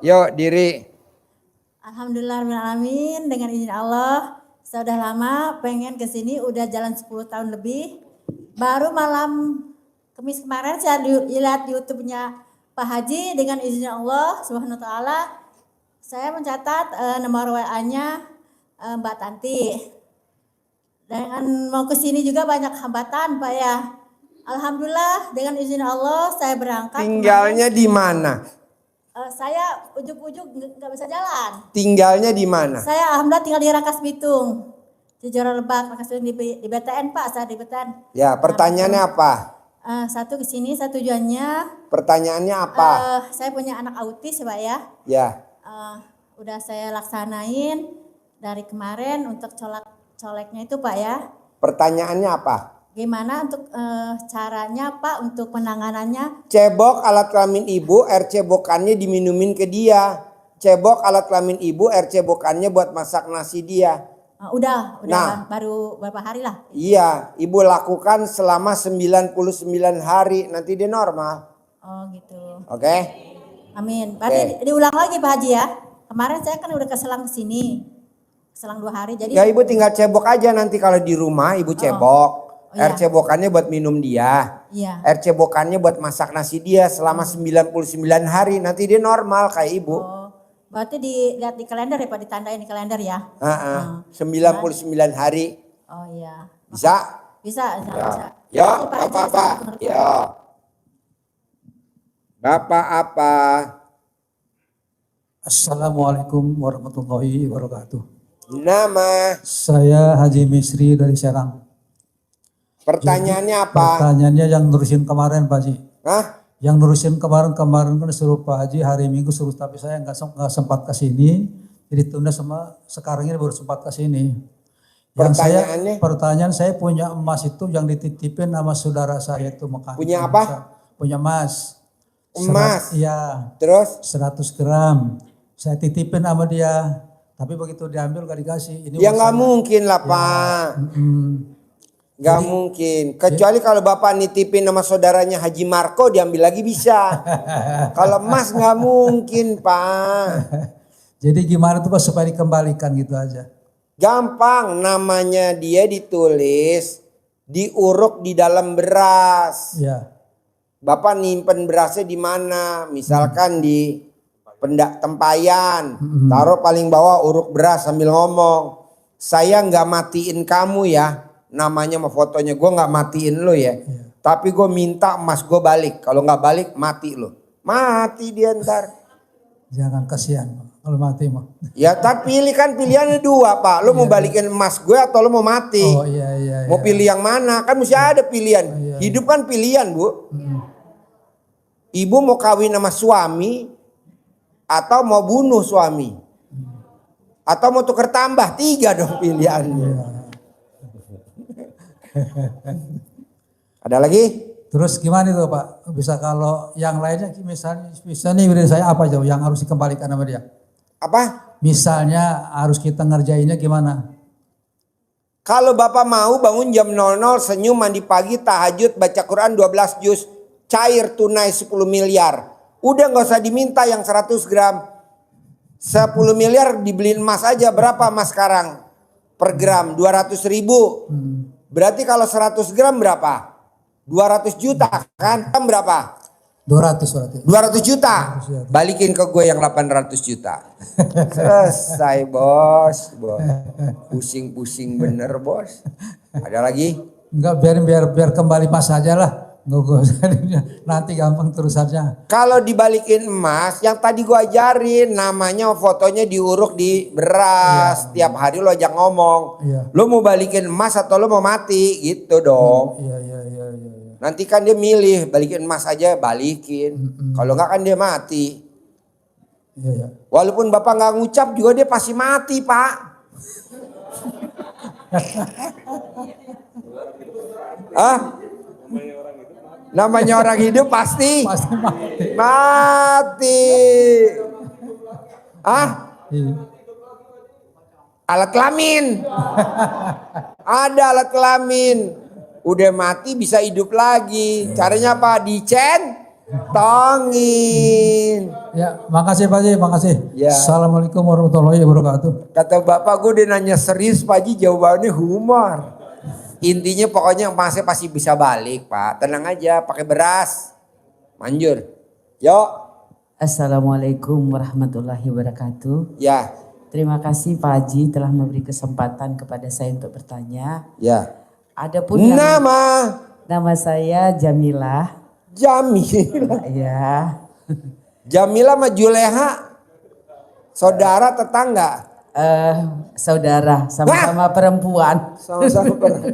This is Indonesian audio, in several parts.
Yuk diri. Alhamdulillahirrahmanirrahim, dengan izin Allah. Saya udah lama pengen kesini, udah jalan 10 tahun lebih. Baru malam Kamis kemarin saya lihat YouTube-nya Pak Haji, dengan izin Allah Subhanahu wa taala. Saya mencatat nomor WA-nya Mbak Tanti. Dengan mau kesini juga banyak hambatan Pak ya. Alhamdulillah dengan izin Allah saya berangkat. Tinggalnya di mana? Saya ujuk-ujuk nggak bisa jalan. Tinggalnya di mana? Saya alhamdulillah tinggal di Rangkas Bitung, di Joro Lebak, Rangkas Bitung di BTN Pak, saya di BTN. Ya, pertanyaannya apa? Satu kesini, satu tujuannya. Pertanyaannya apa? Saya punya anak autis Pak ya. Ya. Udah saya laksanain dari kemarin untuk coleknya itu Pak ya. Pertanyaannya apa? Gimana untuk caranya Pak untuk penanganannya? Cebok alat kelamin ibu, air cebokannya diminumin ke dia. Cebok alat kelamin ibu, air cebokannya buat masak nasi dia. Udah Nah, baru berapa hari lah? Iya, ibu lakukan selama 99 hari, nanti dia normal. Oh gitu. Oke? Amin. Berarti diulang lagi Pak Haji ya. Kemarin saya kan udah keselang sini. Keselang 2 hari. Jadi Ya ibu tinggal cebok aja nanti kalau di rumah ibu cebok. Air cebokannya buat minum dia. Iya. Air cebokannya buat masak nasi dia selama 99 hari. Nanti dia normal kayak ibu. Berarti dilihat di kalender ya Pak, ditandain di kalender ya? 99 hari. Oh iya. Bisa? Bisa. Ya, apa-apa. Ya. Bapak apa? Assalamualaikum warahmatullahi wabarakatuh. Nama? Saya Haji Misri dari Serang. Pertanyaannya apa? Pertanyaannya yang nurusin kemarin Pak Haji. Hah? Yang nurusin kemarin kan suruh Pak Haji hari Minggu suruh, tapi saya nggak sempat ke sini. Jadi tunda sama sekarang ini baru sempat ke sini. Pertanyaan saya punya emas itu yang dititipin sama saudara saya itu Mekah. Punya apa? Punya emas. Emas? Iya. Terus? 100 gram. Saya titipin sama dia. Tapi begitu diambil gak dikasih. Ini ya nggak mungkin lah Pak. Gak mungkin. Kecuali kalau Bapak nitipin nama saudaranya Haji Marco diambil lagi bisa. Kalau emas gak mungkin Pak. Jadi gimana tuh Pak supaya dikembalikan gitu aja? Gampang, namanya dia ditulis, diuruk di dalam beras. Ya. Bapak nyimpen berasnya di mana? Misalkan di pendak tempayan. Taruh paling bawah uruk beras sambil ngomong. Saya gak matiin kamu ya. Namanya sama fotonya, gue nggak matiin lo ya. Tapi gue minta emas gue balik. Kalau nggak balik mati lo. Mati dia ntar. Jangan kasihan kalau mati mah. Ya tapi pilihannya 2 Pak. Lo mau balikin emas gue atau lo mau mati? Oh iya. Mau pilih yang mana? Kan mesti ada pilihan. Hidup kan pilihan Bu. Ibu mau kawin sama suami atau mau bunuh suami? Atau mau tuker tambah? 3 dong pilihannya. Ada lagi? Terus gimana itu Pak? Bisa kalau yang lainnya misalnya dari saya apa jauh yang harus dikembalikan sama dia? Apa? Misalnya harus kita ngerjainnya gimana? Kalau Bapak mau bangun jam 00, senyum, mandi pagi, tahajud, baca Quran 12 juz, cair tunai 10 miliar. Udah gak usah diminta yang 100 gram. 10 miliar dibeliin emas aja. Berapa emas sekarang? Per gram 200.000. Berarti kalau 100 gram berapa? 200 juta kan? Berapa? 200 berarti. 200 juta. Balikin ke gue yang 800 juta. Selesai bos. Pusing-pusing bener bos. Ada lagi? Enggak, biar kembali pas aja lah. Nanti gampang terus saja. Kalau dibalikin emas, yang tadi gua ajarin namanya fotonya diuruk di beras. Tiap hari lo ajak ngomong. Lo mau balikin emas atau lo mau mati gitu dong. Iya. Nanti kan dia milih balikin emas aja balikin. Kalau nggak kan dia mati. Iya. Walaupun Bapak nggak ngucap juga dia pasti mati Pak. Namanya orang hidup pasti mati. Alat kelamin. Ada alat kelamin. Udah mati bisa hidup lagi. Caranya apa? Tongin. Ya, makasih Pak Haji, makasih. Ya. Assalamualaikum warahmatullahi wabarakatuh. Kata bapak gue udah nanya serius Pak Haji, jawabannya humor. Intinya pokoknya emasnya pasti bisa balik Pak. Tenang aja, pakai beras. Manjur. Yuk. Assalamualaikum warahmatullahi wabarakatuh. Ya. Terima kasih Pak Haji telah memberi kesempatan kepada saya untuk bertanya. Ya. Adapun nama saya Jamilah. Jamila. Ya. Jamila sama Juleha. Saudara tetangga. Saudara sama-sama perempuan. Sama-sama pernah.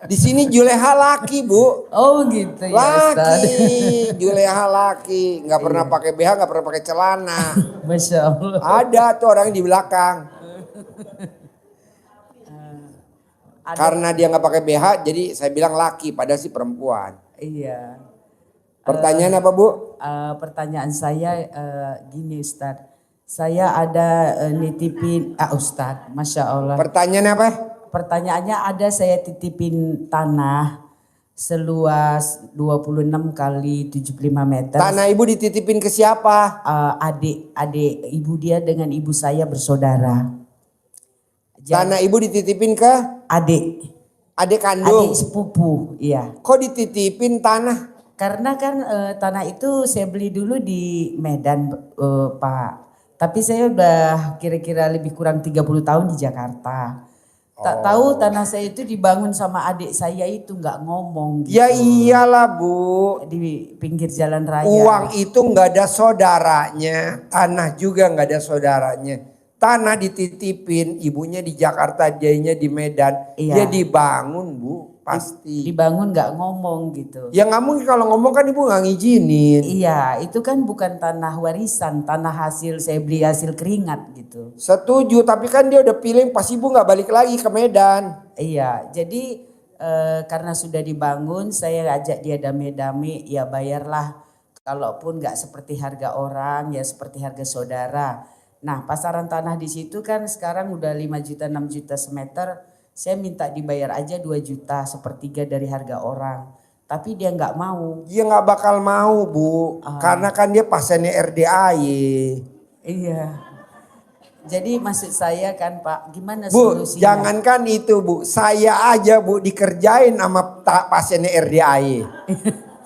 Di sini Juleha laki Bu. Oh gitu ya Ustaz. Laki. Juleha laki. Nggak pernah pakai BH, nggak pernah pakai celana. Masya Allah. Ada tuh orang di belakang. Karena dia nggak pakai BH, jadi saya bilang laki, padahal sih perempuan. Iya. Pertanyaan apa Bu? Pertanyaan saya gini Ustaz. Saya ada nitipin Ustaz, Masya Allah. Pertanyaan apa? Pertanyaannya ada saya titipin tanah seluas 26 kali 75 meter. Tanah ibu dititipin ke siapa? Adik ibu dia dengan ibu saya bersaudara. Tanah ibu dititipin ke adik kandung. Adik sepupu, iya. Kok dititipin tanah? Karena kan tanah itu saya beli dulu di Medan Pak. Tapi saya udah kira-kira lebih kurang 30 tahun di Jakarta. Tak tahu tanah saya itu dibangun sama adik saya itu nggak ngomong gitu. Ya iyalah Bu. Di pinggir jalan raya. Uang itu nggak ada saudaranya. Tanah juga nggak ada saudaranya. Tanah dititipin, ibunya di Jakarta, dianya di Medan. Iya. Dia dibangun Bu, pasti. Dibangun nggak ngomong gitu. Ya nggak mungkin kalau ngomong kan ibu nggak ngizinin. Iya, itu kan bukan tanah warisan, tanah hasil saya beli hasil keringat gitu. Setuju, tapi kan dia udah pilih pas ibu nggak balik lagi ke Medan. Iya, jadi karena sudah dibangun, saya ajak dia dame-dame, ya bayarlah. Kalaupun nggak seperti harga orang, ya seperti harga saudara. Nah, pasaran tanah di situ kan sekarang udah 5 juta, 6 juta semeter. Saya minta dibayar aja 2 juta, sepertiga dari harga orang. Tapi dia nggak mau. Dia nggak bakal mau Bu, karena kan dia pasiennya RDAY. Iya. Jadi maksud saya kan Pak, gimana Bu, solusinya? jangankan itu Bu, saya aja Bu dikerjain sama pasiennya RDAY.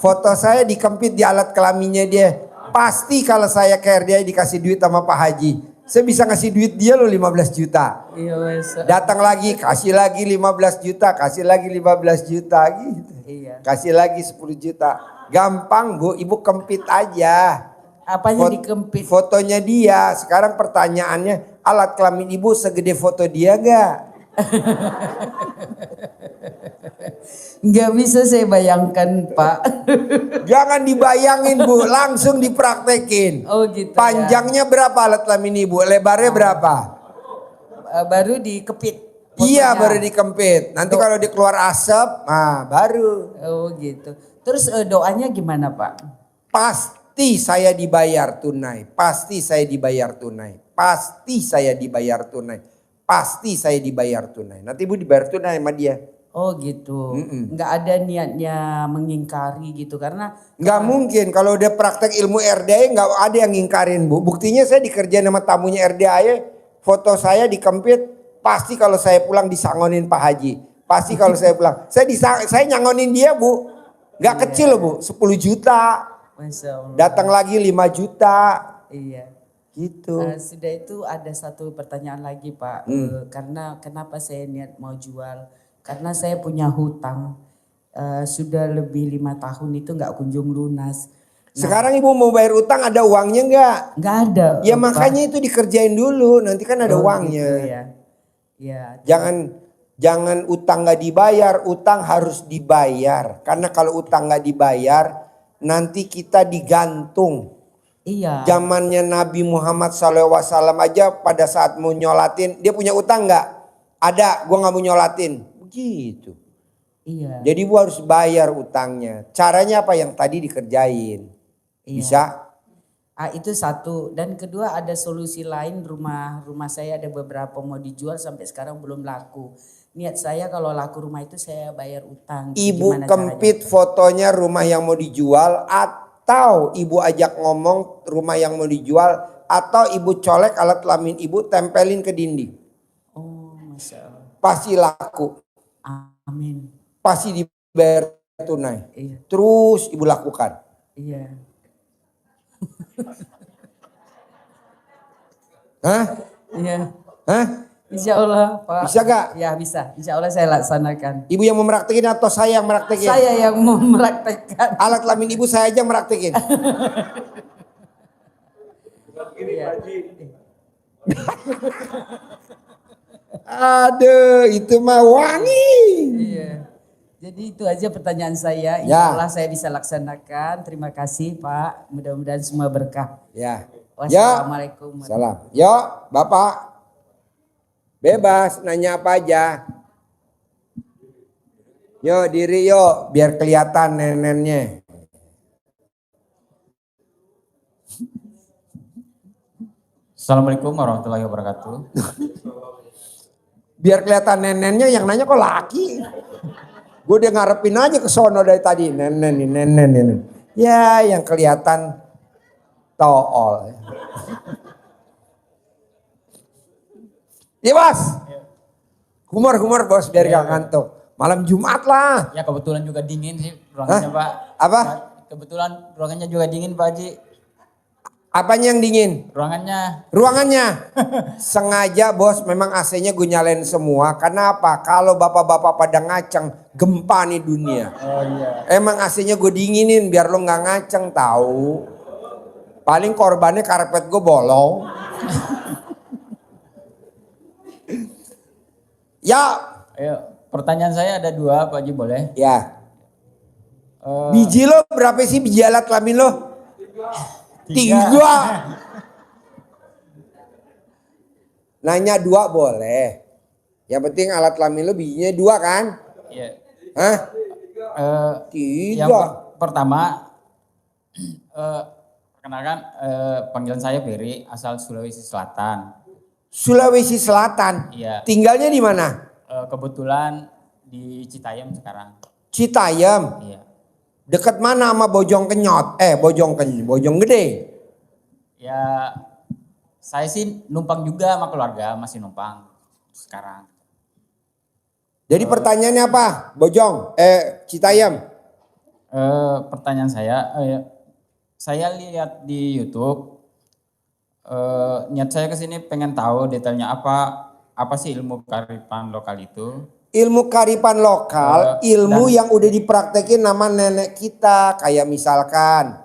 Foto saya dikempit di alat kelaminnya dia. Pasti kalau saya ke RDAY dikasih duit sama Pak Haji. Saya bisa ngasih duit dia loh 15 juta. Iya, wes. Datang lagi, kasih lagi 15 juta, kasih lagi 15 juta gitu. Iya. Kasih lagi 10 juta. Gampang Bu, ibu kempit aja. Apanya dikempit? Fotonya dia. Sekarang pertanyaannya, alat kelamin ibu segede foto dia gak? Nggak bisa saya bayangkan Pak. Jangan dibayangin Bu, langsung dipraktekin. Oh gitu. Panjangnya berapa alat kelamin ibu? Lebarnya berapa? Baru dikepit. Iya fotonya. baru dikempit. Nanti kalau dikeluar asap, nah baru. Oh gitu. Terus doanya gimana Pak? Pasti saya dibayar tunai. Pasti saya dibayar tunai. Pasti saya dibayar tunai. Pasti saya dibayar tunai. Nanti ibu dibayar tunai sama dia. Oh gitu. Nggak ada niatnya mengingkari gitu karena. Nggak mungkin kalau udah praktek ilmu RDAY nggak ada yang ngingkarin Bu. Buktinya saya dikerjain sama tamunya RDAY. Foto saya dikempit. Pasti kalau saya pulang disangonin Pak Haji. Pasti kalau saya pulang. Saya nyangonin dia Bu. Nggak kecil loh Bu. 10 juta. Masya Allah. Datang lagi 5 juta. Iya. Gitu. Sudah itu ada satu pertanyaan lagi Pak. Karena kenapa saya niat mau jual? Karena saya punya hutang. Sudah lebih 5 tahun itu nggak kunjung lunas. Sekarang ibu mau bayar utang ada uangnya nggak? Nggak ada. Ya Pak. makanya itu dikerjain dulu. Nanti kan ada uangnya. Gitu, ya. Ya. Jangan utang nggak dibayar. Utang harus dibayar. Karena kalau utang nggak dibayar nanti kita digantung. Iya. Zamannya Nabi Muhammad SAW aja pada saat mau nyolatin. Dia punya utang nggak? Ada, gue nggak mau nyolatin. Begitu. Iya. Jadi ibu harus bayar utangnya. Caranya apa yang tadi dikerjain? Iya. Bisa? Itu satu. Dan kedua ada solusi lain, rumah saya ada beberapa mau dijual sampai sekarang belum laku. Niat saya kalau laku rumah itu saya bayar utang. Ibu Gimana kempit fotonya rumah yang mau dijual Atau ibu ajak ngomong rumah yang mau dijual. Atau ibu colek alat kelamin ibu tempelin ke dinding. Oh, Masya Allah. Pasti laku. Amin. Pasti dibayar tunai. Iya. Terus ibu lakukan. Iya. Hah? Iya. Hah? Insya Allah, Pak. Bisa gak? Ya bisa. Insya Allah saya laksanakan. Ibu yang mau meraktekin atau saya yang meraktekin? Saya yang mau mempraktekkan. Alat kelamin ibu saya aja yang meraktekin. Iya. Aduh, itu mah wangi. Iya. Jadi itu aja pertanyaan saya. Ya. Insya Allah saya bisa laksanakan. Terima kasih Pak. Mudah-mudahan semua berkah. Ya. Wassalamualaikum. Salam. Yuk, Bapak. Bebas, nanya apa aja. Yuk, diri yuk, biar kelihatan neneknya. Assalamualaikum warahmatullahi wabarakatuh. Biar kelihatan neneknya, yang nanya kok laki. Gue udah ngarepin aja ke sono dari tadi. Nenen. Ya, yang kelihatan tool. Ya bos. Humor bos, biar gak ngantuk. Malam Jumat lah. Ya kebetulan juga dingin sih ruangannya Pak. Apa? Kebetulan ruangannya juga dingin Pak Haji. Apanya yang dingin? Ruangannya. Sengaja bos, memang AC-nya gue nyalain semua. Karena apa? Kalau bapak-bapak pada ngaceng, gempa nih dunia. Oh iya. Emang AC-nya gue dinginin biar lo gak ngaceng tahu. Paling korbannya karpet gue bolong. Ya. Ayo, pertanyaan saya ada 2 Pak Haji boleh? Ya. Biji lo berapa sih biji alat kelamin lo? 3. Nanya 2 boleh. Yang penting alat kelamin lo bijinya 2 kan? Iya. Hah? 3. Yang pertama, perkenalkan panggilan saya Ferry, asal Sulawesi Selatan. Sulawesi Selatan. Iya. Tinggalnya di mana? Kebetulan di Citayam sekarang. Citayam. Iya. Dekat mana sama Bojong Kenyot? Bojong Gede. Ya, saya sih numpang juga sama keluarga, masih numpang sekarang. Jadi pertanyaannya apa? Citayam. Pertanyaan saya lihat di YouTube, niat saya kesini pengen tahu detailnya apa sih ilmu kearifan lokal itu. Ilmu kearifan lokal, ilmu yang udah dipraktekin nama nenek kita. Kayak misalkan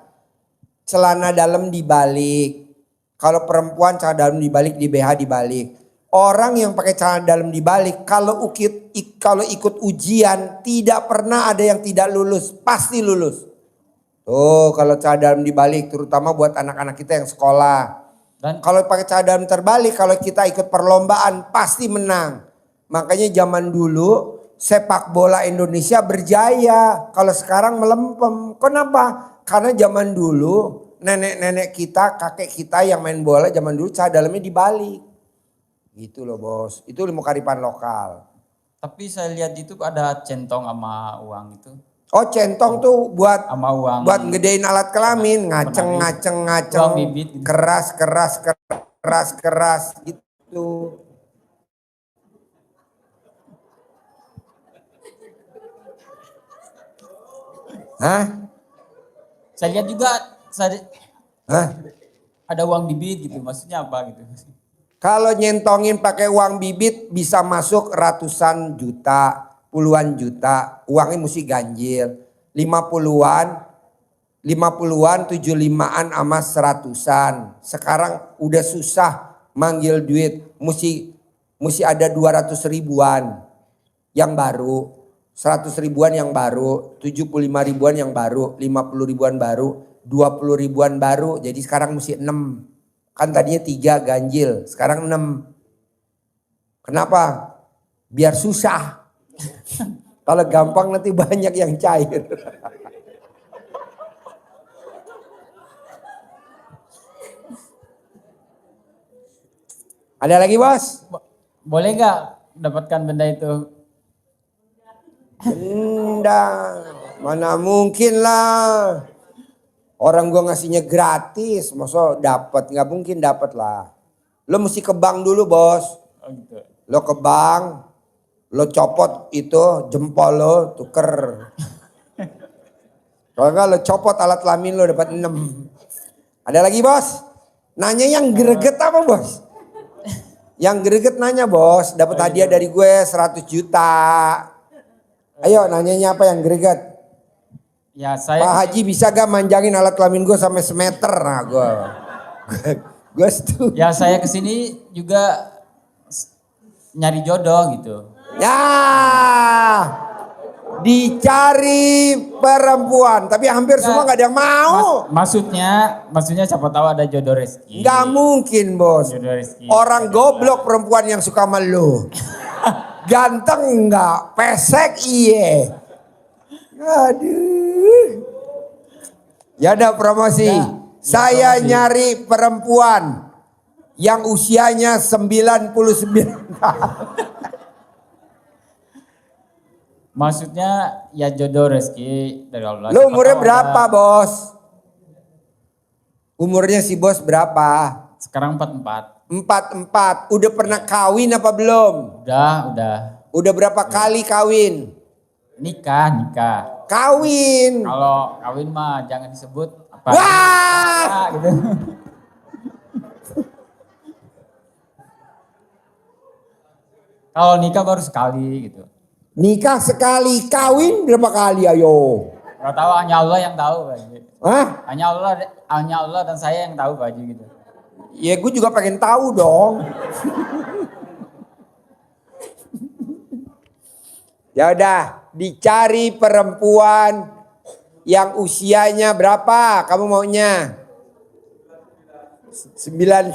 celana dalam dibalik. Kalau perempuan celana dalam dibalik, di BH dibalik. Orang yang pakai celana dalam dibalik, kalau ikut ujian tidak pernah ada yang tidak lulus, pasti lulus. Tuh kalau celana dalam dibalik, terutama buat anak-anak kita yang sekolah. Dan Kalau pakai celana dalam terbalik, kalau kita ikut perlombaan pasti menang. Makanya zaman dulu sepak bola Indonesia berjaya. Kalau sekarang melempem. Kenapa? Karena zaman dulu nenek-nenek kita, kakek kita yang main bola zaman dulu celana dalamnya dibalik. Gitu loh bos. Itu ilmu kearifan lokal. tapi saya lihat itu ada centong sama uang itu. Oh centong tuh buat Sama uang. ngedein alat kelamin. Ngaceng. Uang bibit gitu. Keras gitu. Hah? Saya lihat juga Hah? ada uang bibit gitu. Maksudnya apa gitu? Kalau nyentongin pakai uang bibit bisa masuk ratusan juta, puluhan juta. Uangnya mesti ganjil. 50-an, 75-an sama 100-an. Sekarang udah susah manggil duit. Mesti ada 200 ribuan yang baru. 100 ribuan yang baru, 75 ribuan yang baru, 50 ribuan baru, 20 ribuan baru. Jadi sekarang mesti 6. Kan tadinya 3 ganjil, sekarang 6. Kenapa? Biar susah. Kalau gampang nanti banyak yang cair. Ada lagi bos? Boleh nggak dapatkan benda itu? Benda, mana mungkin lah. Orang gua ngasihnya gratis, masa dapat? Nggak mungkin dapat lah. Lo mesti ke bank dulu bos. Oh gitu. Lo ke bank, lo copot itu jempol lo, tuker. Kalau enggak lo copot alat kelamin lo dapat 6. Ada lagi bos? Nanya yang greget apa bos? Yang greget nanya bos, dapat hadiah dari gue 100 juta. Ayo nanyanya apa yang greget? Ya saya Pak Haji bisa gak manjangin alat kelamin gue sampai semeter? Nah gue setuju. ya saya kesini juga nyari jodoh gitu. Ya, dicari perempuan, tapi hampir semua gak ada yang mau. Maksudnya siapa tahu ada jodoh rezeki. Gak mungkin bos. Jodoh rezeki. Orang goblok perempuan yang suka sama lu. Ganteng enggak, pesek iye. Aduh. Ya udah promosi. Saya nyari perempuan yang usianya 99 tahun. Maksudnya ya jodoh rezeki dari Allah. Lu Siapa umurnya tahu berapa ada- bos? Umurnya si bos berapa? Sekarang 44. 44. Udah pernah kawin apa belum? Udah. Udah berapa kali kawin? Nikah. Kawin. Kalau kawin mah jangan disebut apa. Wah! Gitu. Kalau nikah baru sekali gitu. Nikah sekali, kawin berapa kali ayo? Gak tahu hanya Allah yang tahu Pak Haji. Hah? Hanya Allah dan saya yang tahu Pak Haji gitu. Ya gue juga pengen tahu dong. Ya udah, dicari perempuan yang usianya berapa? Kamu maunya? 99.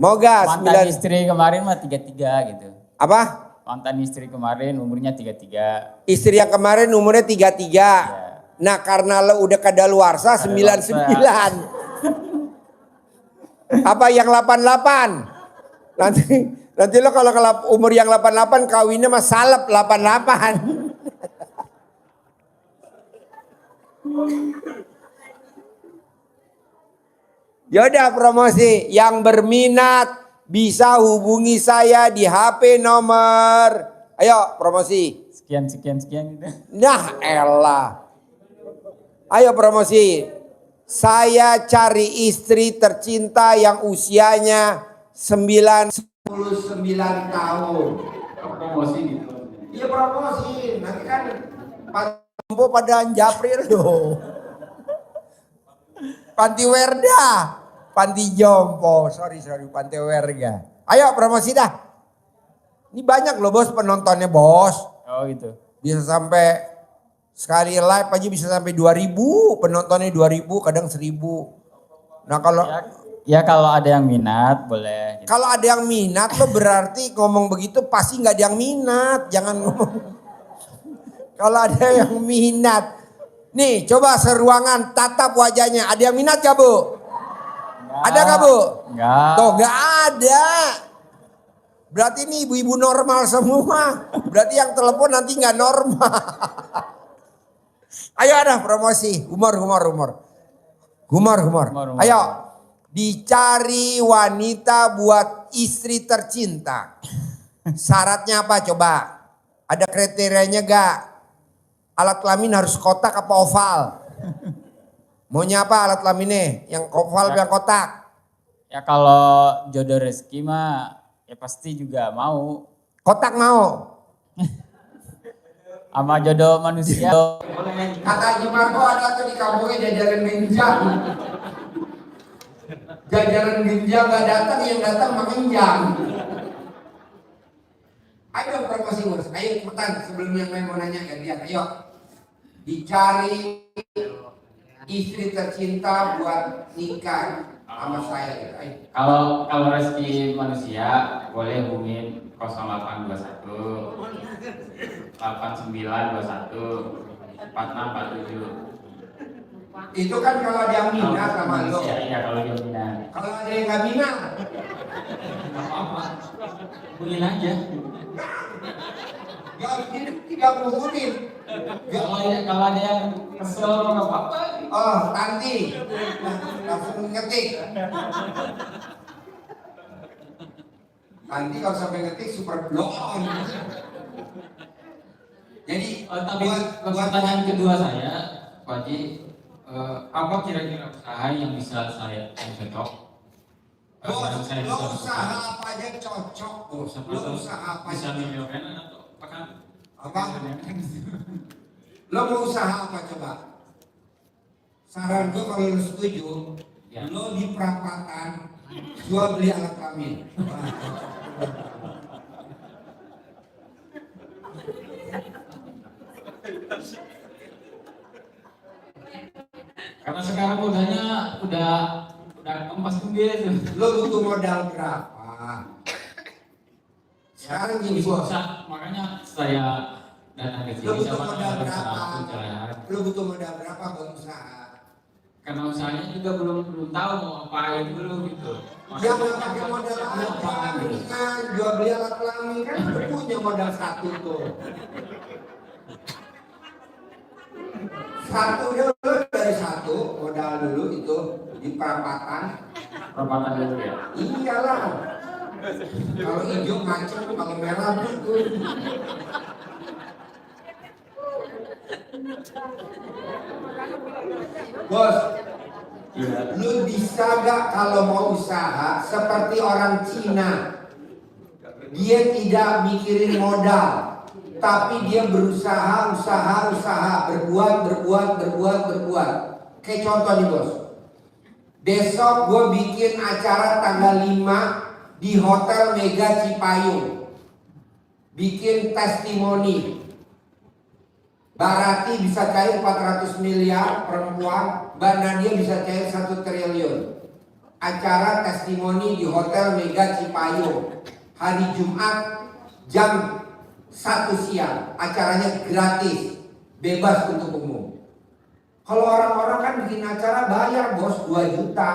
Mau gak? Mantan istri kemarin mah 33 gitu. Apa? Mantan istri kemarin umurnya 33. Istri yang kemarin umurnya 33. Nah karena lo udah kadaluarsa 99. Apa yang 88? Nanti lo kalau umur yang 88 kawinnya mah salep 88. Yaudah promosi, yang berminat bisa hubungi saya di HP nomor. Ayo promosi. Sekian gitu. Nah elah. Ayo promosi. Saya cari istri tercinta yang usianya 99 tahun. Promosi gitu. Iya promosi. Nanti kan Pompo pada Japril loh. Panti Werda. Panti Jompo. Sorry Panti Werda. Ayo promosi dah. Ini banyak loh bos penontonnya bos. Oh gitu. Bisa sampai sekali live aja bisa sampai 2000, penontonnya 2000, kadang 1000. Nah kalau Kalau ada yang minat boleh. Gitu. kalau ada yang minat lo berarti ngomong begitu pasti nggak ada yang minat, jangan ngomong. Kalau ada yang minat, nih coba seruangan tatap wajahnya, ada yang minat gak bu? Ada gak bu? Enggak. Tuh nggak ada. Berarti ini ibu-ibu normal semua. Berarti yang telepon nanti nggak normal. Ayo ada promosi, humor. Ayo, dicari wanita buat istri tercinta. Syaratnya apa coba? Ada kriterianya gak? Alat kelamin harus kotak apa oval? Maunya apa alat kelaminnya? Yang oval apa yang kotak? Ya kalau jodoh rezeki mah ya pasti juga mau. Kotak mau. Sama jodoh manusia. Kata Haji Marco ada tuh di kampungnya jajaran genjang. Jajaran genjang gak datang, yang datang mengenjang. Ayo dong promosi Urs, ayo cepetan sebelum yang lain mau nanya gantian, ayo. Dicari istri tercinta buat nikah sama saya. Ayo. Kalau rezeki manusia boleh hubungin 0821 8921 4647. Itu kan kalau ada yang minat sama lo. Iya kalau dia minat. Kalau ada yang gak minat, Apa-apa. Hubungin aja. ya tidak hubungin. Kalau ada yang kesel nggak apa-apa. Oh, Tanti. Langsung ngetik. Tanti kalau sampai ngetik super blow on. Jadi Tapi buat pertanyaan kedua saya, Pak Haji, apa kira-kira usaha yang bisa saya cocok? Bos, Saya lo bisa usaha apa aja cocok, bos. Lo usaha apa bisa aja? milioner atau bahkan Apa? Lo mau usaha apa coba? Saran gue kalau lo setuju, Ya. lo di perapatan jual beli alat kelamin. Karena sekarang modalnya udah kempas tuh. Lo butuh modal berapa? Sekarang gini bos, Makanya saya datang ke lo sini butuh sama modal teman berapa? aku jalan. Lo butuh modal berapa buat usaha? Karena usahanya juga belum tahu mau ngapain dulu gitu. Ya nggak pakai modal apa? Mendingan jual beli alat kelamin kan lo punya modal satu tuh. Satu dulu dari satu modal dulu itu di perapatan. Perempatan dulu ya. Iyalah. Kalau hijau macam, kalau merah betul. Bos, lu bisa gak kalau mau usaha seperti orang Cina? Dia tidak mikirin modal, tapi dia berusaha, berbuat. Kayak contoh nih bos, besok gue bikin acara tanggal 5 di Hotel Mega Cipayung, bikin testimoni. Barati bisa cair 400 miliar perempuan, Mbak Nadia bisa cair 1 triliun. Acara testimoni di Hotel Mega Cipayung, hari Jumat jam 1 siang. Acaranya gratis, bebas untuk umum. Kalau orang-orang kan bikin acara bayar bos 2 juta,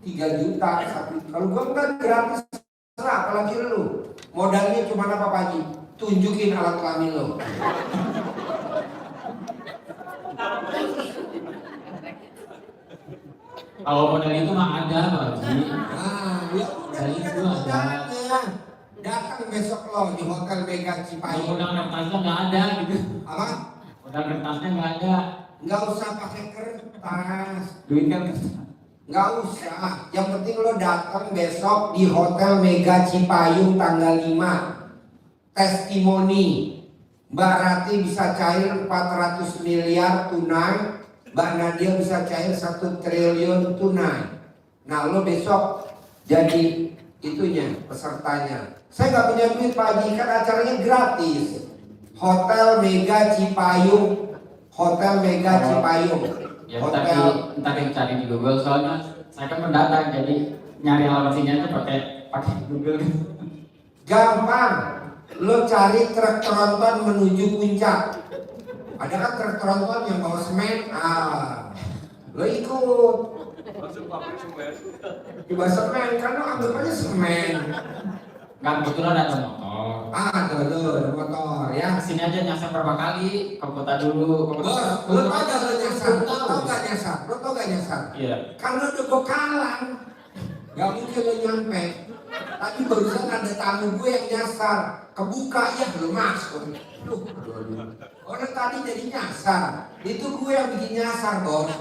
3 juta, 1. Kalau gua enggak gratis, serah apalagi lu. Modalnya cuma apa Pak Haji? Tunjukin alat kelamin lo. Kalau modal itu mah ada Pak Haji. Nah, ya udah Dari ini kan itu ada. modalnya. Datang besok lo di Hotel Mega Kalau Cipayung. modal kertasnya nggak ada gitu. Apa? Modal kertasnya nggak ada. Nggak usah pakai kertas. Duit kan Nggak usah. Yang penting lo datang besok di Hotel Mega Cipayung tanggal 5. Testimoni. Mbak Rati bisa cair 400 miliar tunai. Mbak Nadia bisa cair 1 triliun tunai. Nah lo besok jadi itunya, pesertanya. Saya nggak punya duit Pak Haji, kan acaranya gratis. Hotel Mega Cipayung. Hotel Mega Cipayung. Ya Hotel. ntar cari di Google soalnya saya kan pendatang jadi nyari alokasinya itu pakai Google. Gampang. Lo cari truk tronton menuju puncak. Ada kan truk tronton yang bawa semen? Lo ikut. Coba semen, kan lo anggap aja semen. Nggak kebetulan ada motor. Tuh, ada motor ya. Kesini aja nyasar berapa kali ke kota dulu. Bos, lo tau gak lo nyasar? Lo tau gak nyasar? Iya. Karena udah bekalan. Gak mungkin lo nyampe. Tadi barusan ada tamu gue yang nyasar. Kebuka ya belum masuk. Orang tadi jadi nyasar. Itu gue yang bikin nyasar bos.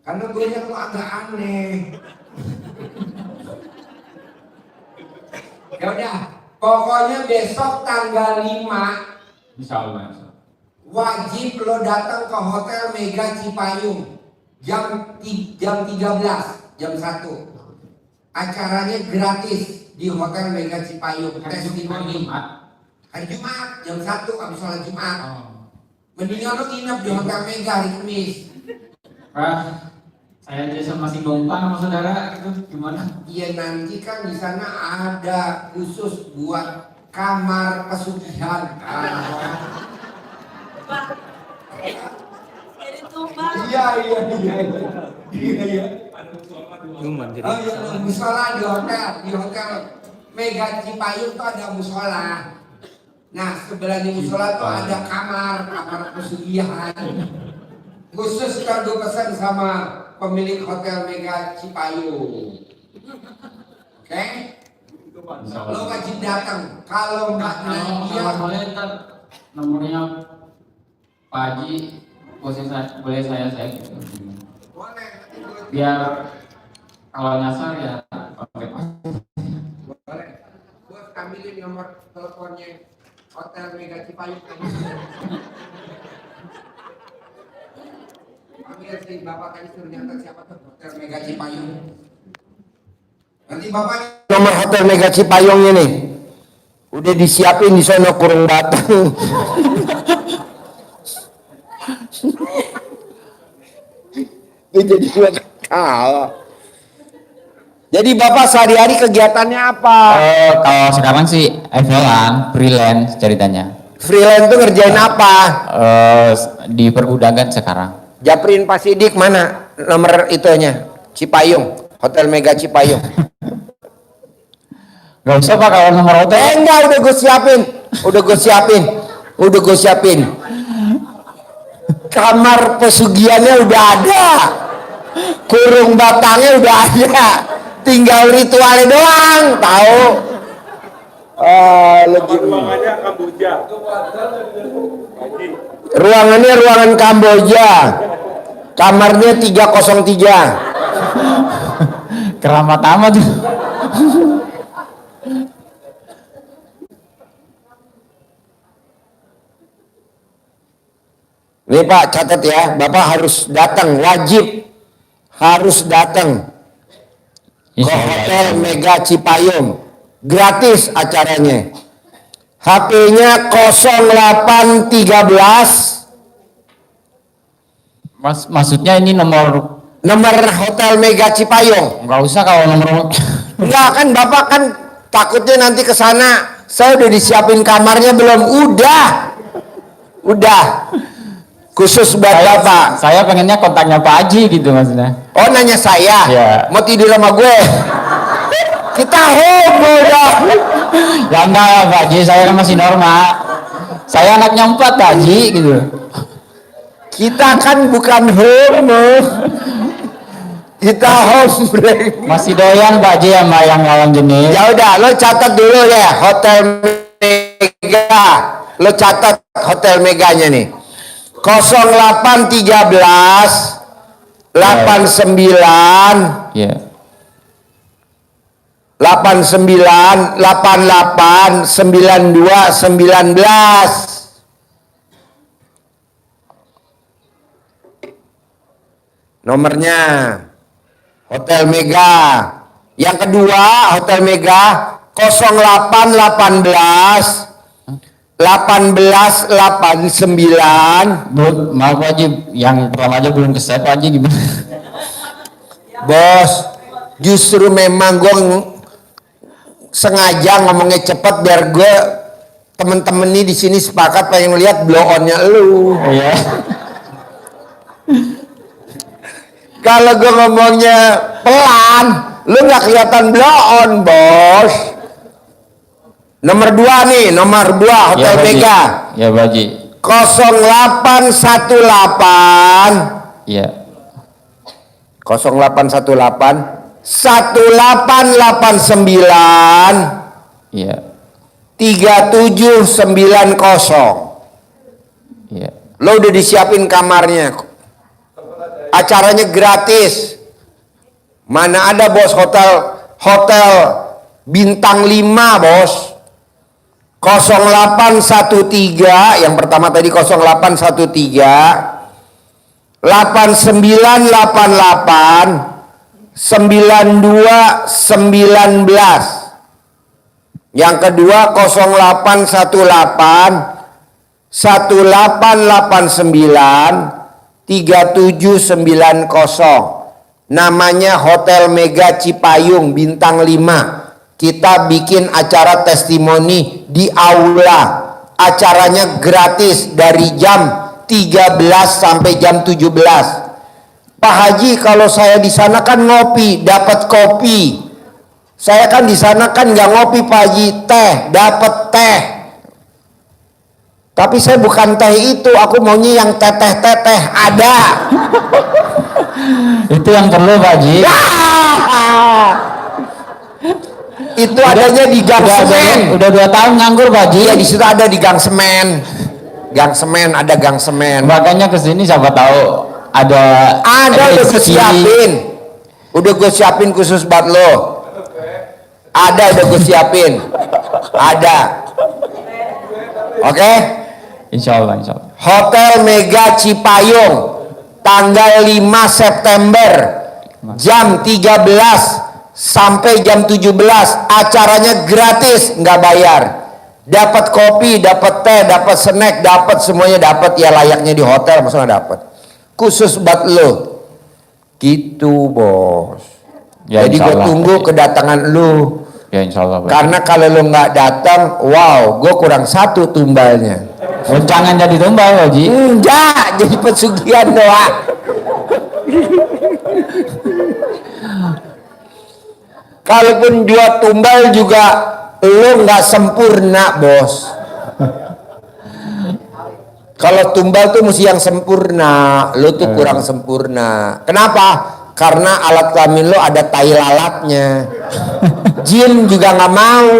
Karena gue lihat lo agak aneh. Ya udah, pokoknya besok tanggal 5 Insya Allah. wajib lo datang ke Hotel Mega Cipayung jam 13, jam 1. Acaranya gratis di Hotel Mega Cipayung. Testimoni hari Jumat jam 1 habis sholat Jumat. Mendingan lo nginep di Hotel Mega hari Kamis. Saya aja masih numpang sama saudara gitu gimana? Iya nanti kan di sana ada khusus buat kamar pesugihan. Jadi tumbang. Iya. Oh iya, musola di hotel Mega Cipayung tuh ada musola. Nah sebelahnya musola tuh ada kamar pesugihan. Khusus kalau pesan sama pemilik Hotel Mega Cipayung. Oke? Lo wajib datang. Kalau Mbak Nadia boleh ntar nomornya Pak Haji boleh saya gitu. boleh. Biar kalau nyasar ya pakai pas. Boleh. Bos ambilin nomor teleponnya Hotel Mega Cipayung. Panggil si Bapak tadi suruh nyantar siapa tuh Hotel Mega Cipayung. Nanti Bapak nomor Hotel Mega Cipayungnya nih. Udah disiapin di sana kurung batang. Jadi kalah. Jadi Bapak sehari-hari kegiatannya apa? Kalau sekarang sih FL-an, freelance ceritanya. Freelance tuh ngerjain apa? Di pergudangan sekarang. Japrin Pak Sidik mana nomor itunya? Cipayung, Hotel Mega Cipayung. Gak usah Pak kalau nomor hotel. Enggak, udah gue siapin. Kamar pesugihannya udah ada. Kurung batangnya udah ada. Tinggal ritualnya doang, tahu? Ruangannya Kamboja. Ruangannya ruangan Kamboja. Kamarnya 303. Keramat amat tuh. Nih Pak, catat ya, Bapak harus datang, wajib harus datang ke Hotel Mega Cipayung, gratis acaranya. HP-nya 0813. Maksudnya ini nomor. Hotel Mega Cipayung. Nggak usah kalau nomor. Enggak kan Bapak kan takutnya nanti ke sana. Saya udah disiapin kamarnya belum? Udah. Khusus buat Bapak. Saya pengennya kontaknya Pak Haji gitu maksudnya. Oh nanya saya? Iya. Mau tidur sama gue? Kita homo dah. Ya enggak lah Pak Haji, saya kan masih normal. Saya anaknya 4 Pak Haji gitu. Kita kan bukan homo. Kita hombre. Masih doyan Pak Haji sama yang lawan jenis. Ya udah, lo catat dulu ya Hotel Mega. Lo catat Hotel Meganya nih. 0813 89 Iya. 89 88 92 19. Nomornya Hotel Mega. Yang kedua Hotel Mega 0818 1889. Maaf Pak Haji, yang pertama aja belum keset Pak Haji gimana? Bos, justru memang gue sengaja ngomongnya cepet biar gue temen-temen nih di sini sepakat pengen lihat blow onnya lu. Iya. Kalau gue ngomongnya pelan, lu nggak kelihatan blow on, bos. Nomor 2 nih, nomor 2 Hotel Ya, Mega. Ya Pak Haji. 0818. Iya. 0818 1889 Iya. 3790. Iya. Lo udah disiapin kamarnya. Acaranya gratis. Mana ada bos hotel bintang 5 bos. 0813 yang pertama tadi 0813 8988 9219. Yang kedua 0818 1889 3790. Namanya Hotel Mega Cipayung bintang 5. Kita bikin acara testimoni di aula. Acaranya gratis dari jam 13 sampai jam 17. Pak Haji, kalau saya di sana kan ngopi, dapat kopi. Saya kan di sana kan nggak ngopi Pak Haji, teh, dapat teh. Tapi saya bukan teh itu, aku maunya yang teteh-teteh ada. Itu yang perlu Pak Haji. Itu adanya di gang semen. Udah 2 tahun nganggur Pak Haji. Iya, di situ ada di gang semen. Gang semen, ada gang semen. Makanya kesini siapa tahu ada Udah gue rezeki. siapin. Udah gue siapin khusus buat lo. Ada, udah gue siapin. Ada. Oke? Insya Allah. Hotel Mega Cipayung, tanggal 5 September, jam 13 sampai jam 17. Acaranya gratis, nggak bayar. Dapat kopi, dapat teh, dapat snack, dapat semuanya dapat, ya layaknya di hotel, masa nggak dapat. Khusus buat lo. Gitu bos. Ya, Jadi gue insya Allah. tunggu kedatangan lu. Ya insya Allah Pak Haji. Karena kalau lu nggak datang, wow, gue kurang 1 tumbalnya. Oh, jangan jadi tumbal Pak Haji. Enggak, jadi pesugihan doang. Kalaupun 2 tumbal juga lu nggak sempurna bos. Kalau tumbal tuh mesti yang sempurna, lu tuh kurang sempurna. Kenapa? Karena alat kelamin lo ada tai lalatnya. Jin juga nggak mau.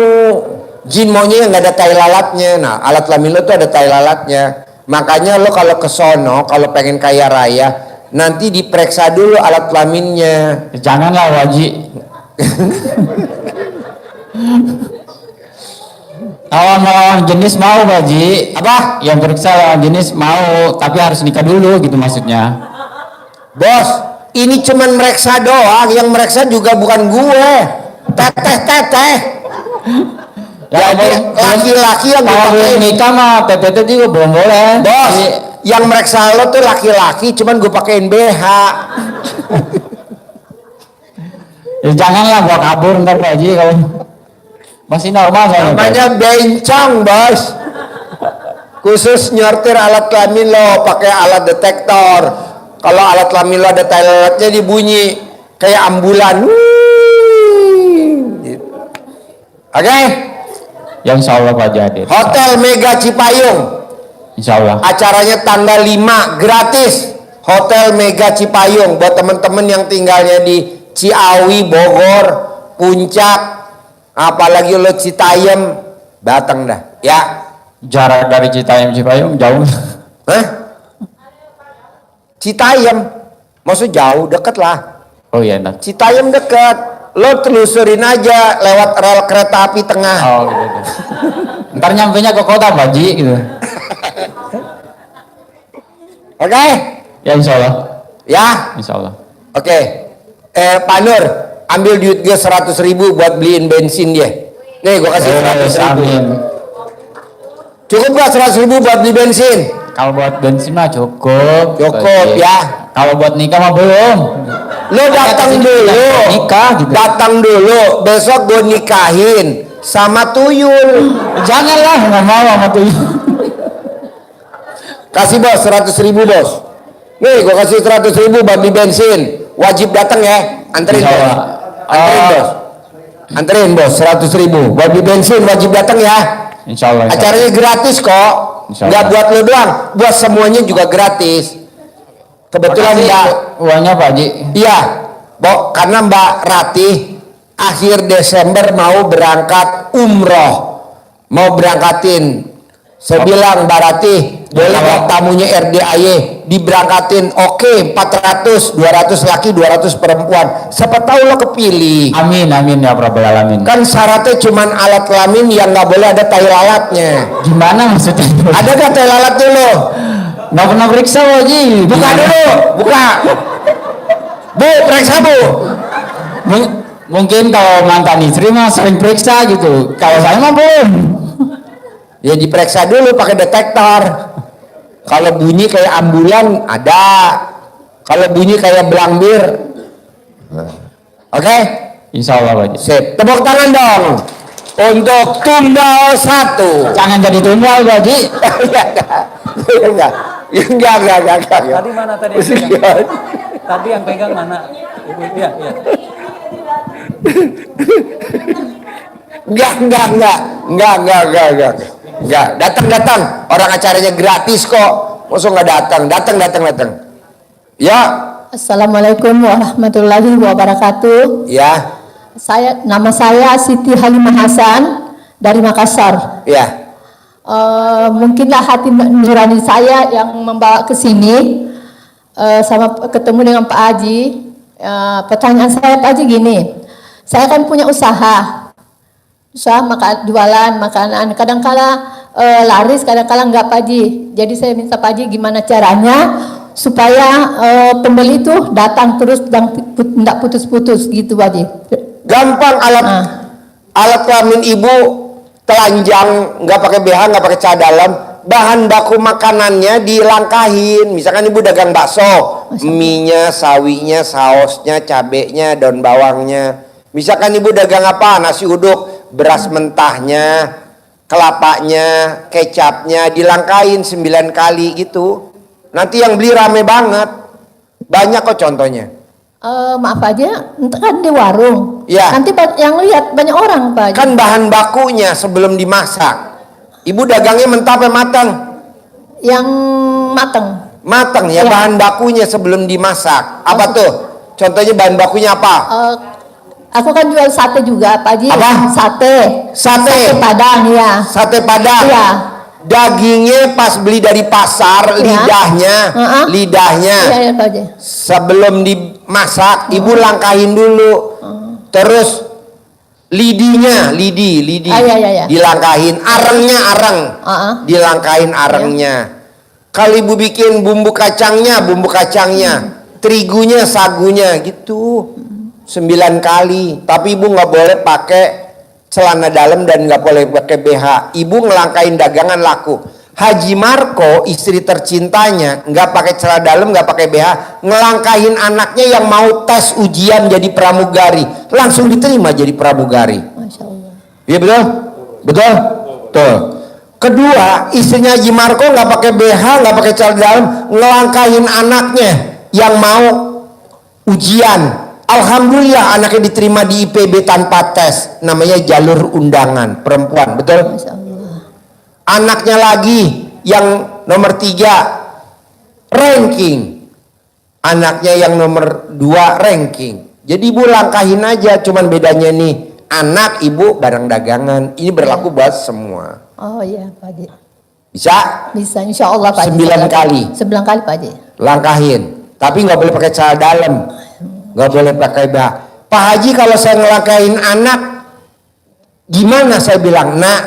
Jin maunya yang nggak ada tai lalatnya. Nah, alat kelamin lo tuh ada tai lalatnya. Makanya lo kalau ke sono, kalau pengen kaya raya, nanti diperiksa dulu alat kelaminnya. Janganlah Pak Haji. Lawan jenis mau Pak Haji. Apa? Yang periksa lawan jenis mau, tapi harus nikah dulu gitu maksudnya. Bos, ini cuman mereksa doang. Yang mereksa juga bukan gue. Teteh. Jadi laki-laki yang Kalau belum dipakai. nikah mah PPT juga belum boleh. Bos, Jadi, yang mereksa lo tuh laki-laki, cuman gue pakein BH. ya janganlah gua kabur ntar Pak Haji kalau masih normal saya. Namanya bencong bos. Khusus nyortir alat kelamin lo pakai alat detektor. Kalau alat kelamin lo ada tai lalatnya dibunyi kayak ambulan. Gitu. Oke? Ya insya Allah Pak Haji hadir. Hotel Mega Cipayung. Insya Allah. Acaranya tanggal 5 gratis. Hotel Mega Cipayung buat teman-teman yang tinggalnya di Ciawi, Bogor, Puncak, apalagi lo Citayam, datang dah ya. Jarak dari Citayam Cipayung jauh. Hah? Citayam maksud jauh, deket lah. Oh iya enak. Citayam deket, lo telusurin aja lewat rel kereta api tengah. Oh gitu. Ntar nyampenya ke kota Pak Haji gitu. Oke? Ya insya Allah. Ya. Insya Allah. Oke. Pak Nur, ambil duit gue 100.000 buat beliin bensin dia. Nih gue kasih 100.000. Amin. Cukup gak 100.000 buat beli bensin? Kalau buat bensin mah cukup. Cukup Pak Haji. ya. Kalau buat nikah mah belum. Lo datang dulu. Nikah gitu. Datang dulu. Besok gue nikahin sama tuyul. Janganlah nggak mau sama tuh. Kasih bos 100.000 bos. Nih gue kasih 100.000 buat beli bensin. Wajib datang ya. Anterin Insya bos. Allah. Anterin bos. Anterin bos 100.000 buat beli bensin, wajib datang ya. Insya Allah. Acaranya gratis kok. Insya Nggak Allah. buat lo doang, buat semuanya juga gratis. Kebetulan Makasih Mbak, uangnya Pak Haji. iya, karena Mbak Ratih akhir Desember mau berangkat umroh, mau berangkatin. Saya bilang Mbak Ratih, boleh nggak tamunya RDAY diberangkatin? Oke, 400, 200 laki, 200 perempuan. Siapa tahu lo kepilih. Amin amin ya Rabbal alamin. Kan syaratnya cuman alat kelamin yang nggak boleh ada tai lalatnya. Gimana maksudnya? Ada gak tai lalatnya lo? Nggak pernah periksa Pak Haji. Buka dulu, buka. Bu, periksa bu. Mungkin kalau mantan istri mah sering periksa gitu. Kalau saya mah belum. Ya diperiksa dulu pakai detektor. Kalau bunyi kayak ambulan ada. Kalau bunyi kayak belambir. Oke? Insya Allah Pak Haji. Sip. Tepuk tangan dong. Untuk tumbal 1. Jangan jadi tumbal Pak Haji. Enggak. Tadi mana tadi yang pegang? Tadi yang pegang mana? Ibu, iya. Enggak. Enggak, datang. Orang acaranya gratis kok. Masa nggak datang. Ya, Assalamualaikum warahmatullahi wabarakatuh. ya, Nama saya Siti Halimah Hasan dari Makassar. ya. Mungkinlah hati nurani saya yang membawa ke sini sama ketemu dengan Pak Haji. Pertanyaan saya Pak Haji gini, saya kan punya usaha jualan makanan. Kadang-kala laris, kadang-kala enggak Pak Haji. Jadi saya minta Pak Haji gimana caranya supaya pembeli itu datang terus dan tidak putus-putus gitu Pak Haji. Gampang alat kelamin ibu telanjang, nggak pakai BH, nggak pakai celana dalam. Bahan baku makanannya dilangkahin. Misalkan ibu dagang bakso, mie-nya, sawinya, sausnya, cabenya, daun bawangnya. Misalkan ibu dagang apa? Nasi uduk, beras mentahnya, kelapanya, kecapnya, dilangkahin 9 kali gitu. Nanti yang beli rame banget. Banyak kok contohnya. Maaf aja, kan di warung. Ya. Nanti yang lihat banyak orang Pak Haji. Kan bahan bakunya sebelum dimasak. Ibu dagangnya mentah apa matang? Yang matang. Matang ya, Ya. bahan bakunya sebelum dimasak. Apa tuh? Contohnya bahan bakunya apa? Aku kan jual sate juga Pak Haji. Apa? Sate Padang ya. Sate Padang. Iya. Dagingnya pas beli dari pasar, lidahnya, Iya Pak Haji. sebelum dimasak, ibu langkahin dulu. Terus lidinya, lidi, Iya. dilangkahin, arang, dilangkahin arangnya. Kalau ibu bikin bumbu kacangnya, terigunya, sagunya, gitu. 9 kali. Tapi ibu nggak boleh pakai celana dalam dan nggak boleh pakai BH. Ibu ngelangkahin dagangan laku. Haji Marco, istri tercintanya, nggak pakai celana dalam, nggak pakai BH, ngelangkahin anaknya yang mau tes ujian jadi pramugari, langsung diterima jadi pramugari. Masya Allah. Iya betul. Tuh. Kedua, istrinya Haji Marco nggak pakai BH, nggak pakai celana dalam, ngelangkahin anaknya yang mau ujian. Alhamdulillah anaknya diterima di IPB tanpa tes, namanya jalur undangan perempuan, betul? Masya Allah. Anaknya lagi yang nomor 3 ranking, anaknya yang nomor 2 ranking. Jadi ibu langkahin aja, cuman bedanya nih anak ibu barang dagangan, ini berlaku buat semua. Oh iya Pak Haji. Bisa Bisa insya Allah Pak Haji. 9 kali 9 kali Pak Haji. langkahin, tapi nggak boleh pakai celana dalam, nggak boleh pakai BH. Pak Haji, kalau saya ngelangkahin anak gimana? Saya bilang, nak,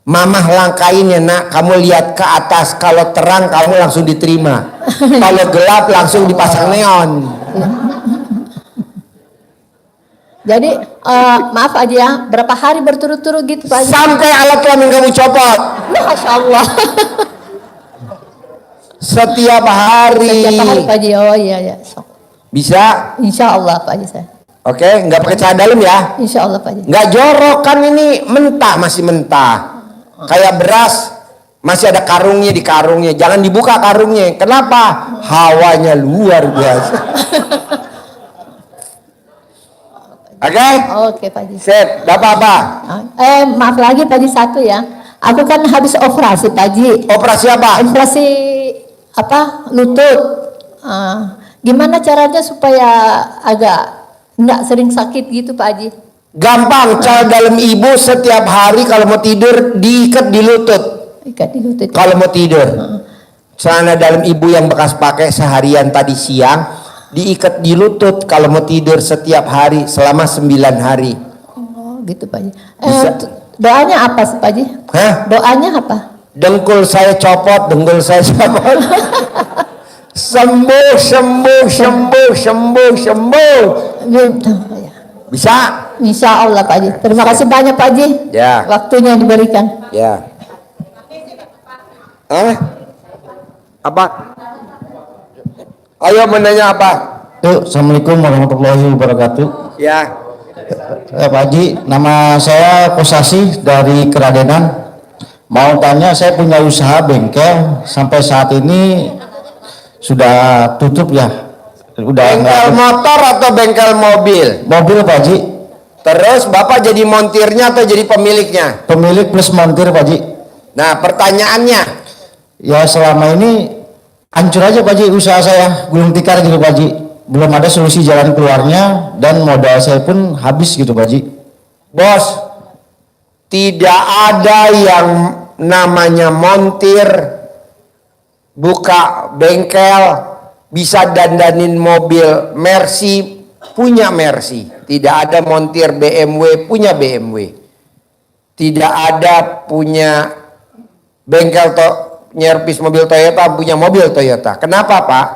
mamah langkahin ya nak, kamu lihat ke atas, kalau terang kamu langsung diterima, kalau gelap langsung dipasang neon. Jadi maaf aja ya, berapa hari berturut-turut gitu Pak Haji? Sampai alat kelamin kamu copot. Masya Allah. Setiap hari. Setiap hari Pak Haji. Oh iya. Bisa? Insya Allah Pak Haji saya. Oke, nggak pakai celana dalam ya? Insya Allah Pak Haji. Nggak jorok kan, ini mentah, masih mentah. Kayak beras, masih ada karungnya, di karungnya. Jangan dibuka karungnya. Kenapa? Hawanya luar biasa. Oke? Oke Pak Haji. Sip, dapat apa? Maaf lagi Pak Haji satu ya. Aku kan habis operasi Pak Haji. Operasi apa? Operasi lutut. Gimana caranya supaya agak nggak sering sakit gitu Pak Haji? Gampang, celana dalam ibu setiap hari kalau mau tidur diikat di lutut. Ikat di lutut. Kalau mau tidur. Celana dalam ibu yang bekas pakai seharian tadi siang diikat di lutut kalau mau tidur setiap hari selama 9 hari. Oh gitu Pak Haji. Bisa. Doanya apa Pak Haji? Hah? Doanya apa? Dengkul saya copot, dengkul saya copot. Sembuh. Gitu, ya. Bisa? Insya Allah Pak Haji. Terima kasih banyak Pak Haji. Ya. Waktunya yang diberikan. Ya. Apa? Ayo menanya apa? Assalamualaikum warahmatullahi wabarakatuh. Ya. Pak Haji, nama saya Kosasi dari Keradenan. Mau tanya, saya punya usaha bengkel, sampai saat ini sudah tutup ya. Bengkel motor atau bengkel mobil? Mobil Pak Haji. Terus Bapak jadi montirnya atau jadi pemiliknya? Pemilik plus montir Pak Haji. Nah, pertanyaannya, Ya selama ini hancur aja Pak Haji usaha saya, gulung tikar gitu Pak Haji. Belum ada solusi jalan keluarnya dan modal saya pun habis gitu Pak Haji. Bos, tidak ada yang namanya montir, buka bengkel, bisa dandanin mobil Mercy, punya Mercy. Tidak ada montir BMW, punya BMW. Tidak ada punya bengkel nyervis mobil Toyota, punya mobil Toyota. Kenapa Pak?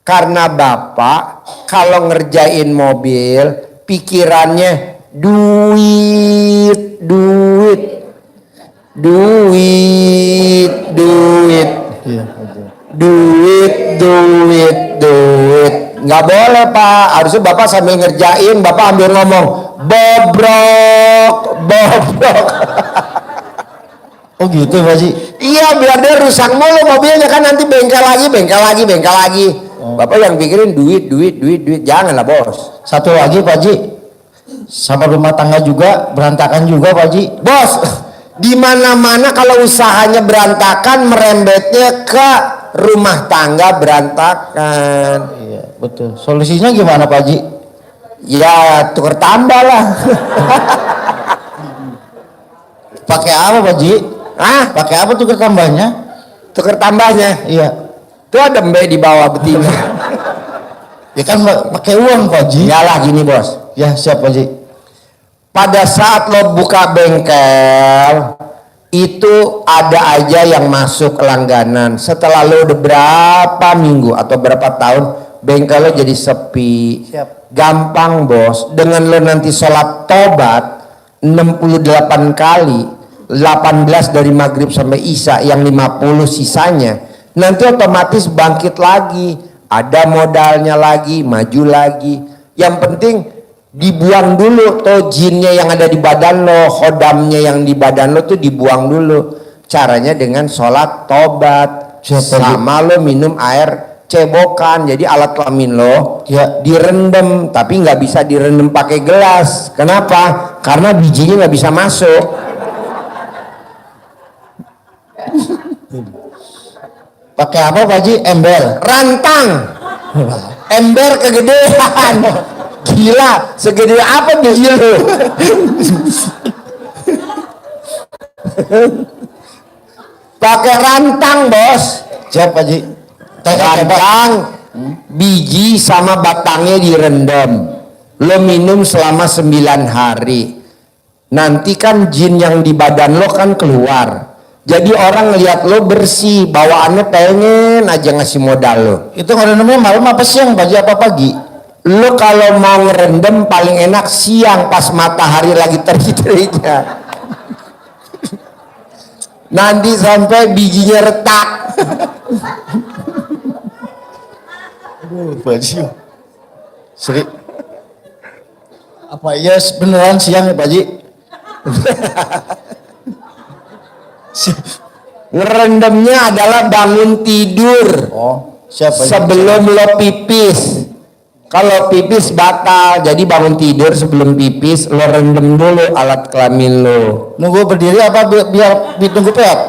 Karena Bapak kalau ngerjain mobil pikirannya duit, duit, duit, duit, duit, duit, duit. Nggak boleh Pak. Harusnya Bapak sambil ngerjain, Bapak ambil ngomong bobrok, bobrok. Oh gitu Pak Haji. Iya, biar dia rusak mulu mobilnya, kan nanti bengkel lagi, bengkel lagi, bengkel lagi. Bapak yang pikirin duit, duit, duit, duit. Janganlah bos. Satu lagi Pak Haji, sama rumah tangga juga berantakan juga Pak Haji. Bos, di mana-mana kalau usahanya berantakan, merembetnya ke rumah tangga berantakan. Iya betul. Solusinya gimana Pak Haji? Ya tuker tambah lah. Pakai apa Pak Haji? Hah? Pakai apa tuh tambahnya? Tuker tambahnya? Iya. Tuh ada mbe di bawah betina. Ya kan pakai uang Pak Haji. Yalah gini bos. Ya siap Pak Haji. Pada saat lo buka bengkel, itu ada aja yang masuk langganan. Setelah lo udah berapa minggu atau berapa tahun, bengkel lo jadi sepi. Siap. Gampang bos. Dengan lo nanti sholat tobat 68 kali, 18 dari maghrib sampai isya, yang 50 sisanya, nanti otomatis bangkit lagi, ada modalnya lagi, maju lagi. Yang penting dibuang dulu tuh jinnya yang ada di badan lo, khodamnya yang di badan lo tuh dibuang dulu. Caranya dengan sholat tobat, sama lo minum air cebokan. Jadi alat kelamin lo ya direndam, tapi nggak bisa direndam pakai gelas. Kenapa? Karena bijinya nggak bisa masuk. Pakai apa Pak Haji? Ember. Rantang. Ember kegedean. Gila, segede apa biji lo? Pakai rantang bos. Siap Pak Haji. Rantang, biji sama batangnya direndam. Lo minum selama 9 hari. Nanti kan jin yang di badan lo kan keluar. Jadi orang ngeliat lo bersih, bawaannya pengen aja ngasih modal lo. Itu ngerendamnya malam apa siang Pak Haji, apa pagi? Lo kalau mau ngerendam paling enak siang pas matahari lagi terik-teriknya. Nanti sampai bijinya retak. Pak Haji. Seri. Apa iya beneran siang ya Pak Haji? Ngerendamnya adalah bangun tidur. Oh, siapa sebelum lo pipis. Kalau pipis batal, jadi bangun tidur sebelum pipis lo rendam dulu alat kelamin lo. Nunggu berdiri apa biar ditunggu peot?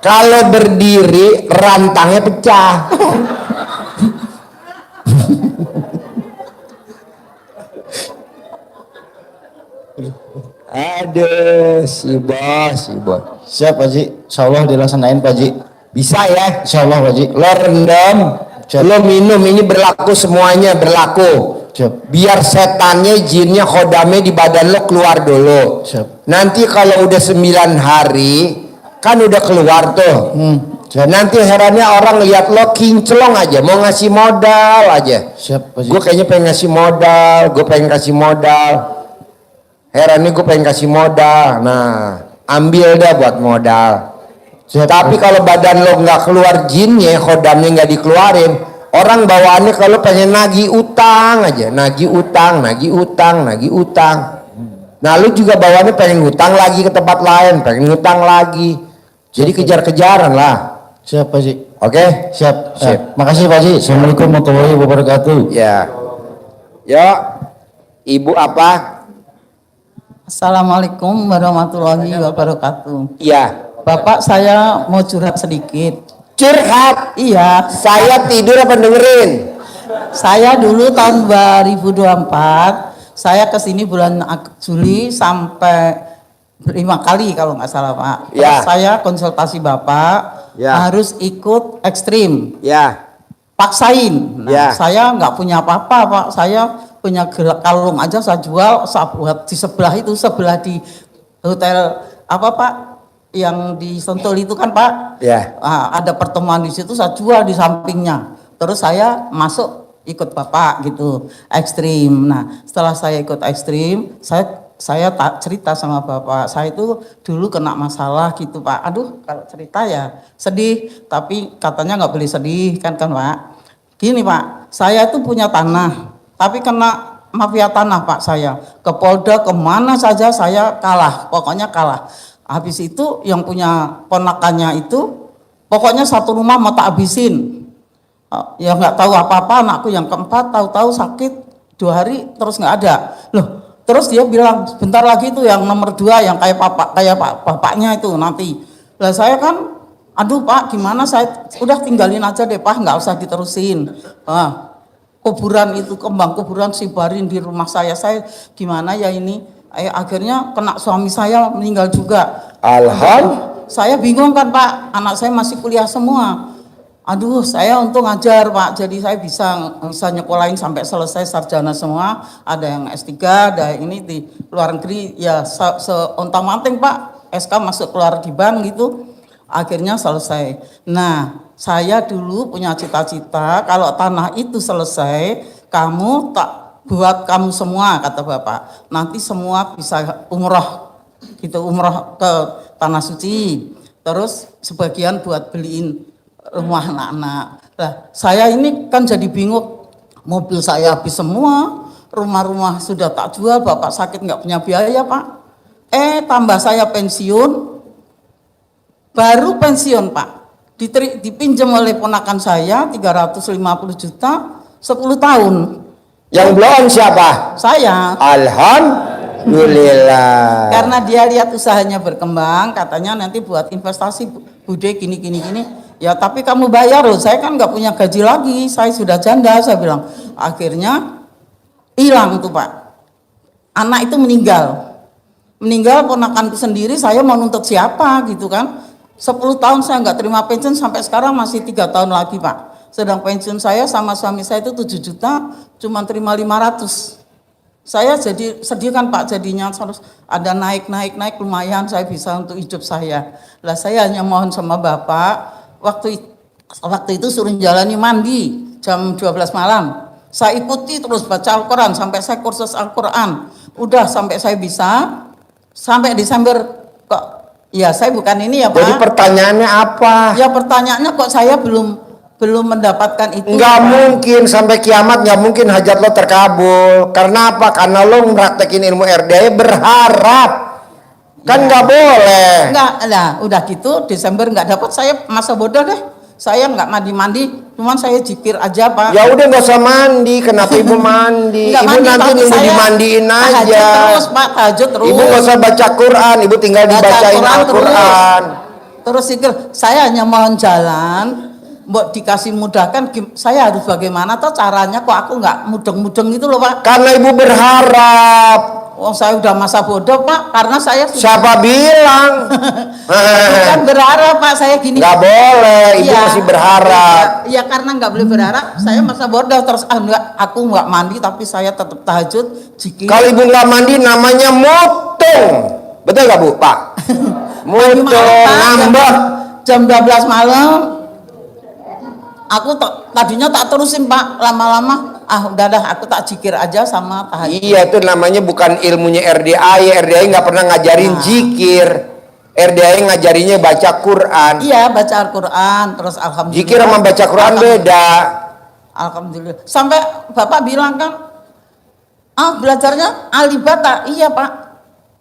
Kalau berdiri rantangnya pecah. Aduh, si bos. Siap Pak Haji, insya Allah dilaksanain Pak Haji. Bisa ya? Insya Allah Pak Haji. Lo rendam, lo minum, ini berlaku semuanya, berlaku. Siap. Biar setannya, jinnya, khodamnya di badan lo keluar dulu. Siap. Nanti kalau udah 9 hari, kan udah keluar tuh. Nanti herannya orang lihat lo kinclong aja, mau ngasih modal aja. Siap Pak Haji. Gue kayaknya pengen ngasih modal, gue pengen kasih modal. Herannya gue pengen kasih modal. Nah, ambil dah buat modal. Tapi kalau badan lo nggak keluar jinnya, khodamnya nggak dikeluarin, orang bawaannya kalau pengen nagih utang aja, nagih utang. Nah, lu juga bawaannya pengen utang lagi ke tempat lain, pengen utang lagi. Jadi kejar-kejaran lah. Siap Pak Haji. Oke? Siap. Sip. Makasih Pak Haji. Assalamualaikum warahmatullahi wabarakatuh. Ya. Yuk, Ibu apa? Assalamualaikum warahmatullahi wabarakatuh. Iya. Bapak saya mau curhat sedikit. Curhat. Iya, Saya tidur apa dengerin? saya dulu tahun 2024, saya kesini bulan Juli sampai 5 kali kalau nggak salah Pak. Terus Ya. saya konsultasi Bapak, Ya. harus ikut ekstrim. Ya. Paksain. Nah, Ya. saya nggak punya apa-apa Pak. Saya punya kalung aja saya jual, saya buat di sebelah itu, sebelah di hotel apa Pak? Yang di Sentul itu kan Pak. Ya. Ada pertemuan di situ, saya jual di sampingnya. Terus saya masuk ikut Bapak gitu, ekstrim. Nah, setelah saya ikut ekstrim, saya tak cerita sama Bapak, saya itu dulu kena masalah gitu Pak. Aduh, kalau cerita ya sedih, tapi katanya nggak boleh sedih kan Pak. Gini Pak, saya itu punya tanah, tapi kena mafia tanah Pak saya. Ke Polda kemana saja saya kalah, pokoknya kalah. Habis itu yang punya ponakannya itu, pokoknya satu rumah mau tak habisin. Ya nggak tahu apa-apa, anakku yang keempat tahu-tahu sakit 2 hari terus nggak ada. Loh, terus dia bilang sebentar lagi itu yang nomor 2 yang kayak bapaknya itu nanti. Lah saya kan, aduh Pak gimana, saya udah tinggalin aja deh Pak, nggak usah diterusin. Kuburan itu, kembang kuburan sibarin di rumah saya gimana ya ini. Akhirnya kena suami saya meninggal juga. Alhamdulillah. Saya bingung kan Pak, anak saya masih kuliah semua. Aduh, saya untung ngajar Pak, jadi saya bisa nyekolahin sampai selesai sarjana semua. Ada yang S3, ada yang ini di luar negeri, ya seontang-anting Pak, SK masuk keluar di bank gitu. Akhirnya selesai. Nah, saya dulu punya cita-cita kalau tanah itu selesai, kamu tak buat kamu semua, kata Bapak. Nanti semua bisa umroh, gitu, umroh ke Tanah Suci. Terus sebagian buat beliin rumah anak-anak. Nah, saya ini kan jadi bingung, mobil saya habis semua, rumah-rumah sudah tak jual, Bapak sakit nggak punya biaya Pak. Tambah saya pensiun, baru pensiun Pak, dipinjam oleh ponakan saya 350 juta 10 tahun. Yang belum siapa? Saya. Alhamdulillah. Karena dia lihat usahanya berkembang, katanya nanti buat investasi Bude gini. Ya tapi kamu bayar loh, saya kan nggak punya gaji lagi, saya sudah janda, saya bilang. Akhirnya hilang tuh Pak. Anak itu meninggal ponakanku sendiri, saya mau nuntut siapa gitu kan. 10 tahun saya nggak terima pensiun, sampai sekarang masih 3 tahun lagi Pak. Sedang pensiun saya sama suami saya itu 7 juta, cuma terima 500. Saya jadi sedih kan Pak, jadinya harus ada naik lumayan saya bisa untuk hidup saya. Lah saya hanya mohon sama Bapak, waktu itu suruh jalani mandi jam 12 malam. Saya ikuti terus baca Al-Quran sampai saya kursus Al-Quran. Udah sampai saya bisa, sampai Desember kok, ya saya bukan ini ya Pak. Jadi pertanyaannya apa? Ya pertanyaannya kok saya belum mendapatkan itu. Nggak mungkin sampai kiamat, nggak mungkin hajat lo terkabul. Karena apa? Karena lo praktekin ilmu RDA berharap. Kan nggak boleh. Enggak, lah udah gitu Desember nggak dapat, saya masa bodoh deh. Saya nggak mandi, cuman saya zikir aja Pak. Ya udah nggak usah mandi. Kenapa ibu mandi? Nggak Ibu mandi, nanti tapi nunggu saya dimandiin tahajud aja. terus Pak, tahajud terus. Ibu nggak usah baca Quran. Ibu tinggal Baca dibacain Quran Al-Quran. Terus zikir. Saya hanya mohon jalan, buat dikasih mudahkan. Saya harus bagaimana toh caranya, kok aku nggak mudeng-mudeng gitu loh Pak. Karena ibu berharap. Oh saya udah masa bodoh Pak, karena saya sudah. Siapa bilang? Bukan berharap Pak, saya gini. Nggak boleh, ibu Iya. masih berharap. Iya karena nggak boleh berharap, saya masa bodoh terus. Aku nggak mandi tapi saya tetap tahajud, zikir. Kalau ibu nggak mandi namanya mutung. Betul nggak Bu, Pak? Mutung, ngambek. Jam 12 malam. Aku tadinya tak terusin Pak, lama-lama udah dah aku tak zikir aja sama tahajud. Iya, itu namanya bukan ilmunya RDA. RDA nggak pernah ngajarin zikir. RDA ngajarinya baca Quran. Iya, baca Al-Quran terus alhamdulillah. Zikir sama baca Quran beda. Alhamdulillah. Sampai Bapak bilang kan, belajarnya alibata. Iya Pak.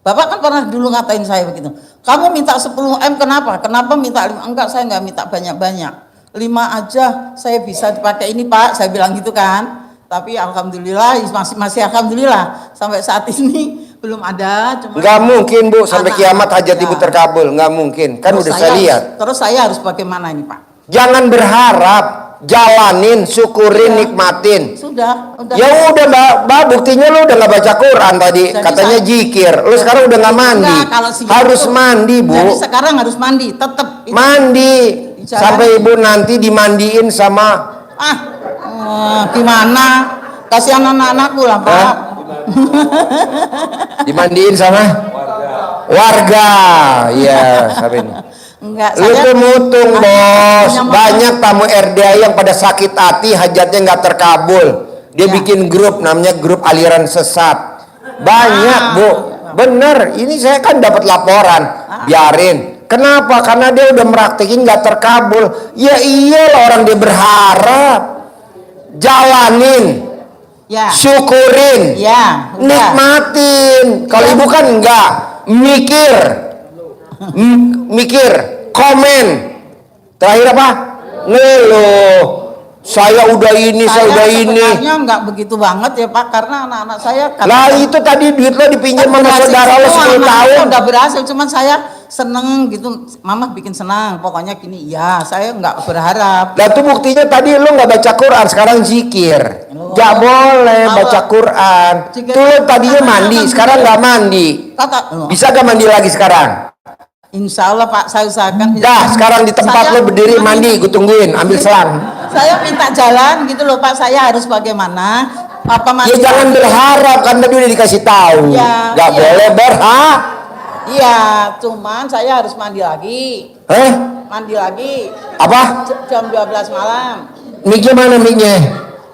Bapak kan pernah dulu ngatain saya begitu. Kamu minta 10 M kenapa? Kenapa minta 5? Enggak, saya nggak minta banyak-banyak. 5 aja saya bisa dipakai ini Pak, saya bilang gitu kan. Tapi alhamdulillah masih alhamdulillah sampai saat ini belum ada. Cuma Nggak mungkin Bu, sampai anak-anak kiamat hajat ya. Ibu terkabul. Nggak mungkin, kan Terus udah saya lihat. Terus saya harus bagaimana ini Pak? Jangan berharap, jalanin, syukurin, nikmatin. Sudah. Ya udah Mbak, buktinya lu udah nggak baca Quran tadi. Jadi Katanya zikir. Lu sekarang udah nggak mandi. Enggak, kalau si Harus itu- mandi Bu. Jadi sekarang harus mandi, tetap. Mandi. Jalan. Sampai Ibu nanti dimandiin sama Gimana? Kasihan anak-anakku lah Pak. dimandiin sama warga. Iya, sampai ini. Enggak, Lu tuh mutung Bos. punya motor. Banyak tamu RDA yang pada sakit hati, hajatnya nggak terkabul. Dia Ya. bikin grup, namanya grup aliran sesat. Banyak Bu. Bener, ini saya kan dapat laporan. Biarin. Kenapa? Karena dia udah meraktekin nggak terkabul. Ya iyalah, orang dia berharap. Jalanin. Ya. Syukurin. Ya, udah. Nikmatin. Kalau Ibu kan enggak. Mikir. Mikir. Komen. Terakhir apa? Ngeluh. Saya udah ini, saya udah ini. Sebenarnya enggak begitu banget ya Pak, karena anak-anak saya Lah itu tadi duit lo dipinjam sama saudara lo 10 tahun. Udah berhasil, cuman saya seneng gitu, Mama bikin senang. Pokoknya gini, ya saya enggak berharap. Lah itu buktinya tadi lo nggak baca Quran, sekarang zikir. Nggak boleh baca Quran. Tuh lo tadinya mandi, sekarang nggak mandi. Bisa gak mandi lagi sekarang? Insya Allah Pak, saya usahakan. Dah, sekarang di tempat lo berdiri mandi, gue tungguin, ambil selang. Saya minta jalan gitu loh Pak, saya harus bagaimana? Apa Ya jangan berharap, kan tadi udah dikasih tahu. Ya, Gak iya. boleh berharap. Iya, cuman saya harus mandi lagi. Mandi lagi. Apa? Jam 12 malam. Mic-nya mana mic-nya?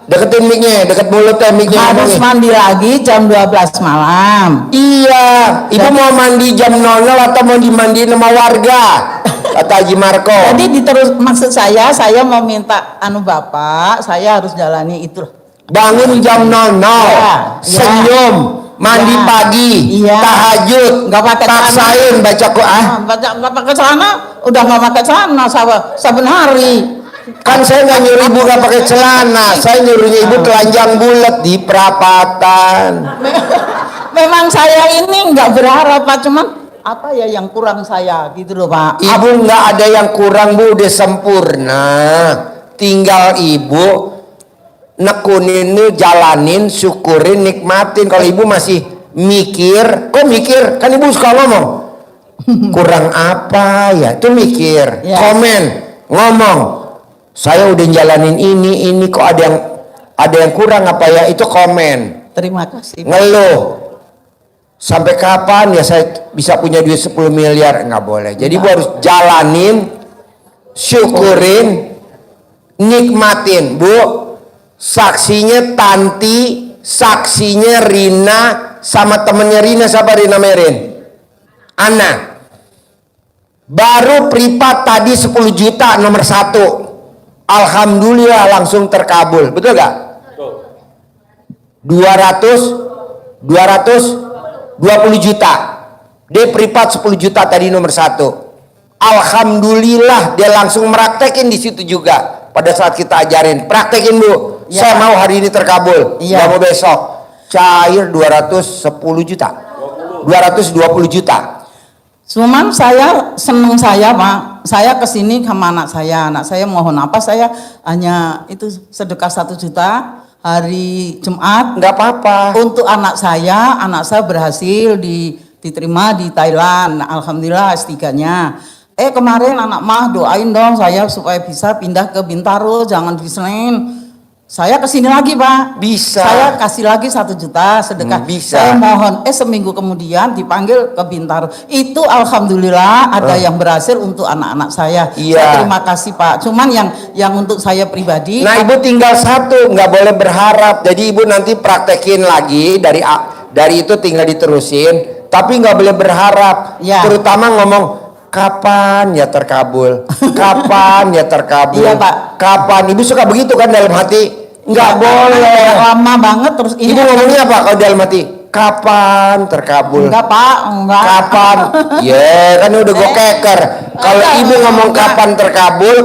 Deketin mic-nya, deket mulutnya mic-nya. Harus mandi lagi jam 12 malam. Iya, Ibu mau mandi jam 00 atau mau dimandiin sama warga? Kata Haji Marco. Jadi maksud saya mau minta Bapak, saya harus jalani itu. Bangun jam 00, senyum, mandi pagi, tahajud, nggak pakai paksain baca Quran. Nggak pakai celana, udah nggak pakai celana saben hari. Kan saya nggak nyuruh Ibu nggak pakai celana, saya nyuruhnya Ibu telanjang bulat di perapatan. Memang saya ini nggak berharap Pak, cuman apa ya yang kurang saya gitu loh Pak. Ibu nggak ada yang kurang Bu, udah sempurna. Tinggal Ibu nekunin, jalanin, syukurin, nikmatin. Kalau Ibu masih mikir, kok mikir? Kan Ibu suka ngomong. Kurang apa ya? Itu mikir, komen, ngomong. Saya udah jalanin ini kok ada yang kurang apa ya? Itu komen. Terima kasih. Ngeluh. Sampai kapan ya saya bisa punya duit 10 miliar? Nggak boleh. Jadi Bu harus jalanin, syukurin, nikmatin. Bu, saksinya Tanti, saksinya Rina, sama temennya Rina, siapa Rina Merin? Ana. Baru privat tadi 10 juta nomor 1. Alhamdulillah langsung terkabul. Betul gak? 220 juta. Dia privat 10 juta tadi nomor 1. Alhamdulillah dia langsung meraktekin di situ juga. Pada saat kita ajarin, praktekin Bu. Ya. Saya mau hari ini terkabul. Gak mau besok. Cair 210 juta. 220 juta. Cuman saya seneng saya Pak, saya kesini sama anak saya mohon apa, saya hanya itu sedekah 1 juta hari Jumat. Nggak apa-apa. Untuk anak saya berhasil diterima di Thailand, alhamdulillah S3-nya. Kemarin anak mah doain dong saya supaya bisa pindah ke Bintaro, jangan di Senen. Saya kesini lagi Pak. Bisa. Saya kasih lagi 1 juta sedekah. Bisa. Saya mohon seminggu kemudian dipanggil ke Bintaro. Itu alhamdulillah ada yang berhasil untuk anak-anak saya. Iya. Saya terima kasih Pak. Cuman yang untuk saya pribadi. Nah Ibu tinggal satu, nggak boleh berharap. Jadi Ibu nanti praktekin lagi dari itu tinggal diterusin. Tapi nggak boleh berharap. Ya. Terutama ngomong kapan ya terkabul, kapan ya terkabul. Iya, Pak. Kapan? Ibu suka begitu kan dalam hati? Nggak boleh. Lama banget terus ini. Ibu ngomongnya apa kalau dalam hati? Kapan terkabul? Enggak Pak, enggak. Kapan? Ya kan udah gue keker. Kalau Ibu ngomong kapan terkabul,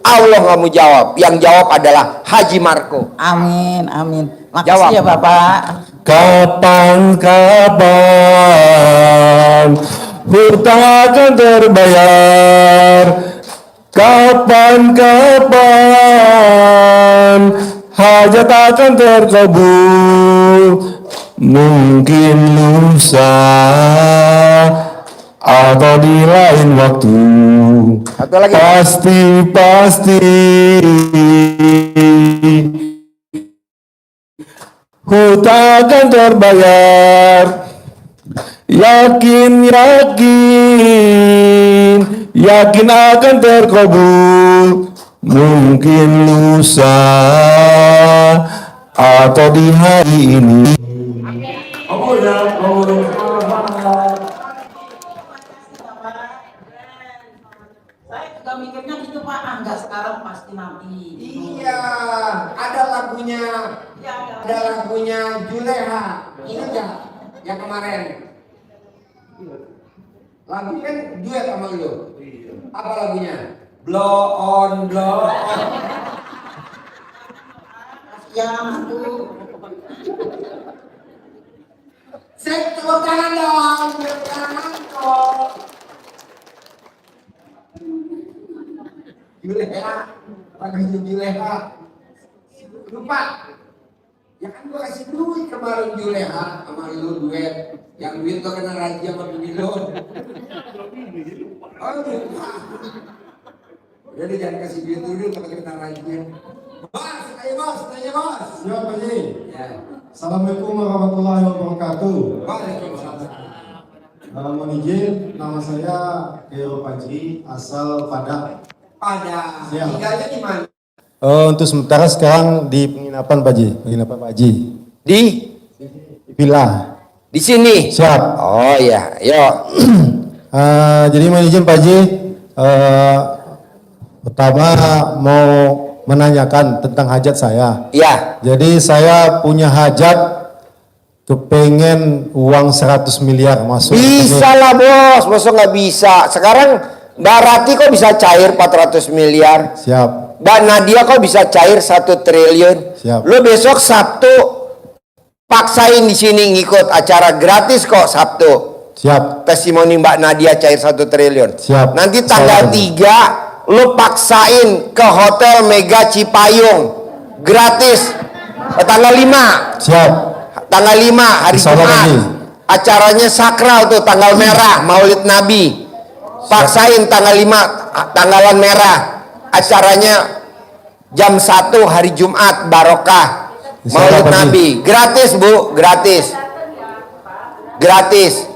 Allah nggak mau jawab. Yang jawab adalah Haji Marco. Amin, amin. Makasih Jawab. ya Bapak. Kapan hutang akan terbayar? Kapan hajat akan terkabul? Mungkin lusa atau di lain waktu. Satu lagi. Pasti hutang akan terbayar. Yakin akan terkabul. Mungkin lusa atau di hari ini. Saya juga mikirnya gitu Pak, enggak sekarang pasti nanti. Iya, ada lagunya. Ada lagunya Juleha. Ingat nggak? Yang kemarin. Lagu kan duet sama lu. Apa lagunya? Blow on, blow on. Ya, aduh. Saya tepuk tangan dong, tepuk tangan dong. Juleha, lagunya Juleha. Lupa. Ya kan gua kasih duit kemarin Juleha sama lu duet. Yang duit gua kena raja sama bini lu. Oh lupa. Jadi jangan kasih duit dulu kalau kena raja. Bos, ayo bos, tanya bos. Ya Pak Ji. Ya. Assalamualaikum warahmatullahi wabarakatuh. Waalaikumsalam. Mohon izin, nama saya Hero Panji, asal Padang. Padang. Siap. Tinggalnya di mana? Untuk sementara sekarang di penginapan Pak Ji, penginapan Pak Ji. Di Villa. di sini. Siap. Oh ya, yuk. Jadi mohon izin Pak Ji, pertama mau menanyakan tentang hajat saya. Ya. Jadi saya punya hajat, kepengen uang 100 miliar masuk. Bisa lah bos, masa nggak bisa? Sekarang Mbak Rati kok bisa cair 400 miliar? Siap. Mbak Nadia kok bisa cair 1 triliun? Siap. Lo besok Sabtu paksain di sini ngikut acara gratis kok Sabtu. Siap. Testimoni Mbak Nadia cair 1 triliun. Siap. Nanti tanggal 3 lo paksain ke Hotel Mega Cipayung gratis. Tanggal 5. Siap. Tanggal 5 hari Jumat. Acaranya sakral tuh tanggal merah Maulid Nabi. Paksain tanggal 5 tanggalan merah. Acaranya jam 1 hari Jumat barokah Maulid Nabi. Gratis Bu, gratis. Gratis.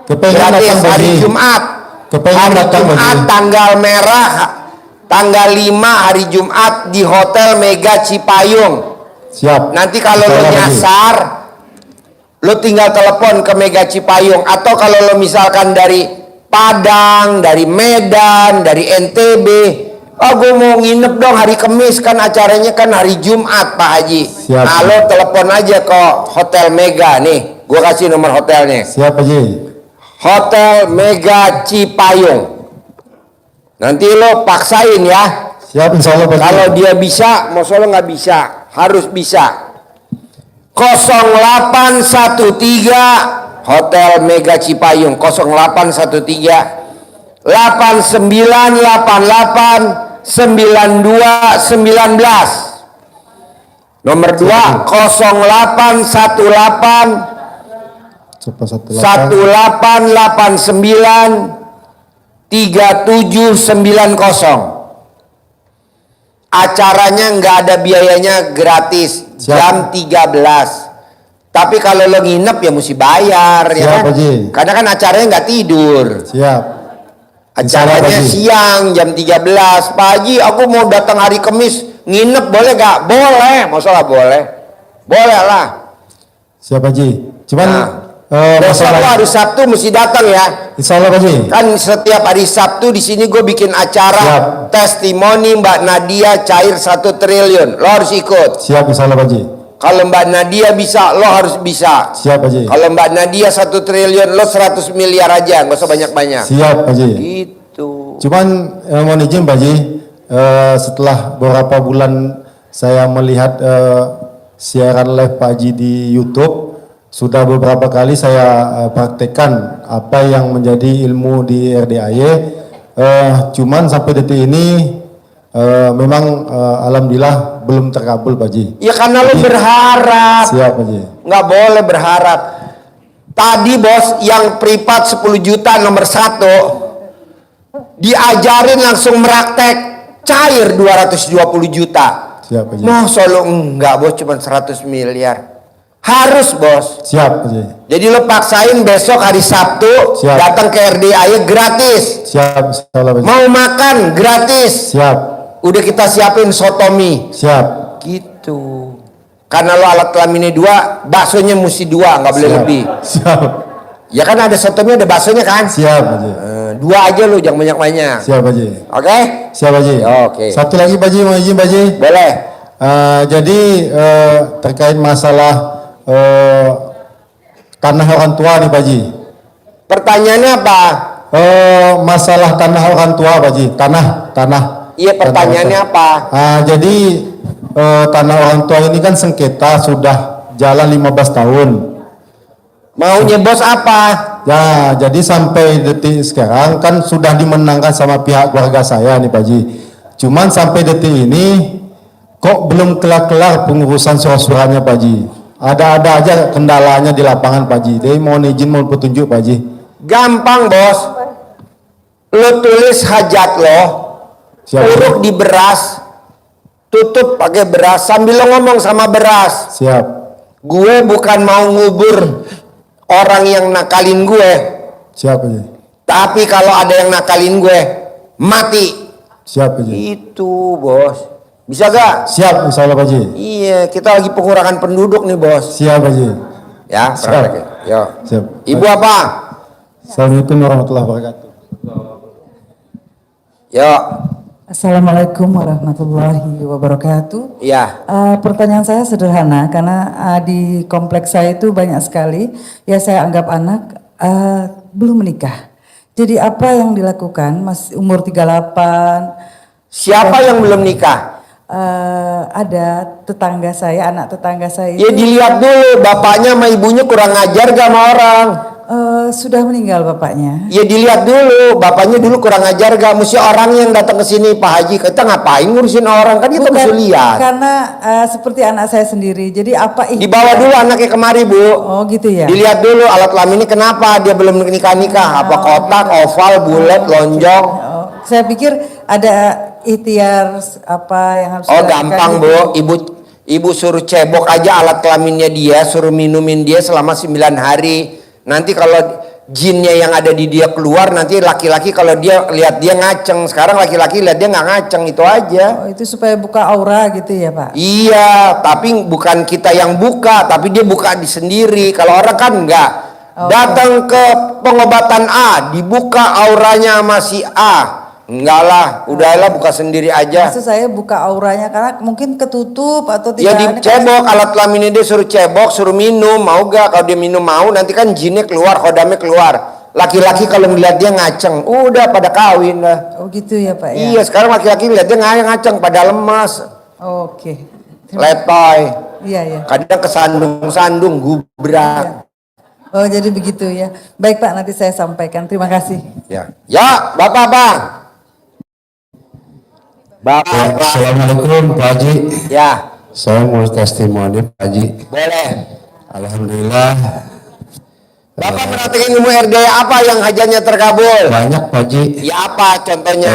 Gratis hari Jumat. Hari Jumat tanggal merah tanggal 5 hari Jumat di Hotel Mega Cipayung. Siap. Nanti kalau lo nyasar lo tinggal telepon ke Mega Cipayung, atau kalau lo misalkan dari Padang, dari Medan, dari NTB, oh gue mau nginep dong hari Kamis, kan acaranya kan hari Jumat Pak Haji. Siap. Nah lo telepon aja ke Hotel Mega nih, gue kasih nomor hotelnya. Siap Haji. Hotel Mega Cipayung. Nanti lo paksain ya. Siap insya Allah. Kalau dia bisa, mau lo nggak bisa, harus bisa. 0813 Hotel Mega Cipayung 0813 8988 9219. Nomor 2 0818 1889 3790. Acaranya nggak ada biayanya, gratis. Jam 13. Tapi kalau lo nginep ya mesti bayar. Siap, ya kan? Haji. Karena kan acaranya nggak tidur. Siap. Acaranya siang jam 13. Pak Haji, aku mau datang hari Kamis, nginep boleh gak? Boleh. Masalah boleh? Boleh lah. Siap Haji. Cuman besok lo hari Sabtu mesti datang ya. Insya Allah Haji. Kan setiap hari Sabtu di sini gue bikin acara testimoni Mbak Nadia cair 1 triliun. Lo harus ikut. Siap insya Allah Haji. Kalau Mbak Nadia bisa, lo harus bisa. Siap Haji. Kalau Mbak Nadia 1 triliun, lo 100 miliar aja, nggak usah banyak-banyak. Siap Haji. Gitu. Cuman mohon izin Pak Haji, setelah beberapa bulan saya melihat siaran live Pak Haji di YouTube, sudah beberapa kali saya praktekkan apa yang menjadi ilmu di RDAY. Cuman sampai detik ini memang alhamdulillah belum terkabul Pak Haji. Ya karena lu berharap. Siap Pak Haji. Nggak boleh berharap. Tadi bos yang privat 10 juta nomor 1 diajarin langsung meraktek cair 220 juta. Siap Pak Haji. Mau solo enggak bos, cuma 100 miliar. Harus bos. Siap Pak Haji. Jadi lo paksain besok hari Sabtu Siap. datang ke RDAY gratis. Siap, insyaallah Pak Haji. Mau makan gratis. Siap. Udah kita siapin sotomi. Siap. Gitu. Karena lo alat kelaminnya 2, baksonya mesti 2, nggak boleh Siap. lebih. Siap. Ya kan ada sotomi, ada baksonya kan? Siap Pak Haji. 2 aja lu, jangan banyak-banyak. Siap Pak Haji. Oke? Siap Pak Haji. Oke. Satu lagi Pak Haji, mau izin Pak Haji? Boleh. Jadi terkait masalah tanah orang tua nih Pak Haji. Pertanyaannya apa? Masalah tanah orang tua Pak Haji. Tanah. Iya, pertanyaannya apa? Jadi tanah orang tua ini kan sengketa sudah jalan 15 tahun. Maunya bos apa? Ya, jadi sampai detik sekarang kan sudah dimenangkan sama pihak keluarga saya nih Pak Haji. Cuman sampai detik ini kok belum kelar-kelar pengurusan surat-suratnya Pak Haji. Ada aja kendalanya di lapangan Pak Haji. Jadi mohon izin, mohon petunjuk Pak Haji. Gampang bos. Lo tulis hajat lo, uruk di beras, tutup pakai beras sambil lo ngomong sama beras. Siap. Gue bukan mau ngubur orang yang nakalin gue. Siap Pak Haji. Tapi kalau ada yang nakalin gue, mati. Siap Pak Haji. Itu bos. Bisa gak? Siap, insyaallah Pak Haji. Iya, kita lagi pengurangan penduduk nih bos. Siap Pak Haji. Ya, Siap. praktek. Yo. Siap. Ibu apa? Assalamualaikum warahmatullahi wabarakatuh. Yo. Assalamualaikum warahmatullahi wabarakatuh. Iya. Pertanyaan saya sederhana karena di kompleks saya itu banyak sekali ya saya anggap anak belum menikah. Jadi apa yang dilakukan masih umur 38? Siapa yang belum nikah? Ada tetangga saya, anak tetangga saya Ya itu dilihat dulu bapaknya sama ibunya kurang ajar gak sama orang. sudah meninggal bapaknya. Ya dilihat dulu bapaknya dulu kurang ajar gak. Mesti orang yang datang ke sini Pak Haji, kita ngapain ngurusin orang, kan kita mesti lihat. Karena seperti anak saya sendiri. Jadi apa Dibawa dulu anaknya kemari Bu. Oh gitu ya. Dilihat dulu alat kelaminnya kenapa dia belum nikah-nikah. Apa kotak, oval, bulat, lonjong. Saya pikir ada ikhtiar apa yang harus Oh dilakukan gampang gitu. Bu. Ibu suruh cebok aja alat kelaminnya dia, suruh minumin dia selama 9 hari. Nanti kalau jinnya yang ada di dia keluar, nanti laki-laki kalau dia lihat dia ngaceng. Sekarang laki-laki lihat dia nggak ngaceng, itu aja. Oh, itu supaya buka aura gitu ya Pak? Iya, tapi bukan kita yang buka, tapi dia buka di sendiri. Kalau orang kan enggak. Datang ke pengobatan A, dibuka auranya masih A. Enggak lah, udahlah buka sendiri aja. Maksud saya buka auranya karena mungkin ketutup atau Ya tidak. dicebok, alat kelaminnya dia suruh cebok, suruh minum, mau gak? Kalau dia minum mau, nanti kan jinnya keluar, kodamnya keluar. Laki-laki kalau melihat dia ngaceng, udah pada kawin lah. Oh gitu ya Pak ya? Iya, sekarang laki-laki lihat dia ngaceng, pada lemas. Oke. Letoy. Iya ya. Kadang kesandung-sandung, gubrak. Oh jadi begitu ya. Baik Pak, nanti saya sampaikan. Terima kasih. Ya, ya Bapak. Bapak. Assalamualaikum Pak Haji. Ya. Saya mau testimoni Pak Haji. Boleh. Alhamdulillah. Bapak praktekin ilmu RDAY apa yang hajatnya terkabul? Banyak Pak Haji. Ya apa contohnya?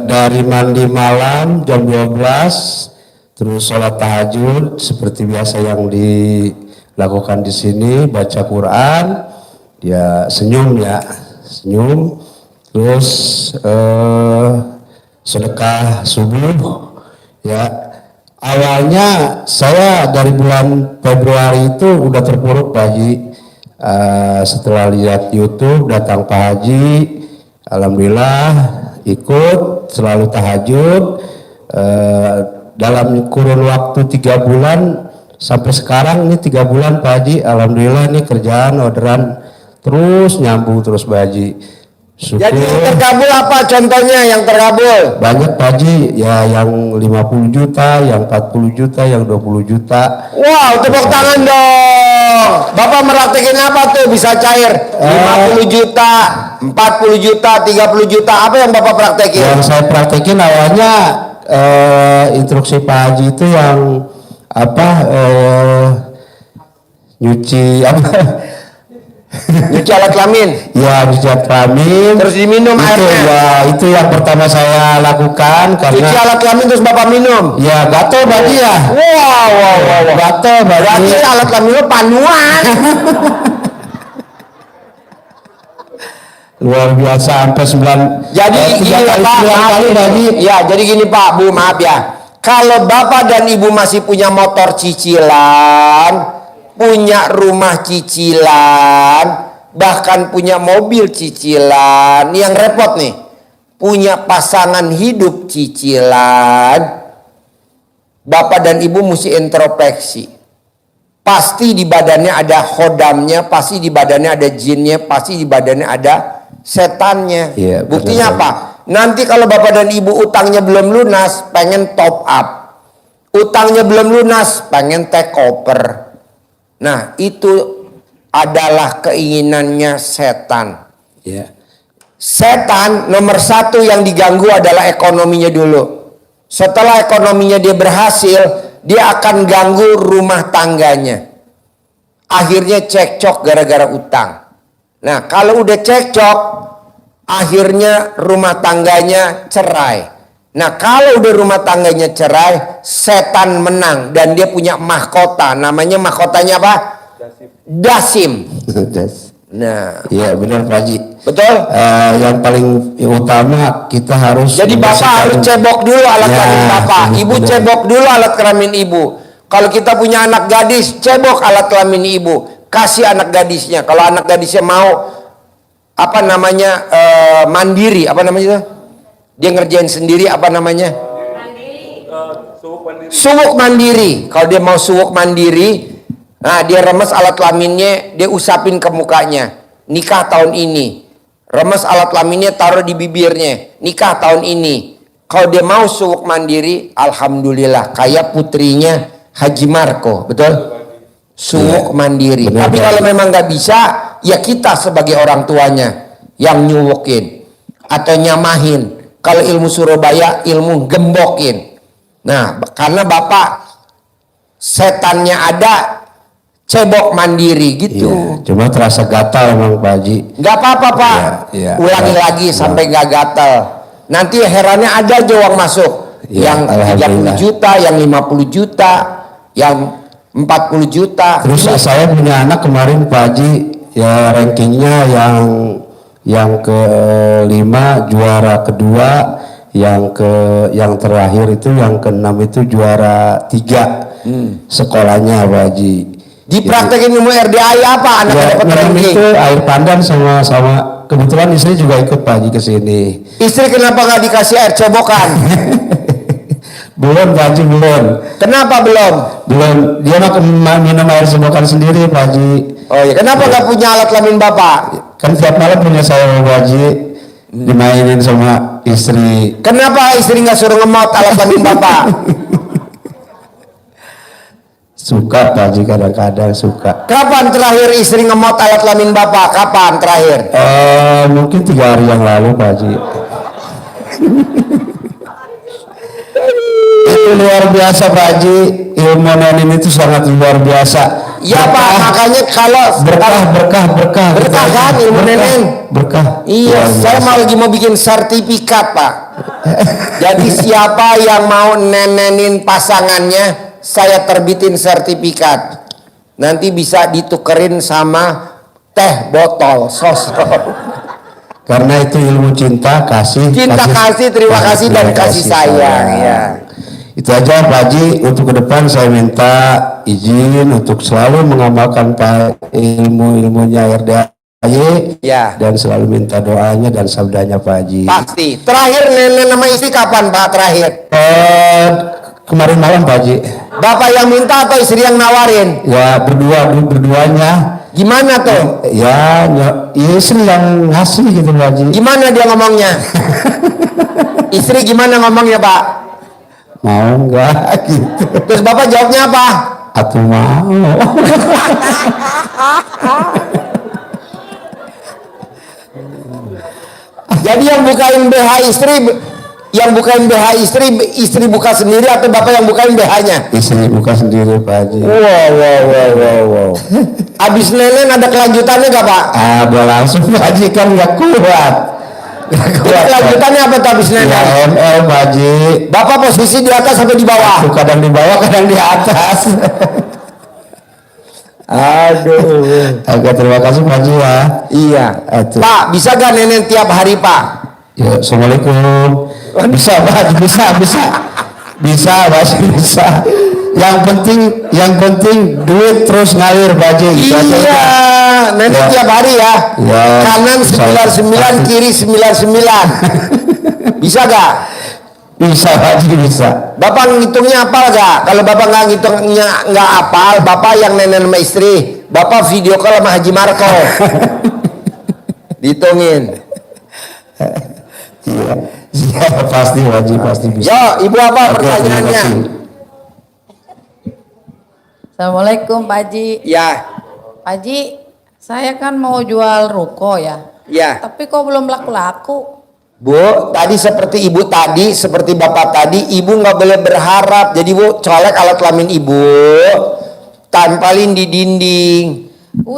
Dari mandi malam jam 12, terus sholat tahajud seperti biasa yang dilakukan di sini, baca Quran, dia senyum, terus sedekah subuh, ya. Awalnya saya dari bulan Februari itu udah terpuruk Pak Haji. Setelah lihat YouTube datang Pak Haji, alhamdulillah ikut selalu tahajud. Dalam kurun waktu 3 bulan sampai sekarang ini 3 bulan Pak Haji, alhamdulillah ini kerjaan orderan terus nyambung terus Pak Haji. Syukur. Jadi yang terkabul apa contohnya yang terkabul? Banyak Pak Haji, ya yang 50 juta, yang 40 juta, yang 20 juta. Wow, tepuk tangan dong. dong. Bapak meraktekin apa tuh bisa cair? 50 juta, 40 juta, 30 juta. Apa yang Bapak praktekin? Yang saya praktekin awalnya instruksi Pak Haji itu yang apa nyuci apa? Nyuci alat kelamin. Ya, nyuci alat kelamin. Terus diminum itu, airnya. ya, itu yang pertama saya lakukan karena Cuci alat kelamin terus Bapak minum. ya gatel Baji ya. Wow. Gatel Baji. Berarti alat kelamin lu panuan. Luar biasa sampai 9 Jadi gini Pak, maaf ini. Ya, jadi gini Pak, Bu, maaf ya. Kalau Bapak dan Ibu masih punya motor cicilan, punya rumah cicilan, bahkan punya mobil cicilan, yang repot nih, punya pasangan hidup cicilan, Bapak dan Ibu mesti introspeksi. Pasti di badannya ada khodamnya, pasti di badannya ada jinnya, pasti di badannya ada setannya. Iya, Buktinya benar. apa? Nanti kalau Bapak dan Ibu utangnya belum lunas, pengen top up. Utangnya belum lunas, pengen take over. Nah, itu adalah keinginannya setan. Ya. Setan nomor satu yang diganggu adalah ekonominya dulu. Setelah ekonominya dia berhasil, dia akan ganggu rumah tangganya. Akhirnya cekcok gara-gara utang. Nah, kalau udah cekcok, akhirnya rumah tangganya cerai. Nah, kalau udah rumah tangganya cerai, setan menang dan dia punya mahkota. Namanya mahkotanya apa? Dasim. Nah, Iya benar Pak Haji. betul? Yang paling utama kita harus Jadi Bapak harus cebok dulu alat Ya, kelamin Bapak. Ibu benar. cebok dulu alat kelamin Ibu. Kalau kita punya anak gadis, cebok alat kelamin Ibu. Kasih anak gadisnya. Kalau anak gadisnya mau apa namanya mandiri, apa namanya itu? Dia ngerjain sendiri, apa namanya? Suwuk mandiri. Kalau dia mau suwuk mandiri, nah dia remes alat kelaminnya, dia usapin ke mukanya. Nikah tahun ini. Remes alat kelaminnya, taruh di bibirnya. Nikah tahun ini. Kalau dia mau suwuk mandiri, alhamdulillah. Kayak putrinya Haji Marco, betul? Suwuk mandiri. benar, Tapi benar. kalau memang nggak bisa, ya kita sebagai orang tuanya yang nyuwukin atau nyamahin. Kalau ilmu Surabaya, ilmu gembokin. Nah, karena Bapak setannya ada, cebok mandiri gitu. Iya, cuma terasa gatal emang Pak Haji. Nggak apa-apa Pak, Iya, iya. ulangi Iya. lagi sampai nggak gatal. Nanti herannya ada aja uang masuk. Iya, Yang 30 alhamdulillah. juta, yang 50 juta, yang 40 juta. Terus saya punya anak kemarin Pak Haji, ya rankingnya yang ke-5 juara kedua, yang terakhir itu yang ke-6 itu juara 3 sekolahnya Pak Haji. Dipraktekin ilmu RDI apa anak Ya, dapat memang ranking? itu air pandan sama kebetulan istri juga ikut Pak Haji ke sini. Istri kenapa nggak dikasih air cebokan? Belum Pak Haji belum. Kenapa belum? Belum, dia mah minum air sedokan sendiri Pak Haji. Oh iya, kenapa nggak punya alat kelamin Bapak? Kan tiap malam punya saya Pak Haji, dimainin sama istri. Kenapa istri nggak suruh ngemot alat kelamin Bapak? Suka Pak Haji, kadang-kadang suka. Kapan terakhir istri ngemot alat kelamin Bapak? Kapan terakhir? Mungkin 3 hari yang lalu Pak Haji. Itu luar biasa Pak Haji, ilmu nonin itu sangat luar biasa. Ya Pak, makanya kalau berkah berkah kan ilmu nenek. Berkah. Iya, Luar saya biasa. mau lagi mau bikin sertifikat Pak. Jadi siapa yang mau nenenin pasangannya, saya terbitin sertifikat. Nanti bisa ditukerin sama teh botol sosro. Karena itu ilmu cinta, kasih, terima kasih dan kasih sayang ya. Itu aja Pak Haji, untuk ke depan saya minta izin untuk selalu mengamalkan ilmu-ilmunya RDAY Ya. dan selalu minta doanya dan sabdanya Pak Haji. Pasti. Terakhir nenek nama istri kapan Pak terakhir? Kemarin malam Pak Haji. Bapak yang minta atau istri yang nawarin? Ya berduanya. Gimana tuh? Ya istri yang ngasih gitu Pak Haji. Gimana dia ngomongnya? Istri gimana ngomongnya Pak? Mau enggak gitu. Terus Bapak jawabnya apa? Atuh mau. Jadi yang bukain BH istri, istri buka sendiri atau bapak yang bukain BH-nya? Istri buka sendiri Pak Haji. Wow. Abis nenen ada kelanjutannya gak Pak? Ada langsung Pak Haji, kan nggak kuat. Kelanjutannya apa tuh abis nenen? Ya ML Pak Haji. Bapak posisi di atas sampai di bawah? Kadang di bawah, kadang di atas. Aduh. Oke, terima kasih Pak Haji ya. Iya. Pak, bisa gak nenen tiap hari Pak? Ya, Assalamualaikum. Bisa Pak Haji, bisa Pak Haji, bisa. Yang penting duit terus ngalir Pak Haji. Iya, nenen ya. tiap hari ya. Ya. Kanan 99, kiri 99. Bisa gak? Bisa Pak Haji, bisa. Bapak ngitungnya apal gak? Kalau bapak nggak ngitungnya nggak apal, bapak yang nenen sama istri, bapak video call sama Haji Marco. Dihitungin. Iya, pasti Pak Haji, pasti bisa. Yo, ibu apa Oke, pertanyaannya? terima kasih. Assalamualaikum Pak Haji. Ya. Pak Haji, saya kan mau jual ruko ya. Ya. Tapi kok belum laku-laku? Bu, tadi seperti ibu tadi, seperti bapak tadi, ibu nggak boleh berharap. Jadi bu, colek alat kelamin ibu, tampalin di dinding.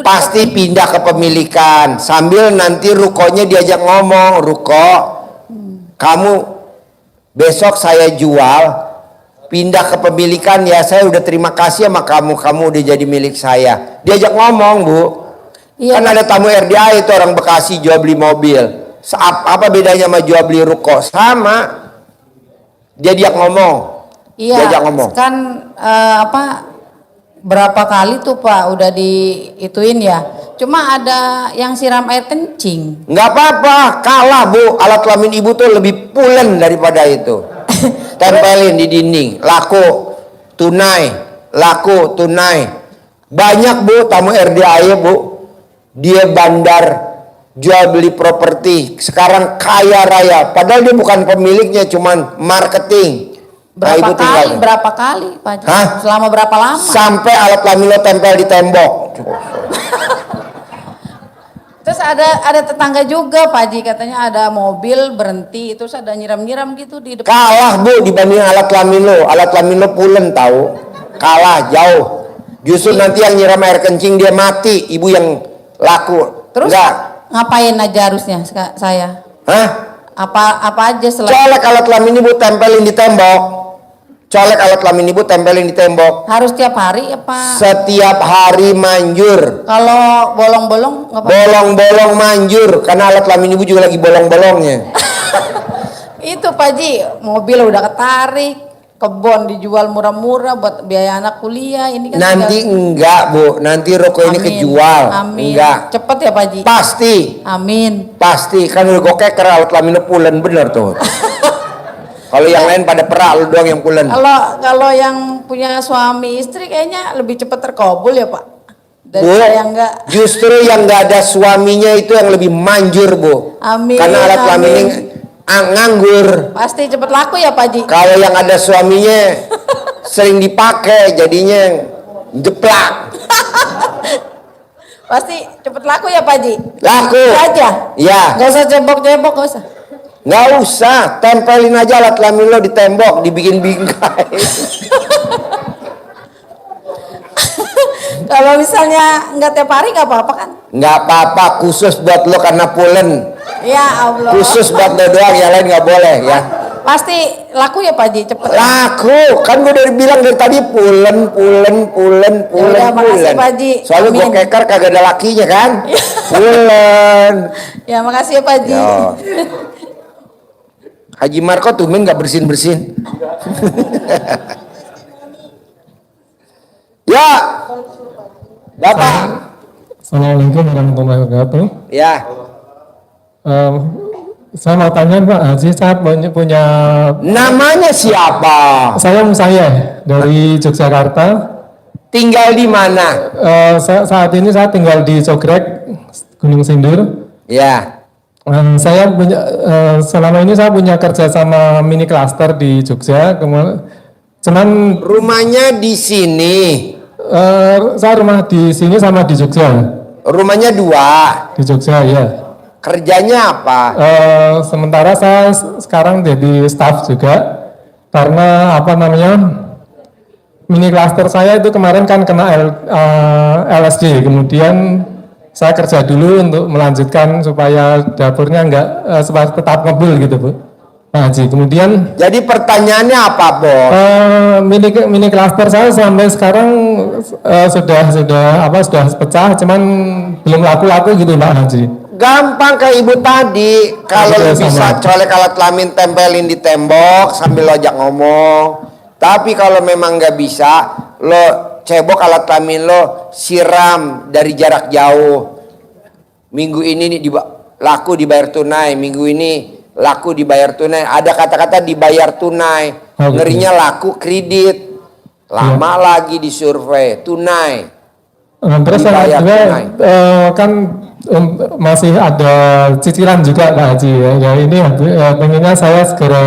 Pasti pindah ke pemilikan. Sambil nanti rukonya diajak ngomong, ruko, kamu besok saya jual, pindah ke pemilikan ya. Saya udah terima kasih sama kamu udah jadi milik saya. Diajak ngomong bu. Iya, Kan ada tamu RDA itu orang Bekasi jual beli mobil. Apa bedanya sama jual beli ruko? Sama. Dia ngomong. Iya, Diajak ngomong. kan berapa kali tuh Pak udah diituin ya. Cuma ada yang siram air kencing. Nggak apa-apa, kalah bu. Alat kelamin ibu tuh lebih pulen daripada itu. Tempelin di dinding, laku tunai. Banyak bu tamu RDA bu. Dia bandar jual beli properti, sekarang kaya raya, padahal dia bukan pemiliknya, cuman marketing. Berapa kali Pak Haji? Hah? Selama berapa lama? Sampai alat kelamin lo tempel di tembok. Terus ada tetangga juga Pak Haji, katanya ada mobil berhenti, terus ada nyiram-nyiram gitu di depan. Kalah bu dibanding alat kelamin lo pulen tahu, kalah jauh. Justru nanti yang nyiram air kencing dia mati, ibu yang laku. Terus enggak. Ngapain aja harusnya saya? Hah? Apa aja selain Colek alat kelamin ibu tempelin di tembok. Harus tiap hari apa? Setiap hari manjur. Kalau bolong-bolong nggak apa-apa? Bolong-bolong manjur karena alat kelamin ibu juga lagi bolong-bolongnya. Itu Pak Haji, mobil udah ketarik, kebon dijual murah-murah buat biaya anak kuliah. Ini kan Nanti enggak bu, nanti rokok ini kejual. Amin. Enggak. Cepet ya Pak Haji? Pasti. Amin. Pasti, kan udah gue keker alat kelamin pulen bener tuh. Kalau yang lain pada perak, lu doang yang pulen. Kalau yang punya suami istri kayaknya lebih cepat terkabul ya Pak. Bu, yang enggak. justru yang enggak ada suaminya itu yang lebih manjur bu. Amin. Karena alat kelamin ini nganggur. Pasti cepet laku ya Pak Haji? Kalau yang ada suaminya sering dipakai jadinya jeplak. Pasti cepet laku ya Pak Haji? Laku. Itu aja? Iya. Gak usah cebok-cebok, gak usah? Nggak usah, tempelin aja alat kelamin lo di tembok, dibikin bingkai. Kalau misalnya nggak tiap hari nggak apa-apa kan? Nggak apa-apa, khusus buat lo karena pulen. Ya Allah. Khusus buat lo doang, yang lain nggak boleh ya. Pasti laku ya Pak Haji, cepet. Laku, kan gue udah bilang dari tadi pulen. Yaudah, makasih Pak Haji. Soalnya gue Amin. keker kagak ada lakinya kan. Pulen. Ya makasih ya Pak Haji. Yo. Haji Marco tumen nggak bersin. Ya, Bapak. Assalamualaikum warahmatullahi wabarakatuh. Ya. Saya mau tanya Pak Haji, saya punya Namanya siapa? Saya Musaya dari Yogyakarta. Tinggal di mana? Saat ini saya tinggal di Cogrek, Gunung Sindur. Ya. Saya punya selama ini saya punya kerja sama mini cluster di Jogja. Cuman rumahnya di sini. Saya rumah di sini sama di Jogja. Rumahnya 2. Di Jogja, ya. Kerjanya apa? Sementara saya sekarang jadi staff juga. Karena apa namanya, mini cluster saya itu kemarin kan kena LSD. Kemudian saya kerja dulu untuk melanjutkan supaya dapurnya supaya tetap ngebul gitu, Bu. Pak Haji. Kemudian jadi pertanyaannya apa, Bos? Mini cluster saya sampai sekarang sudah pecah, cuman belum laku-laku gitu, Pak Haji. Gampang kayak ibu tadi, kalau lo bisa colek alat kelamin tempelin di tembok sambil lo ajak ngomong. Tapi kalau memang nggak bisa, lo cebok alat kelamin lo, siram dari jarak jauh. Minggu ini laku dibayar tunai, minggu ini laku dibayar tunai. Ada kata-kata dibayar tunai, ngerinya laku kredit, lama lagi disurvei tunai. Terus saya juga kan masih ada cicilan juga Pak Haji ya. Ya ini pengennya saya segera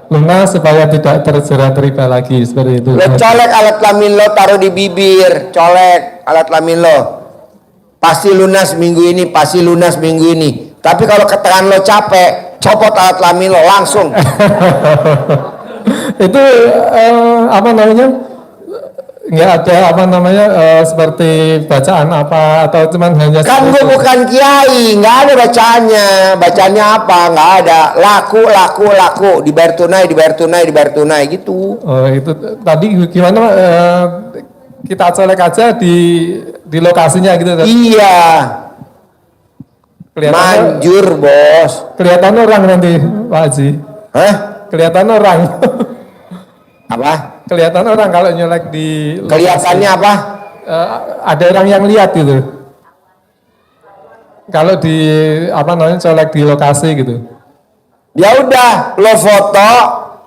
lunas supaya tidak terjerat riba lagi seperti itu. Lo colek alat kelamin lo, taruh di bibir, colek alat kelamin lo. Pasti lunas minggu ini, pasti lunas minggu ini. Tapi kalau keterangan lo capek, copot alat kelamin lo langsung. Itu apa namanya? Nggak ada apa namanya seperti bacaan apa atau cuman hanya kan gue bukan kiai, nggak ada bacaannya apa, nggak ada, laku dibayar tunai gitu. Oh itu tadi gimana kita colek aja di lokasinya gitu. Iya. Manjur, Bos. Kelihatan orang nanti Pak Haji. Hah? Kelihatan orang. Apa? Kelihatan orang kalau nyolek di lokasi. Kelihatannya apa? Ada orang yang lihat gitu. Kalau di apa namanya colek di lokasi gitu. Ya udah, lo foto,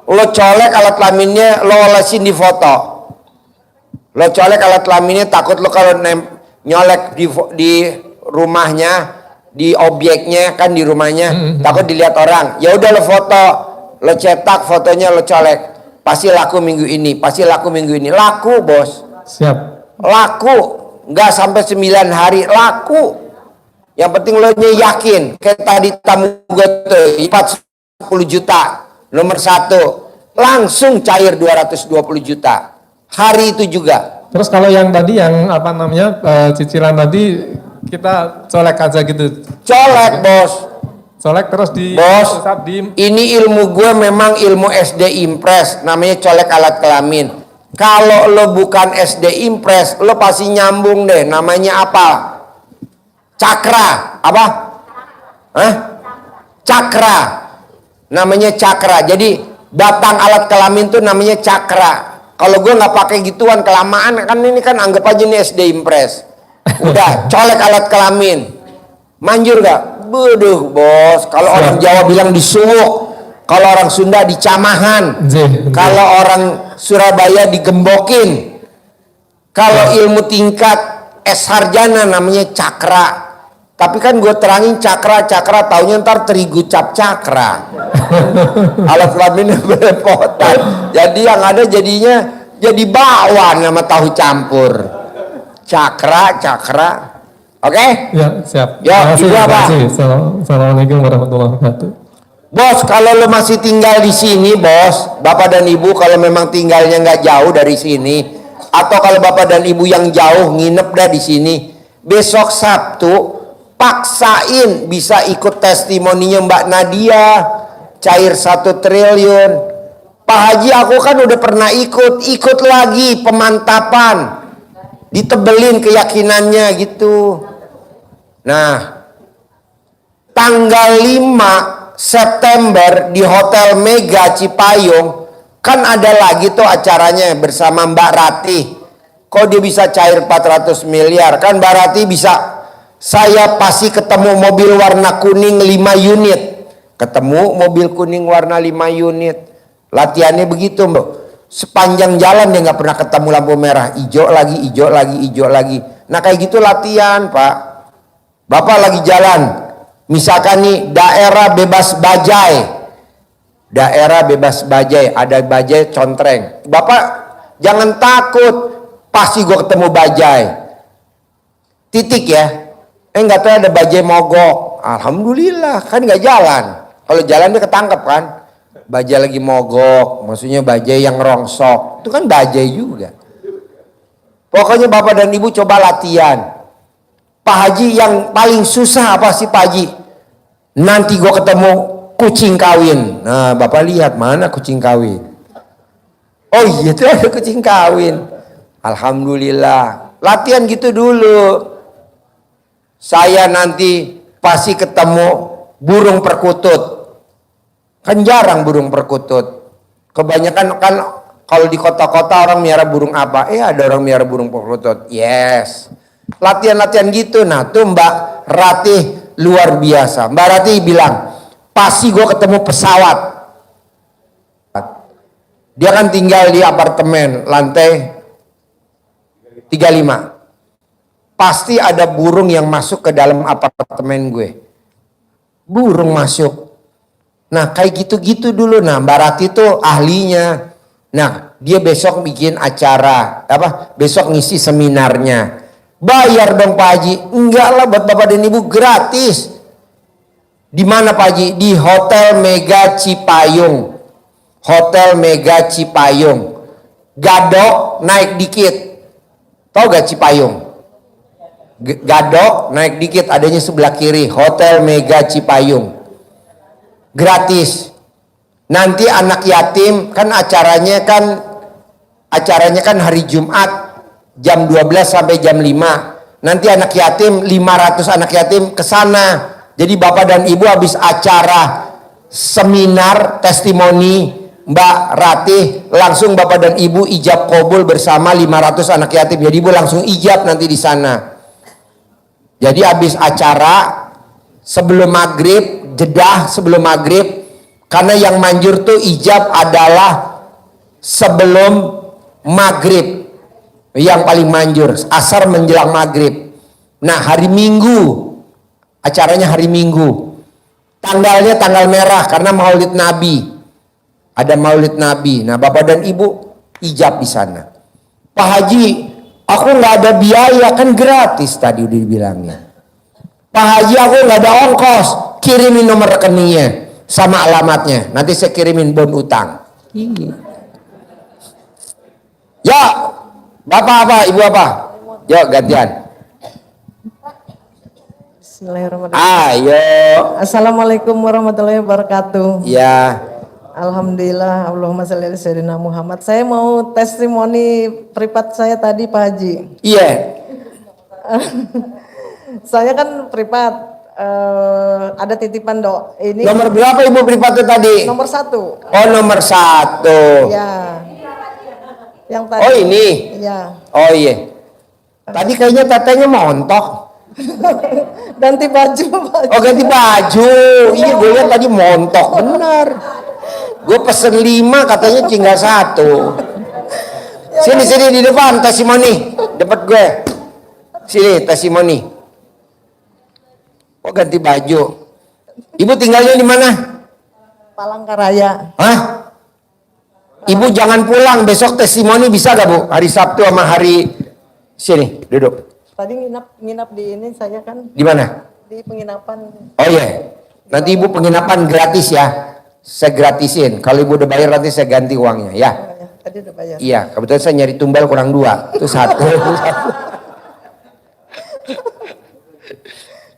lo colek alat kelaminnya, lo olesin di foto. Lo colek alat kelaminnya, takut lo kalau nyolek di rumahnya, di objeknya kan di rumahnya, takut dilihat orang. Ya udah lo foto, lo cetak fotonya, lo colek. Pasti laku minggu ini, laku, Bos. Siap. Laku, nggak sampai 9 hari, laku. Yang penting lo yakin, kayak tadi tamu gue tuh 40 juta, nomor 1, langsung cair 220 juta. Hari itu juga. Terus kalau yang tadi yang apa namanya cicilan tadi kita colek aja gitu. Colek, Bos. Colek terus di Bos, ini ilmu gue memang ilmu SD Impres, namanya colek alat kelamin. Kalau lo bukan SD Impres, lo pasti nyambung deh, namanya apa? Cakra, apa? Hah? Cakra, namanya cakra. Jadi batang alat kelamin tuh namanya cakra. Kalau gue nggak pakai gituan kelamaan, kan ini kan anggap aja ini SD Impres. Udah, colek alat kelamin, manjur gak? Bodoh, Bos. Kalau orang Jawa bilang disuwuk, kalau orang Sunda dicamahan, kalau orang Surabaya digembokin, kalau ilmu tingkat S sarjana namanya cakra. Tapi kan gue terangin cakra, taunya ntar terigu cap cakra. Alat kelaminnya belepotan. Jadi yang ada jadinya jadi bakwan sama tahu campur. Cakra. Oke? Ya, siap. Ya, terima kasih. Assalamualaikum warahmatullahi wabarakatuh. Bos, kalau lo masih tinggal di sini, Bos, Bapak dan Ibu kalau memang tinggalnya nggak jauh dari sini, atau kalau Bapak dan Ibu yang jauh nginep dah di sini, besok Sabtu paksain bisa ikut testimoninya Mbak Nadia, cair 1 triliun. Pak Haji, aku kan udah pernah ikut lagi pemantapan, ditebelin keyakinannya gitu. Nah, tanggal 5 September di Hotel Mega Cipayung kan ada lagi tuh acaranya bersama Mbak Rati. Kok dia bisa cair 400 miliar? Kan Mbak Rati bisa, saya pasti ketemu mobil warna kuning 5 unit. Ketemu mobil kuning warna 5 unit. Latihannya begitu, Mbak. Sepanjang jalan dia nggak pernah ketemu lampu merah, hijau lagi. Nah kayak gitu latihan, Pak. Bapak lagi jalan, misalkan nih daerah bebas bajai, ada bajai contreng. Bapak jangan takut, pasti gue ketemu bajai. Titik ya. Nggak tahu ada bajai mogok. Alhamdulillah, kan nggak jalan. Kalau jalan dia ketangkep kan. Bajai lagi mogok, maksudnya bajai yang rongsok. Itu kan bajai juga. Pokoknya Bapak dan Ibu coba latihan. Pak Haji, yang paling susah apa sih Pak Haji? Nanti gue ketemu kucing kawin. Nah, Bapak lihat mana kucing kawin. Oh iya, itu ada kucing kawin. Alhamdulillah. Latihan gitu dulu. Saya nanti pasti ketemu burung perkutut. Kan jarang burung perkutut. Kebanyakan kan kalau di kota-kota orang miara burung apa? Ada orang miara burung perkutut. Yes. Latihan-latihan gitu. Nah tuh Mbak Ratih luar biasa. Mbak Ratih bilang, pasti gue ketemu pesawat. Dia kan tinggal di apartemen lantai 35. Pasti ada burung yang masuk ke dalam apartemen gue. Burung masuk. Nah kayak gitu-gitu dulu. Nah Mbak Ratih tuh ahlinya. Nah dia besok bikin acara. Besok ngisi seminarnya. Bayar dong Pak Haji. Enggak lah, buat Bapak dan Ibu gratis. Di mana Pak Haji? Di Hotel Mega Cipayung. Hotel Mega Cipayung. Gadok naik dikit. Tahu gak Cipayung? Gadok naik dikit, adanya sebelah kiri. Hotel Mega Cipayung. Gratis. Nanti anak yatim kan acaranya kan hari Jumat jam 12 sampai jam 5. Nanti anak yatim 500 anak yatim ke sana. Jadi Bapak dan Ibu habis acara seminar testimoni Mbak Ratih, langsung Bapak dan Ibu ijab kabul bersama 500 anak yatim. Jadi Ibu langsung ijab nanti di sana. Jadi habis acara sebelum maghrib, jedah sebelum maghrib, karena yang manjur tuh ijab adalah sebelum maghrib. Yang paling manjur, asar menjelang maghrib. Nah hari Minggu, acaranya hari Minggu. Tanggalnya tanggal merah karena Maulid Nabi. Ada Maulid Nabi. Nah Bapak dan Ibu ijab di sana. Pak Haji, aku nggak ada biaya, kan gratis tadi udah dibilangnya. Pak Haji, aku nggak ada ongkos, kirimin nomor rekeningnya sama alamatnya. Nanti saya kirimin bon utang. Ya, Bapak apa, Ibu apa? Yuk gantian. Bismillahirrahmanirrahim. Ayo. Assalamualaikum warahmatullahi wabarakatuh. Ya. Alhamdulillah, Allahumma sholli ala sayyidina Muhammad. Saya mau testimoni privat saya tadi Pak Haji. Iya. Saya kan privat, ada titipan ini. Nomor berapa Ibu privatnya tadi? Nomor 1. Oh nomor 1. Iya. Yang tadi. Oh ini? Iya. Oh iya. Tadi kayaknya tetenya montok. Ganti baju. Oh ganti baju. Iya gue lihat tadi montok benar. Gue pesen 5 katanya tinggal 1. Sini di depan testimoni. Dapat gue. Sini testimoni. Oh ganti baju. Ibu tinggalnya di mana? Palangkaraya. Hah? Ibu jangan pulang, besok testimoni bisa gak Bu? Hari Sabtu sama hari sini, duduk. Tadi nginap di ini saya kan. Di mana? Di penginapan. Oh iya. Nanti Ibu penginapan gratis ya. Saya gratisin. Kalau Ibu udah bayar nanti saya ganti uangnya ya. Tadi udah bayar. Iya, kebetulan saya nyari tumbal kurang 2. Itu 1.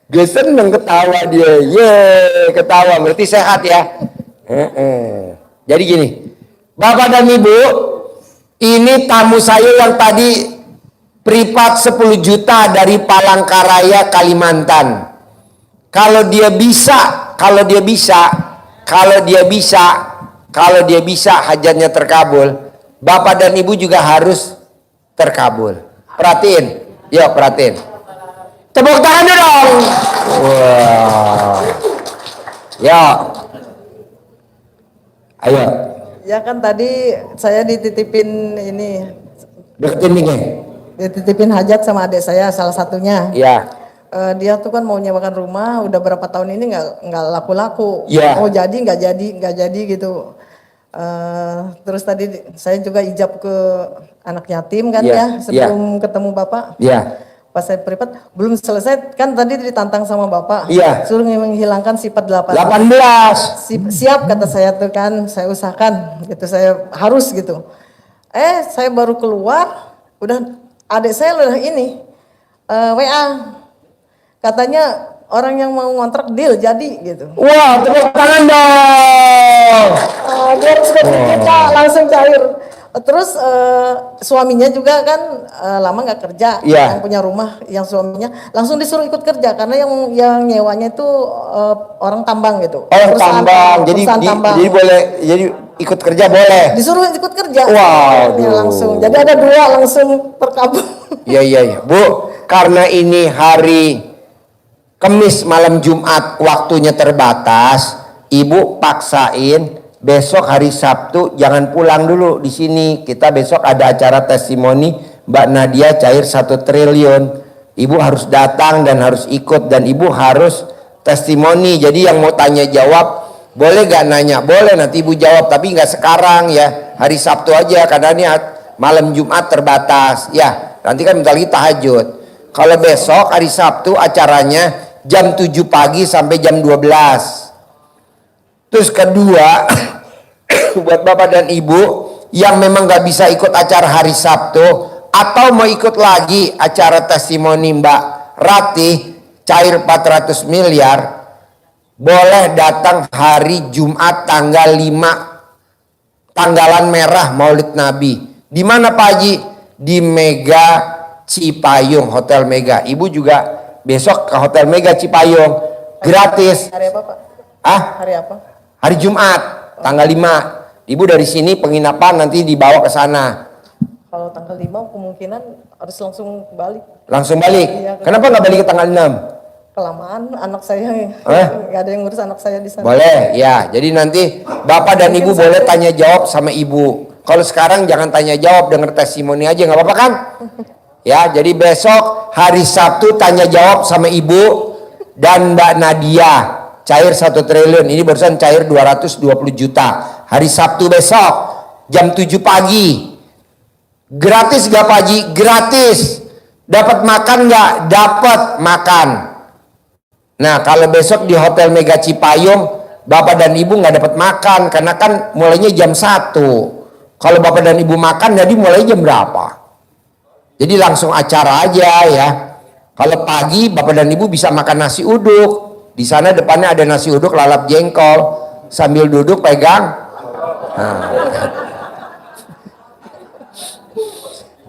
Gue seneng ketawa dia. Yeay, ketawa. Berarti sehat ya. Jadi gini. Bapak dan Ibu, ini tamu saya yang tadi privat 10 juta dari Palangkaraya, Kalimantan. Kalau dia bisa hajatnya terkabul, Bapak dan Ibu juga harus terkabul. Perhatiin, yuk perhatiin. Tepuk tangan dong. Wow. Ya. Ayo. Ya kan tadi saya dititipin ini. Dititipin hajat sama adik saya salah satunya. Iya. Dia tuh kan mau nyewakan rumah udah berapa tahun ini nggak laku-laku. Iya. Oh jadi nggak jadi gitu. Terus tadi saya juga ijab ke anak yatim kan Iya, ya sebelum ketemu Bapak. Iya. Pas saya privat belum selesai kan tadi ditantang sama Bapak. Iya. Suruh menghilangkan sifat 18. 18. Siap kata saya tuh kan, saya usahakan gitu, saya harus gitu. Saya baru keluar, udah adik saya udah ini WA. Katanya orang yang mau ngontrak deal jadi gitu. Wah, tepuk tangan dong. 200 juta langsung cair. Terus suaminya juga kan lama nggak kerja, Iya. yang punya rumah, yang suaminya langsung disuruh ikut kerja karena yang nyewanya itu orang tambang gitu. Oh, Perusahaan tambang. Jadi tambang. jadi boleh, jadi ikut kerja boleh. Disuruh ikut kerja. Wow, Ya, langsung. Jadi ada 2 langsung terkabul. Iya. Bu, karena ini hari Kamis malam Jumat waktunya terbatas, Ibu paksain besok hari Sabtu jangan pulang dulu di sini. Kita besok ada acara testimoni Mbak Nadia cair 1 triliun. Ibu harus datang dan harus ikut dan Ibu harus testimoni. Jadi yang mau tanya jawab boleh gak nanya? Boleh, nanti Ibu jawab tapi nggak sekarang ya. Hari Sabtu aja karena ini malam Jumat terbatas. Ya, nanti kan bentar lagi tahajud. Kalau besok hari Sabtu acaranya jam 7 pagi sampai jam 12. Terus kedua, buat Bapak dan Ibu yang memang gak bisa ikut acara hari Sabtu atau mau ikut lagi acara testimoni Mbak Ratih cair 400 miliar, boleh datang hari Jumat tanggal 5, tanggalan merah Maulid Nabi. Di mana Pak Haji? Di Mega Cipayung, Hotel Mega. Ibu juga besok ke Hotel Mega Cipayung, gratis. Hari apa Pak? Hari apa? Hari Jumat, tanggal 5. Ibu dari sini penginapan nanti dibawa ke sana. Kalau tanggal 5 kemungkinan harus langsung balik. Langsung balik? Iya, Kenapa nggak balik ke tanggal 6? Kelamaan anak saya, nggak ada yang ngurus anak saya di sana. Boleh, ya. Jadi nanti Bapak dan Ibu boleh tanya jawab sama Ibu. Kalau sekarang jangan tanya jawab, denger testimoni aja, nggak apa-apa kan? Ya, jadi besok hari Sabtu tanya jawab sama Ibu dan Mbak Nadia. Cair 1 triliun, ini barusan cair 220 juta. Hari Sabtu besok jam 7 pagi. Gratis gak Pak Haji? Gratis. Dapat makan gak? Dapat makan. Nah, kalau besok di Hotel Mega Cipayung Bapak dan Ibu nggak dapat makan karena kan mulainya jam 1. Kalau Bapak dan Ibu makan jadi mulai jam berapa? Jadi langsung acara aja ya. Kalau pagi Bapak dan Ibu bisa makan nasi uduk. Di sana depannya ada nasi uduk lalap jengkol, sambil duduk pegang. Nah.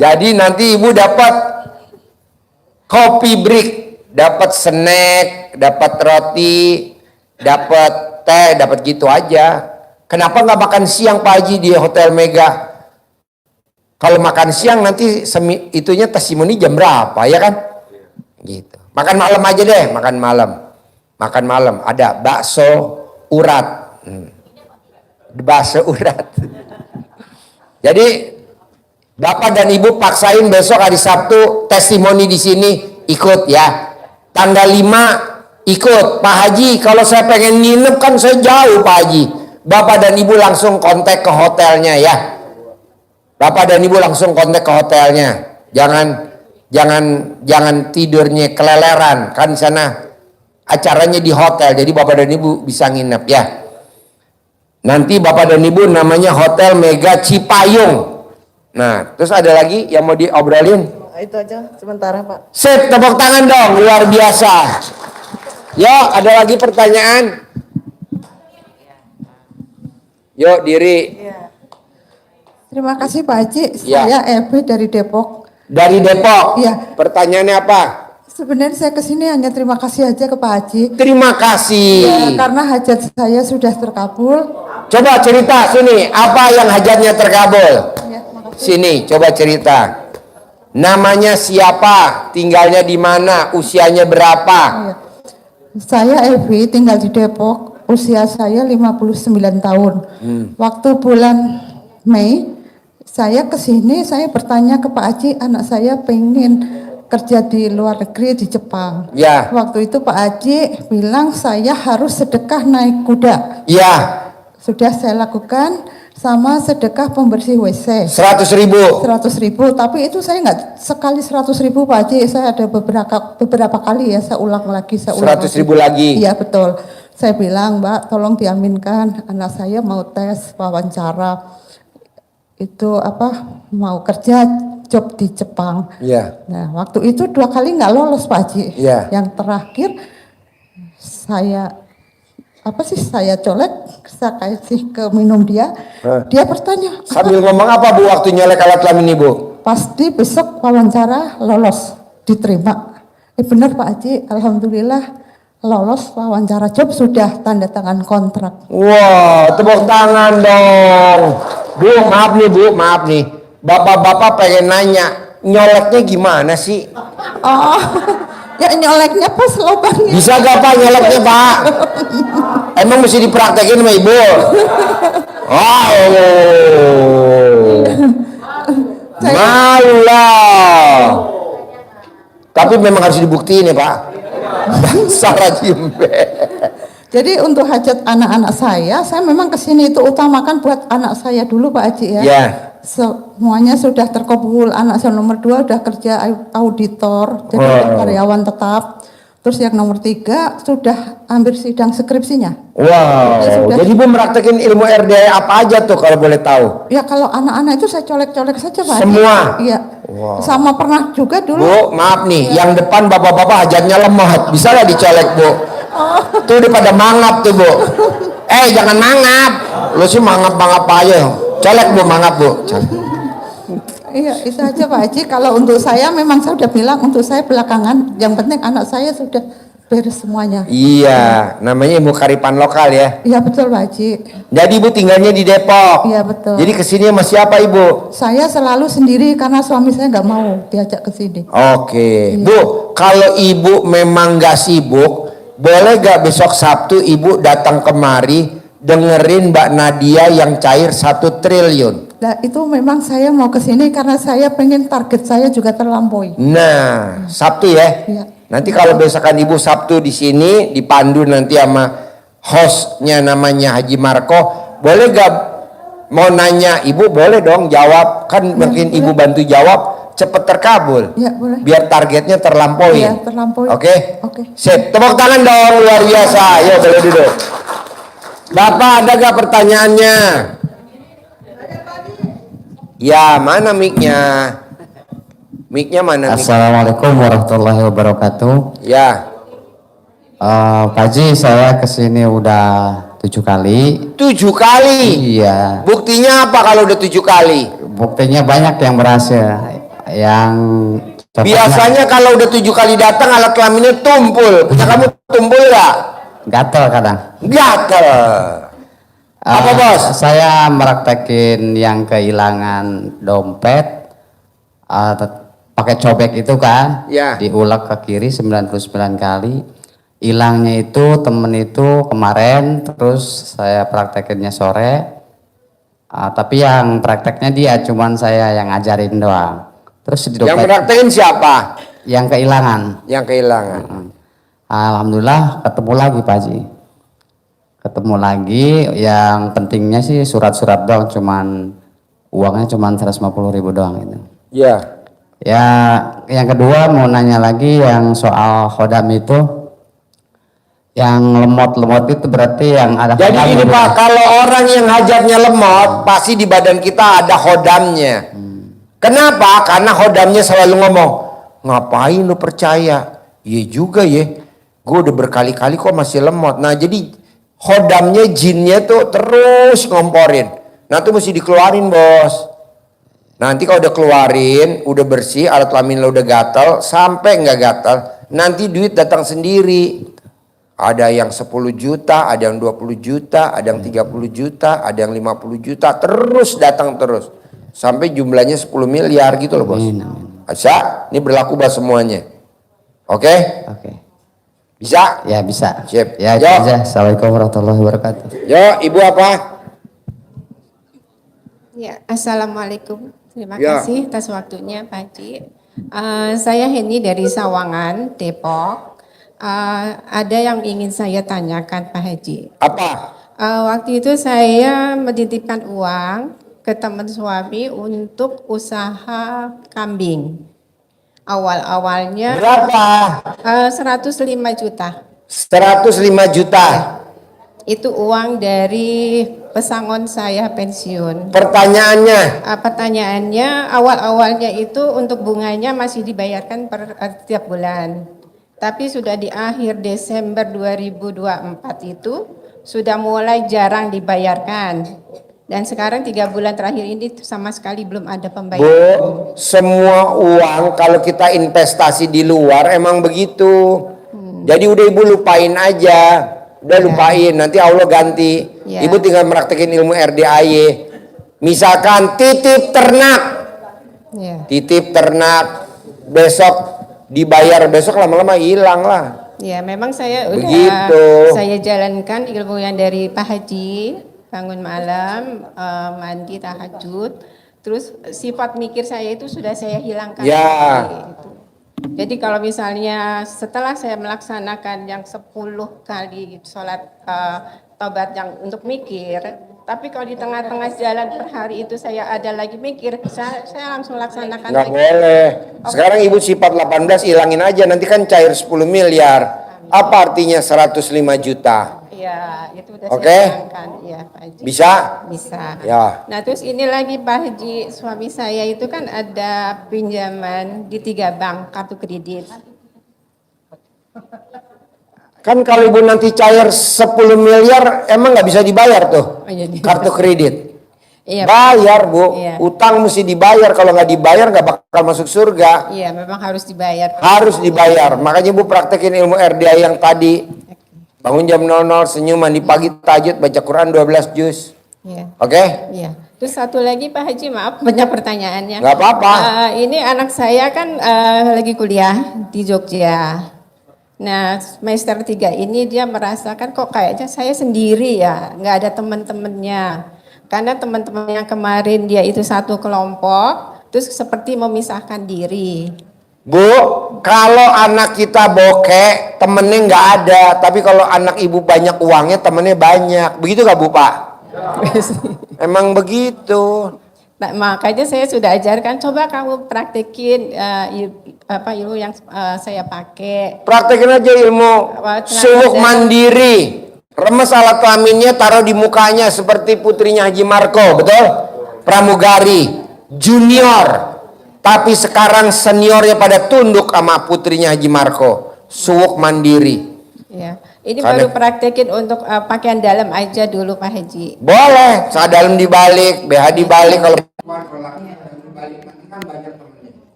Jadi nanti Ibu dapat kopi break, dapat snack, dapat roti, dapat teh, dapat gitu aja. Kenapa nggak makan siang Pak Haji di Hotel Mega? Kalau makan siang nanti itunya testimoni jam berapa ya kan? Gitu. Makan malam aja deh, makan malam. Makan malam ada bakso urat. Bakso urat. Jadi Bapak dan Ibu paksain besok hari Sabtu testimoni di sini ikut ya. Tanggal 5 ikut. Pak Haji, kalau saya pengen nginep kan saya jauh Pak Haji. Bapak dan Ibu langsung kontak ke hotelnya ya. Bapak dan Ibu langsung kontak ke hotelnya. Jangan tidurnya keleleran kan di sana. Acaranya di hotel, jadi Bapak dan Ibu bisa nginep ya. Nanti Bapak dan Ibu namanya Hotel Mega Cipayung. Nah, terus ada lagi yang mau diobrolin? Itu aja sementara Pak. Sip, tepuk tangan dong, luar biasa. Yo, ada lagi pertanyaan? Yuk, diri. Terima kasih Pak Haji, Ya. saya Evi dari Depok. Dari Depok? Iya. Pertanyaannya apa? Sebenarnya saya kesini hanya terima kasih aja ke Pak Haji. Terima kasih. Ya, karena hajat saya sudah terkabul. Coba cerita sini, apa yang hajatnya terkabul? Ya, Sini, coba cerita. Namanya siapa? Tinggalnya di mana? Usianya berapa? Saya Evi, tinggal di Depok. Usia saya 59 tahun. Waktu bulan Mei, saya kesini, saya bertanya ke Pak Haji, anak saya pengen kerja di luar negeri di Jepang. Ya. Waktu itu Pak Haji bilang saya harus sedekah naik kuda. Ya. Sudah saya lakukan, sama sedekah pembersih WC. 100.000. 100.000, tapi itu saya nggak sekali 100.000 Pak Haji, saya ada beberapa kali ya, saya ulang lagi, 100.000 lagi. Iya betul. Saya bilang, Mbak, tolong diaminkan, anak saya mau tes wawancara, itu apa, mau kerja job di Jepang. Iya. Nah, waktu itu 2 kali nggak lolos Pak Haji. Iya. Yang terakhir saya colek, saya kasih ke minum dia. Dia bertanya. Sambil ngomong apa Bu waktu nyolek alat kelamin Ibu? Pasti besok wawancara lolos, diterima. Benar Pak Haji, alhamdulillah lolos wawancara job, sudah tanda tangan kontrak. Wow, tepuk tangan dong. Bu, maaf nih. Bapak-bapak pengen nanya, nyoleknya gimana sih? Oh, ya nyoleknya pas lubangnya. Bisa gak Pak nyoleknya Pak? Emang mesti dipraktekin sama Ibu? Wow. Malu lah. Tapi memang harus dibuktiin ya Pak. Salah Jimbe. Jadi untuk hajat anak-anak saya memang kesini itu utamakan buat anak saya dulu Pak Haji ya. Ya. Semuanya sudah terkabul. Anak saya nomor 2 udah kerja auditor, jadi karyawan tetap. Terus yang nomor 3 sudah ambil sidang skripsinya. Wow. Jadi Bu meraktekin ilmu RDA apa aja tuh kalau boleh tahu? Ya kalau anak-anak itu saya colek-colek saja Pak Haji. Semua? Iya. Wow. Sama pernah juga dulu. Bu, maaf nih, yang depan bapak-bapak hajatnya lemot. Bisa nggak dicolek Bu? Tuh udah pada mangap tuh Bu. Jangan mangap. Lu sih mangap-mangap aja. Colek Bu, mangap Bu. Iya, itu aja Pak Haji. Kalau untuk saya memang saya udah bilang untuk saya belakangan. Yang penting anak saya sudah beres semuanya. Iya, namanya ilmu karipan lokal ya. Iya betul Pak Haji. Jadi Ibu tinggalnya di Depok. Iya betul. Jadi kesini sama siapa Ibu? Saya selalu sendiri karena suami saya nggak mau diajak ke sini. Oke, Bu, kalau Ibu memang nggak sibuk, boleh gak besok Sabtu Ibu datang kemari dengerin Mbak Nadia yang cair 1 triliun? Nah itu memang saya mau ke sini karena saya pengen target saya juga terlampaui. Nah, Sabtu ya. Iya. Nanti kalau besokan Ibu Sabtu di sini dipandu nanti sama hostnya namanya Haji Marco, boleh gak mau nanya Ibu? Boleh dong jawab, kan mungkin Ibu bantu jawab cepet terkabul. Iya boleh. Biar targetnya terlampaui. Iya terlampaui. Oke? Oke. Sip, tepuk tangan dong, luar biasa. Yuk boleh duduk. Bapak ada gak pertanyaannya? Ya, mana mic-nya? Mic-nya mana? Assalamualaikum warahmatullahi wabarakatuh. Ya. Pak Haji, saya kesini udah 7 kali. 7 kali? Iya. Buktinya apa kalau udah 7 kali? Buktinya banyak yang berhasil. Yang biasanya kalau udah 7 kali datang alat kelaminnya tumpul. Punya kamu tumpul gak? Gatel kadang. Gatel. Apa Bos? Saya meraktekin yang kehilangan dompet, pakai cobek itu kan, ya. Diulek ke kiri 99 kali. Hilangnya itu temen itu kemarin, terus saya praktekinnya sore. Tapi yang prakteknya dia, cuman saya yang ngajarin doang. Terus di dompet, yang praktekin siapa? Yang kehilangan. Yang kehilangan. Alhamdulillah ketemu lagi Pak Haji. Ketemu lagi, yang pentingnya sih surat-surat doang, cuman uangnya cuman 150.000 doang gitu. Ya. Ya, yang kedua mau nanya lagi yang soal khodam itu. Yang lemot-lemot itu berarti yang ada. Jadi ini Pak, kalau orang yang hajatnya lemot, pasti di badan kita ada khodamnya. Kenapa? Karena khodamnya selalu ngomong, ngapain lu percaya? Iya juga ya, gue udah berkali-kali kok masih lemot. Nah jadi khodamnya, jinnya tuh terus ngomporin. Nah tuh mesti dikeluarin Bos. Nanti kalau udah keluarin, udah bersih, alat kelamin lo udah gatal, sampai nggak gatal, nanti duit datang sendiri. Ada yang 10 juta, ada yang 20 juta, ada yang 30 juta, ada yang 50 juta, terus datang terus. Sampai jumlahnya 10 miliar gitu loh Bos. Bisa? Ini berlaku buat semuanya. Oke? Oke. Bisa? Ya bisa. Sip. Ya itu aja. Assalamualaikum warahmatullahi wabarakatuh. Yo, Ibu apa? Ya, Assalamualaikum. Terima Ya. kasih atas waktunya Pak Haji. Saya Heni dari Sawangan, Depok. Ada yang ingin saya tanyakan Pak Haji. Apa? Waktu itu saya menitipkan uang ke teman suami untuk usaha kambing. Awal-awalnya Berapa? 105 juta. 105 juta. Itu uang dari pesangon saya pensiun. Pertanyaannya awal-awalnya itu untuk bunganya masih dibayarkan per tiap bulan. Tapi sudah di akhir Desember 2024 itu sudah mulai jarang dibayarkan. Dan sekarang 3 bulan terakhir ini sama sekali belum ada pembayaran. Bu, semua uang kalau kita investasi di luar emang begitu. Jadi udah ibu lupain aja. Udah lupain, nanti Allah ganti. Ya. Ibu tinggal meraktekin ilmu RDAY. Misalkan titip ternak. Ya. Titip ternak. Besok dibayar, besok lama-lama hilang lah. Ya, memang saya udah Begitu. saya jalankan ilmu yang dari Pak Haji, bangun malam, mandi tahajud, terus sifat mikir saya itu sudah saya hilangkan. Ya. Jadi kalau misalnya setelah saya melaksanakan yang 10 kali sholat taubat yang untuk mikir, tapi kalau di tengah-tengah jalan per hari itu saya ada lagi mikir, saya langsung laksanakan. Nggak boleh. Sekarang ibu sifat 18 hilangin aja, nanti kan cair 10 miliar. Apa artinya 105 juta? Iya, itu udah Oke. saya hilangkan. Ya, Pak Haji. Bisa? Bisa. Ya. Nah terus ini lagi Pak Haji, suami saya itu kan ada pinjaman di 3 bank kartu kredit. Kan kalau ibu nanti cair 10 miliar, emang nggak bisa dibayar tuh kartu kredit. Iya, Bayar bu, Iya. utang mesti dibayar. Kalau nggak dibayar nggak bakal masuk surga. Iya, memang harus dibayar. Harus dibayar. Makanya ibu praktekin ilmu RDA yang tadi. Bangun jam 00, senyum, mandi pagi, tahajud, baca Quran 12 juz. Iya. Oke? Iya. Terus satu lagi Pak Haji, maaf banyak pertanyaannya. Nggak apa-apa. Ini anak saya kan lagi kuliah di Jogja. Nah semester 3 ini dia merasakan kok kayaknya saya sendiri ya, nggak ada teman-temannya. Karena teman-teman yang kemarin dia itu satu kelompok, terus seperti memisahkan diri. Bu, kalau anak kita bokeh, temennya nggak ada. Tapi kalau anak ibu banyak uangnya, temennya banyak. Begitu nggak Bu Pak? Emang begitu. Nah, makanya saya sudah ajarkan, coba kamu praktekin ilmu yang saya pakai. Praktekin aja ilmu suluk mandiri. Remes alat kelaminnya, taruh di mukanya seperti putrinya Haji Marco, betul? Pramugari, junior. Tapi sekarang seniornya pada tunduk sama putrinya Haji Marco. Suwuk mandiri. Ya. Ini baru praktekin untuk pakaian dalam aja dulu Pak Haji. Boleh, saat dalam dibalik, BH dibalik. Kalau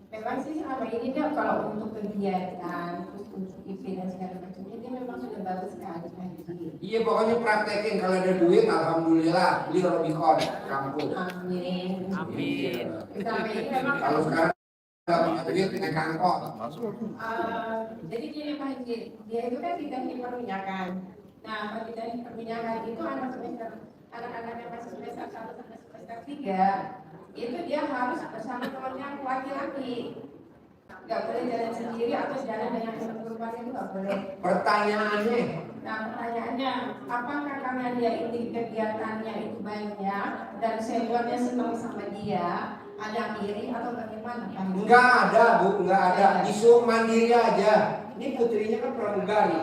Memang sih selama ini dia kalau untuk kegiatan, terus untuk event dan segala macam ini memang sudah bagus sekali Pak Haji. Iya, pokoknya praktekin. Kalau ada duit, alhamdulillah, beli Robicon kampus. Amin. Amin. Sampai ini memang Kalau sekarang nggak punya duit, naik angkot. Jadi gini Pak Haji, dia itu kan di teknik perminyakan. Nah, kalau di teknik perminyakan itu anak-anak yang masih semester 1 sampai semester 3 itu dia harus bersama temannya laki-laki. Nggak boleh jalan sendiri atau jalan dengan perempuan itu nggak boleh. Pertanyaannya, Nah pertanyaannya, apakah karena dia ini kegiatannya itu banyak dan seniornya senang sama dia, ada iri atau bagaimana Pak? enggak ada Bu, enggak ada. Disuruh mandiri aja. Ini putrinya kan pramugari.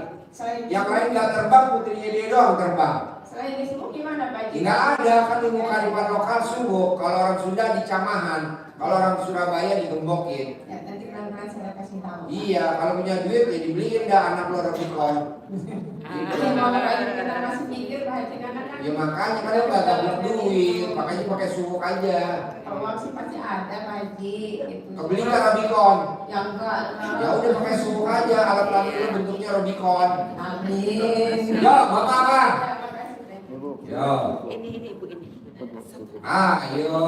Yang lain nggak terbang, putrinya dia doang terbang. Selain disebut gimana Pak? Enggak ada, kan ilmu kearifan lokal subuh. Kalau orang Sunda di Camahan, kalau orang Surabaya digembokin. Ya, nanti pelan-pelan saya kasih tahu. Iya, kalau punya duit ya dibeliin dah anak lo Robicon. Ini mau kita masih pikir Pak Haji karena kan. Ya makanya kan lo nggak dapat duit, makanya pakai suwuk aja. Uang sih pasti ada Pak Haji. Gitu. Kebeli nggak Robicon? Ya enggak. Ya udah pakai suwuk aja, alat kelamin lo bentuknya Robicon. Amin. Ya, bapak apa? Ya. Ayo.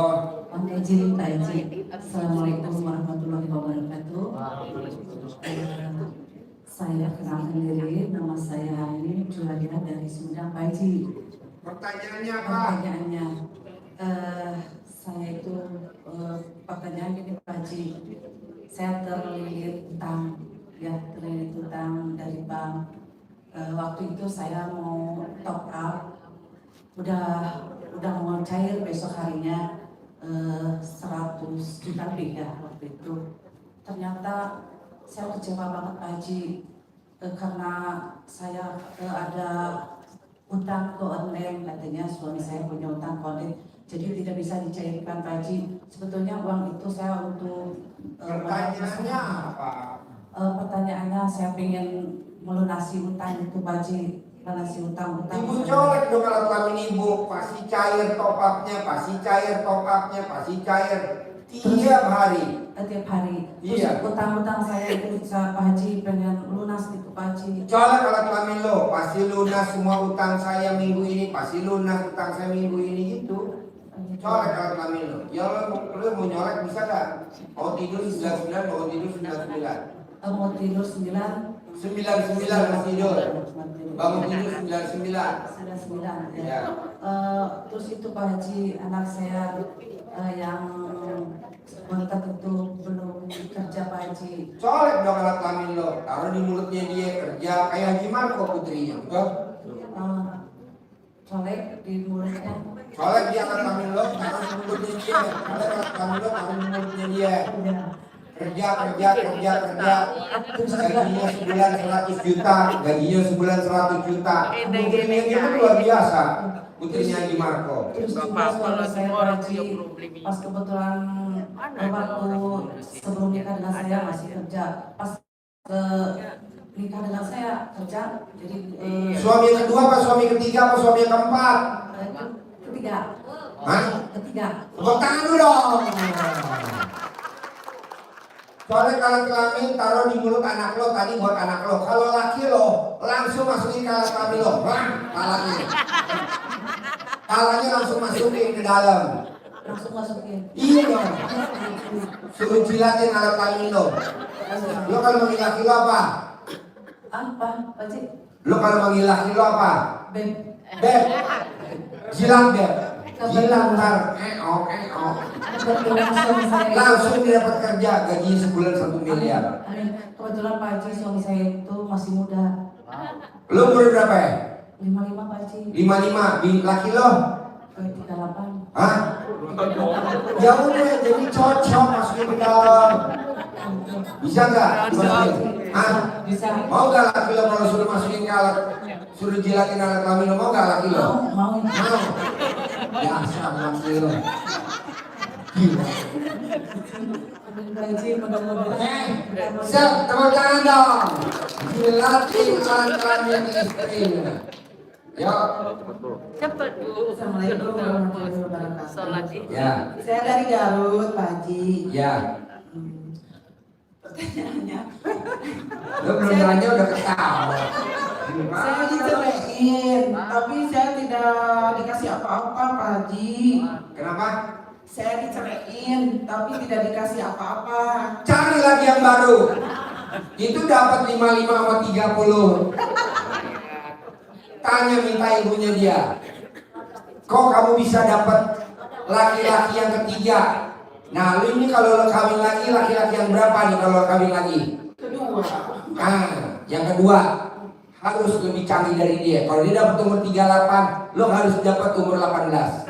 Izin Pak Haji. Assalamualaikum warahmatullahi wabarakatuh. Saya kenalkan diri, nama saya Hani Juhadia dari Sumedang Pak Haji. Pertanyaannya apa? Pertanyaannya, saya itu pertanyaan gini Pak Haji. Saya terlilit utang, dari bank. Waktu itu saya mau top up udah mau cair besok harinya 100 juta lebih ya waktu itu. Ternyata saya kecewa banget Pak Haji karena saya ada utang ke online, katanya suami saya punya utang ke online, jadi tidak bisa dicairkan Pak Haji. Sebetulnya uang itu saya untuk pertanyaannya apa? Pertanyaannya saya pengen melunasi utang itu Pak Haji, melunasi utang-utang. Ibu colek dong kalau kelamin ibu, pasti cair top up-nya, pasti cair top up-nya, pasti cair tiap hari. Tiap hari. Terus Iya. utang-utang saya itu bisa Pak Haji pengen lunas gitu Pak Haji. Colek kalau kelamin lo, pasti lunas semua utang saya minggu ini, pasti lunas utang saya minggu ini gitu. Colek kalau kelamin lo. Ya lo mau nyolek bisa gak? Mau tidur 99, mau tidur 99. Mau tidur 9. 99 mau tidur. Bangun tidur 99. 99 ya. Ya. Terus itu Pak Haji, anak saya yang bontot itu belum kerja Pak Haji. Colek dong alat kelamin lo, taruh di mulutnya dia, kerja kayak Haji Marco putrinya, betul? Colek di mulutnya. Colek di alat kelamin lo, taruh di mulutnya dia, colek alat kelamin lo, taruh di mulutnya dia. Kerja, gajinya sebulan 100 juta, gajinya sebulan 100 juta. Putrinya dia itu luar biasa, putrinya Haji Marco. Terus juga suami saya Pak Haji, pas kebetulan waktu sebelum nikah dengan saya masih kerja, pas nikah dengan saya kerja, jadi Suami yang kedua apa suami ketiga apa suami yang keempat? ketiga. Hah? Ketiga. Tepuk tangan dulu dong. Soalnya kalau kelamin taruh di mulut anak lo, tadi buat anak lo. Kalau laki lo langsung masukin ke alat kelamin lo, palanya. Palanya langsung masukin ke dalam. Langsung masukin. Iya dong. Suruh jilatin alat kelamin lo. Lo kalau manggil laki lo apa? Apa, Pak Haji? Lo kalau manggil laki lo apa? Beb. Beb. Jilat beb. Jilat ntar. Langsung dia dapat kerja, gajinya sebulan 1 miliar. Kebetulan Pak Haji suami saya itu masih muda. Lo umur berapa ya? 55 Pak Haji. 55, di laki lo? 38. Hah? Ya udah, jadi cocok masukin ke dalam. Bisa nggak? Dimasukin? Hah? Bisa. Mau nggak laki lo kalau suruh masukin ke alat, suruh jilatin alat kelamin lo, mau nggak laki lo? Mau. Ya asal laki lo. Siap, tepuk tangan dong. Jilatin alat kelamin istri. Ya. Cepat Bu. Assalamualaikum warahmatullahi wabarakatuh. Ya. Saya dari Garut, Pak Haji. Ya. Pertanyaannya. Lo belum nanya udah ketawa. Saya diceraiin, tapi saya tidak dikasih apa-apa Pak Haji. Kenapa? Saya diceraiin, tapi tidak dikasih apa-apa. Cari lagi yang baru. Itu dapat 55 sama 30. Tanya minta ibunya dia. Kok kamu bisa dapat laki-laki yang ketiga? Nah, lu ini kalau lo kawin lagi, laki-laki yang berapa nih kalau lo kawin lagi? Kedua. Nah, yang kedua harus lebih canggih dari dia. Kalau dia dapat umur 38, lo harus dapat umur 18.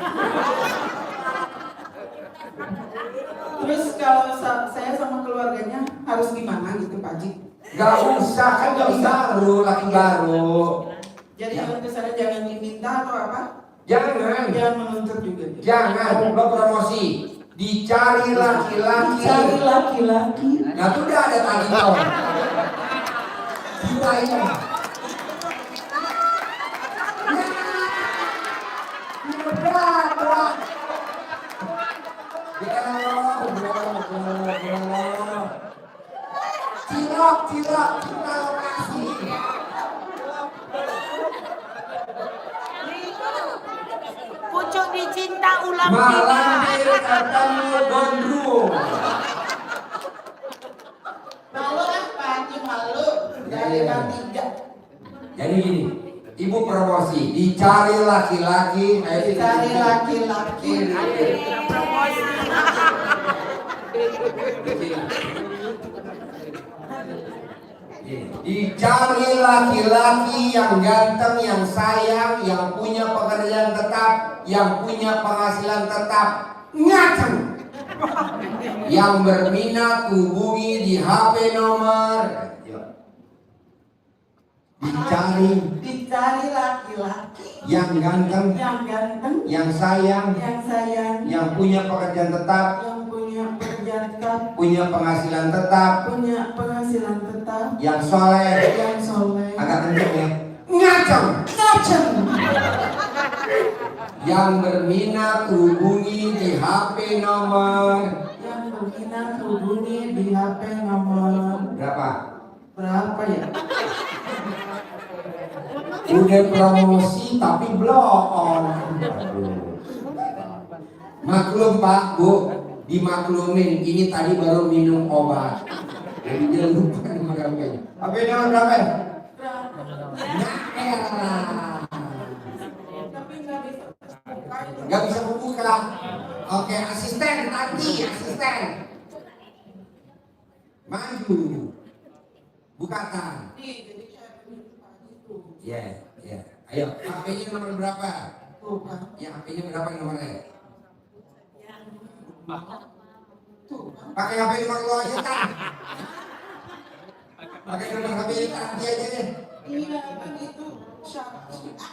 Terus kalau saya sama keluarganya harus gimana gitu Pak Haji? Gak usah, kan gak baru, laki baru. Jadi kalau misalnya jangan diminta atau apa? Jangan. Jangan menuntut juga. Jangan, lo promosi. Dicari laki-laki. Cari laki-laki. Nah itu udah ada tadi lo. Gila ini. Berat. Cilok, kita lokasi. Pucuk dicinta ulang Malam ketemu gondrong. Malu kan Pak Haji, malu. Dari tiga. Jadi gini, ibu promosi, dicari laki-laki. Dicari laki-laki. Promosi. Dicari laki-laki yang ganteng, yang sayang, yang punya pekerjaan tetap, yang punya penghasilan tetap. Ngaceng. Yang berminat hubungi di HP nomor. Dicari laki-laki yang ganteng, yang sayang, yang punya pekerjaan tetap, punya penghasilan tetap, yang soleh, agak kenceng ya, ngaceng, yang berminat hubungi di HP nomor, berapa ya? Udah promosi tapi belum. Maklum Pak, Bu, dimaklumin. Ini tadi baru minum obat. Jadi dia lupa nomor HP-nya. HP-nya berapa? Nggak bisa membuka. Oke, asisten nanti, asisten. Maju. Bukakan. Ya. Ayo, HP-nya nomor berapa? Ya, HP-nya berapa nomornya? Pakai HP nomor lo aja kan? Pakai nomor HP nanti aja deh. Iya, kan itu alhamdulillah.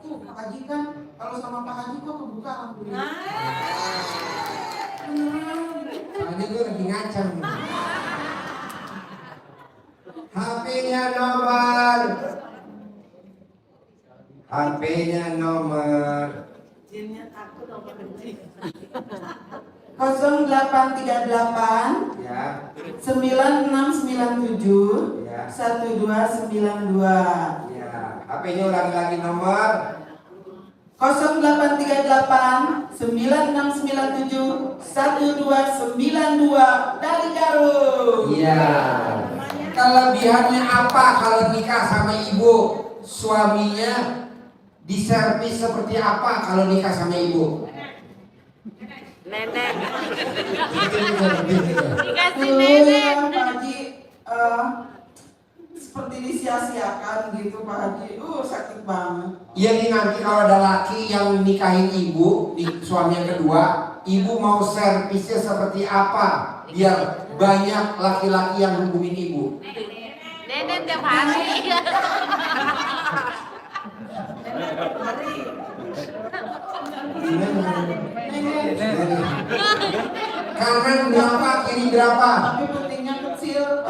Tuh, Pak Haji kan, kalau sama Pak Haji kok kebuka alhamdulillah. Tadi gue lagi ngacang. HP-nya nomor. HP-nya nomor. 0838 ya. 9697 ya. 1292 ya. HP-nya ulangi lagi nomor 0838 9697 1292 dari Garut. Iya. Kelebihannya apa kalau nikah sama ibu? Suaminya diservis seperti apa kalau nikah sama ibu? Nenek. Dikasih nenek. Pak Haji, seperti disia-siakan gitu Pak Haji. Sakit banget. Iya nih, nanti kalau ada laki yang nikahin ibu, suami yang kedua, ibu mau servisnya seperti apa biar banyak laki-laki yang hubungin ibu? Nenek tiap hari. Kanan berapa, kiri berapa? Tapi pentingnya kecil.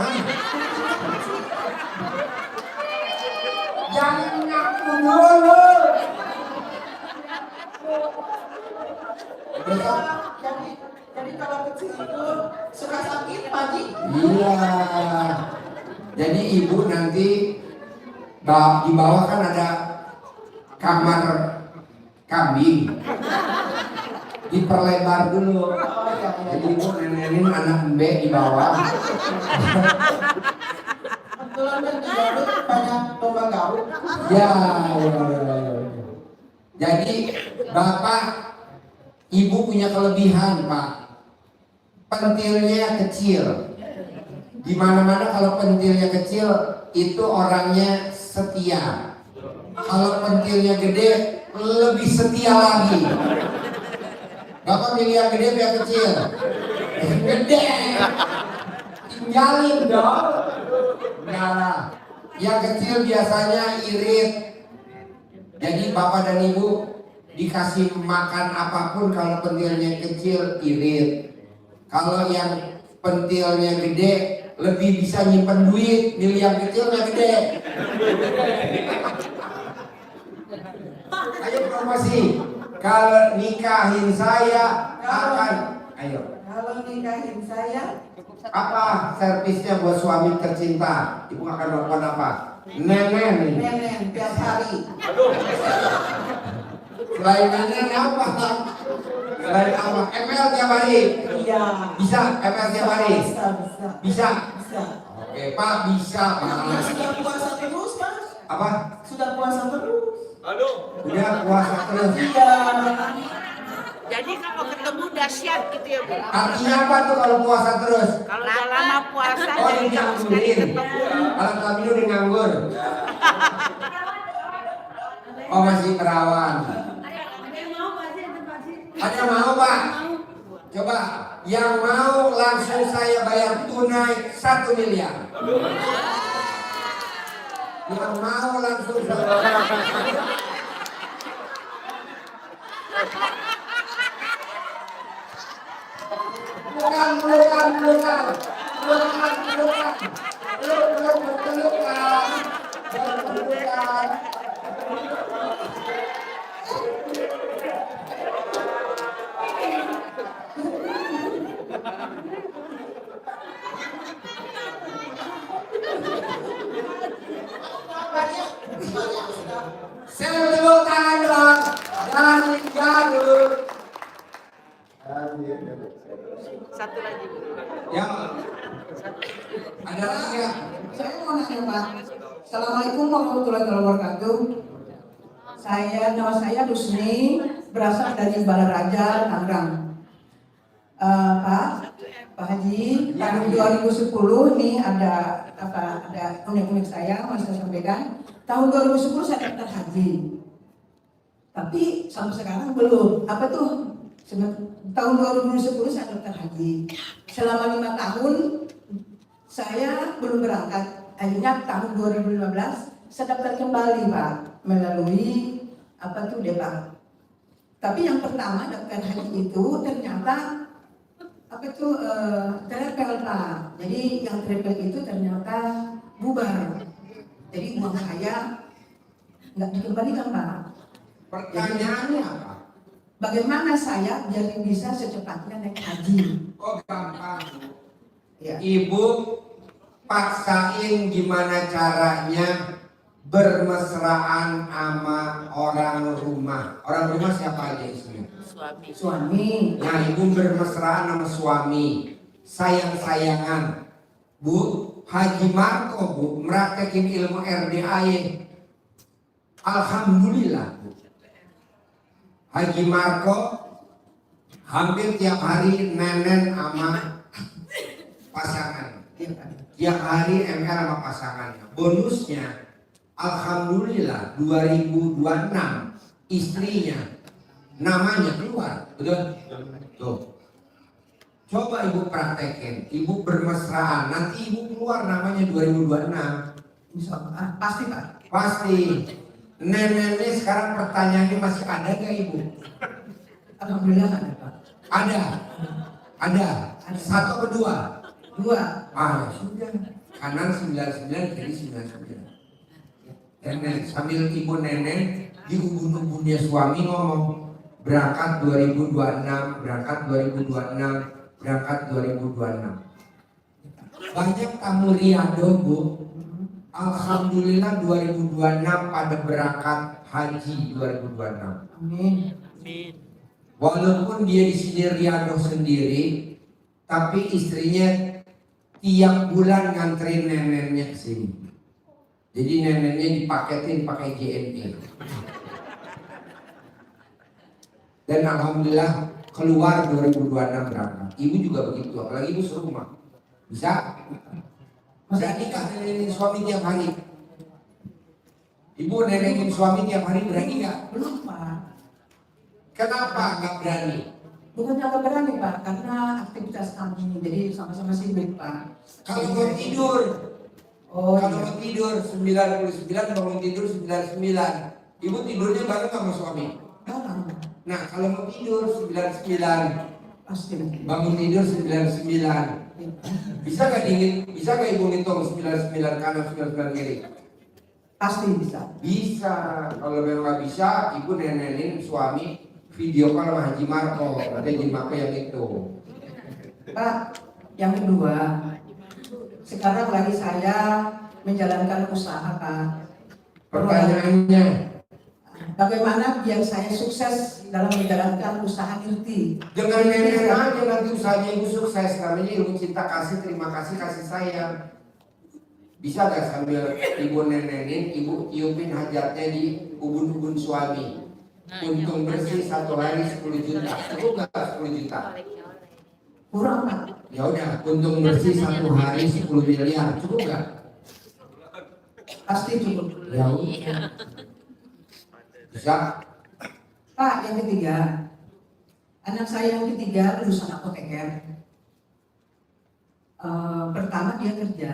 Jangan ngaku dulu. Jadi kalau kecil itu suka sakit Pak Haji. Iya. Jadi ibu nanti di bawah kan ada kamar kambing. Diperlebar dulu. Jadi ibu nenenin anak Mbe di bawah. Kebetulan kan di Garut banyak domba Garut. Ya. Jadi bapak, ibu punya kelebihan Pak. Pentilnya kecil. Di mana-mana kalau pentilnya kecil itu orangnya setia. Kalau pentilnya gede lebih setia lagi. Bapak milih yang gede biar kecil? Gede. Tinggalin dong. Nah, yang kecil biasanya irit. Jadi bapak dan ibu dikasih makan apapun kalau pentilnya kecil irit. Kalau yang pentilnya gede lebih bisa nyimpen duit, milih yang kecilnya gede. Ayo promosi. Kalau nikahin saya akan, ayo. Kalau nikahin saya, apa servisnya buat suami tercinta? Ibu akan melakukan apa? Nenen. nenek tiap hari. Selain nenen apa? Selain apa? ML tiap hari. Iya. Bisa ML tiap hari. Bisa. Bisa. Oke Pak, bisa Pak. Sudah puasa terus Mas? Apa? Sudah puasa terus. Udah puasa terus. Iya. Jadi kalau ketemu dahsyat gitu ya Bu. Artinya apa tuh kalau puasa terus? Kalau udah lama puasa Oh, jadi kalau sekali digangguin. ketemu. Kalau kami udah nganggur. Oh, masih perawan. Ada yang mau Pak? Coba, yang mau langsung saya bayar tunai 1 miliar. Yang mau langsung saya Saya tepuk tangan dong dari Garut. Satu lagi Bu. Ya. Ada lagi ya? Saya mau nanya Pak. Assalamualaikum warahmatullahi wabarakatuh. Nama saya Rusni, berasal dari Balaraja, Tangerang. Pak Haji, tahun 2010 nih ada unik-unik saya mau saya sampaikan. Tahun 2010 saya daftar haji, tapi sampai sekarang belum. Apa tuh? Tahun 2010 saya daftar haji. Selama 5 tahun saya belum berangkat. Akhirnya tahun 2015 saya daftar kembali Pak melalui Depak. Tapi yang pertama daftar haji itu ternyata travel Pak. Jadi yang travel itu ternyata bubar. Jadi uang saya nggak dikembalikan Pak. Pertanyaannya apa? Bagaimana saya biar bisa secepatnya naik haji? Oh gampang. Ya. Ibu paksain gimana caranya bermesraan sama orang rumah. Orang rumah siapa aja isinya? Suami. Nah, ibu bermesraan sama suami, sayang-sayangan. Bu, Haji Marco Bu meratekin ilmu RDAY. Alhamdulillah Bu. Haji Marco hampir tiap hari nenen sama pasangan. Tiap hari MR sama pasangannya. Bonusnya alhamdulillah 2026 istrinya namanya keluar. Betul? Tuh. Coba ibu praktekin, ibu bermesraan, nanti ibu keluar namanya 2026. Pasti Pak. Pasti. Neneknya sekarang pertanyaannya masih ada gak ibu? Alhamdulillah ada Pak. Ada. Satu atau dua? Dua. Ah sudah. Kanan 99, kiri 99. Nenek sambil ibu nenek di ubun-ubun dia suami ngomong berangkat 2026, berangkat 2026, berangkat 2026. Banyak tamu Riyadh Bu. Alhamdulillah 2026 pada berangkat haji 2026. Amin. Walaupun dia di sini Riyadh sendiri, tapi istrinya tiap bulan nganterin neneknya ke sini. Jadi neneknya dipaketin pakai JNE. Dan alhamdulillah keluar 2026 berangkat. Ibu juga begitu, apalagi ibu serumah. Bisa? Berani gak nenekin suami tiap hari? Ibu nenekin suami tiap hari berani gak? Belum Pak. Kenapa gak berani? Bukan nggak berani Pak, karena aktivitas kami jadi sama-sama sibuk Pak. Kalau mau tidur, kalau mau tidur 99 bangun tidur 99. Ibu tidurnya bareng sama suami. Nah kalau mau tidur 99, pasti bangun tidur 99. Bisa gak ibu ngitung 99 kanan 99 kiri? Pasti bisa. Bisa. Kalau memang nggak bisa, ibu nenenin suami video call sama Haji Marco. Ada Haji Marco yang itu. Pak, yang kedua, sekarang lagi saya menjalankan usaha Pak. Pertanyaannya, bagaimana biar saya sukses dalam menjalankan usaha inti? dengan nenek aja nanti usahanya ibu sukses. Namanya ilmu cinta kasih, terima kasih, kasih sayang. Bisa gak sambil ibu nenenin, ibu tiupin hajatnya di ubun-ubun suami? untung bersih satu hari 10 juta. Cukup nggak 10 juta? Kurang Pak. Ya udah, untung bersih satu hari 10 miliar. Cukup nggak? Pasti cukup. Ya udah. Bisa. Pak, yang ketiga, anak saya yang ketiga lulusan apoteker. Pertama dia kerja,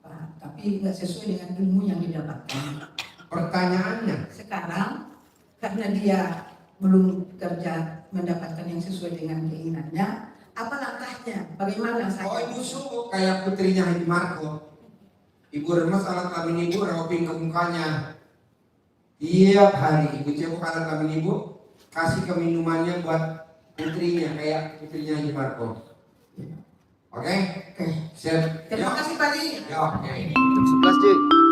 Pak, tapi nggak sesuai dengan ilmu yang didapatkan. Pertanyaannya, sekarang karena dia belum kerja mendapatkan yang sesuai dengan keinginannya, apa langkahnya? Bagaimana saya? oh ibu sungguh kayak putrinya Haji Marco. Ibu remes alat kelamin ibu, roping ke mukanya. Tiap hari ibu cebok alat kelamin ibu, kasih keminumannya buat putrinya kayak putrinya Haji Marco. Oke? Siap. Terima kasih Pak Ji. Ya, oke. Jam 11 Ji.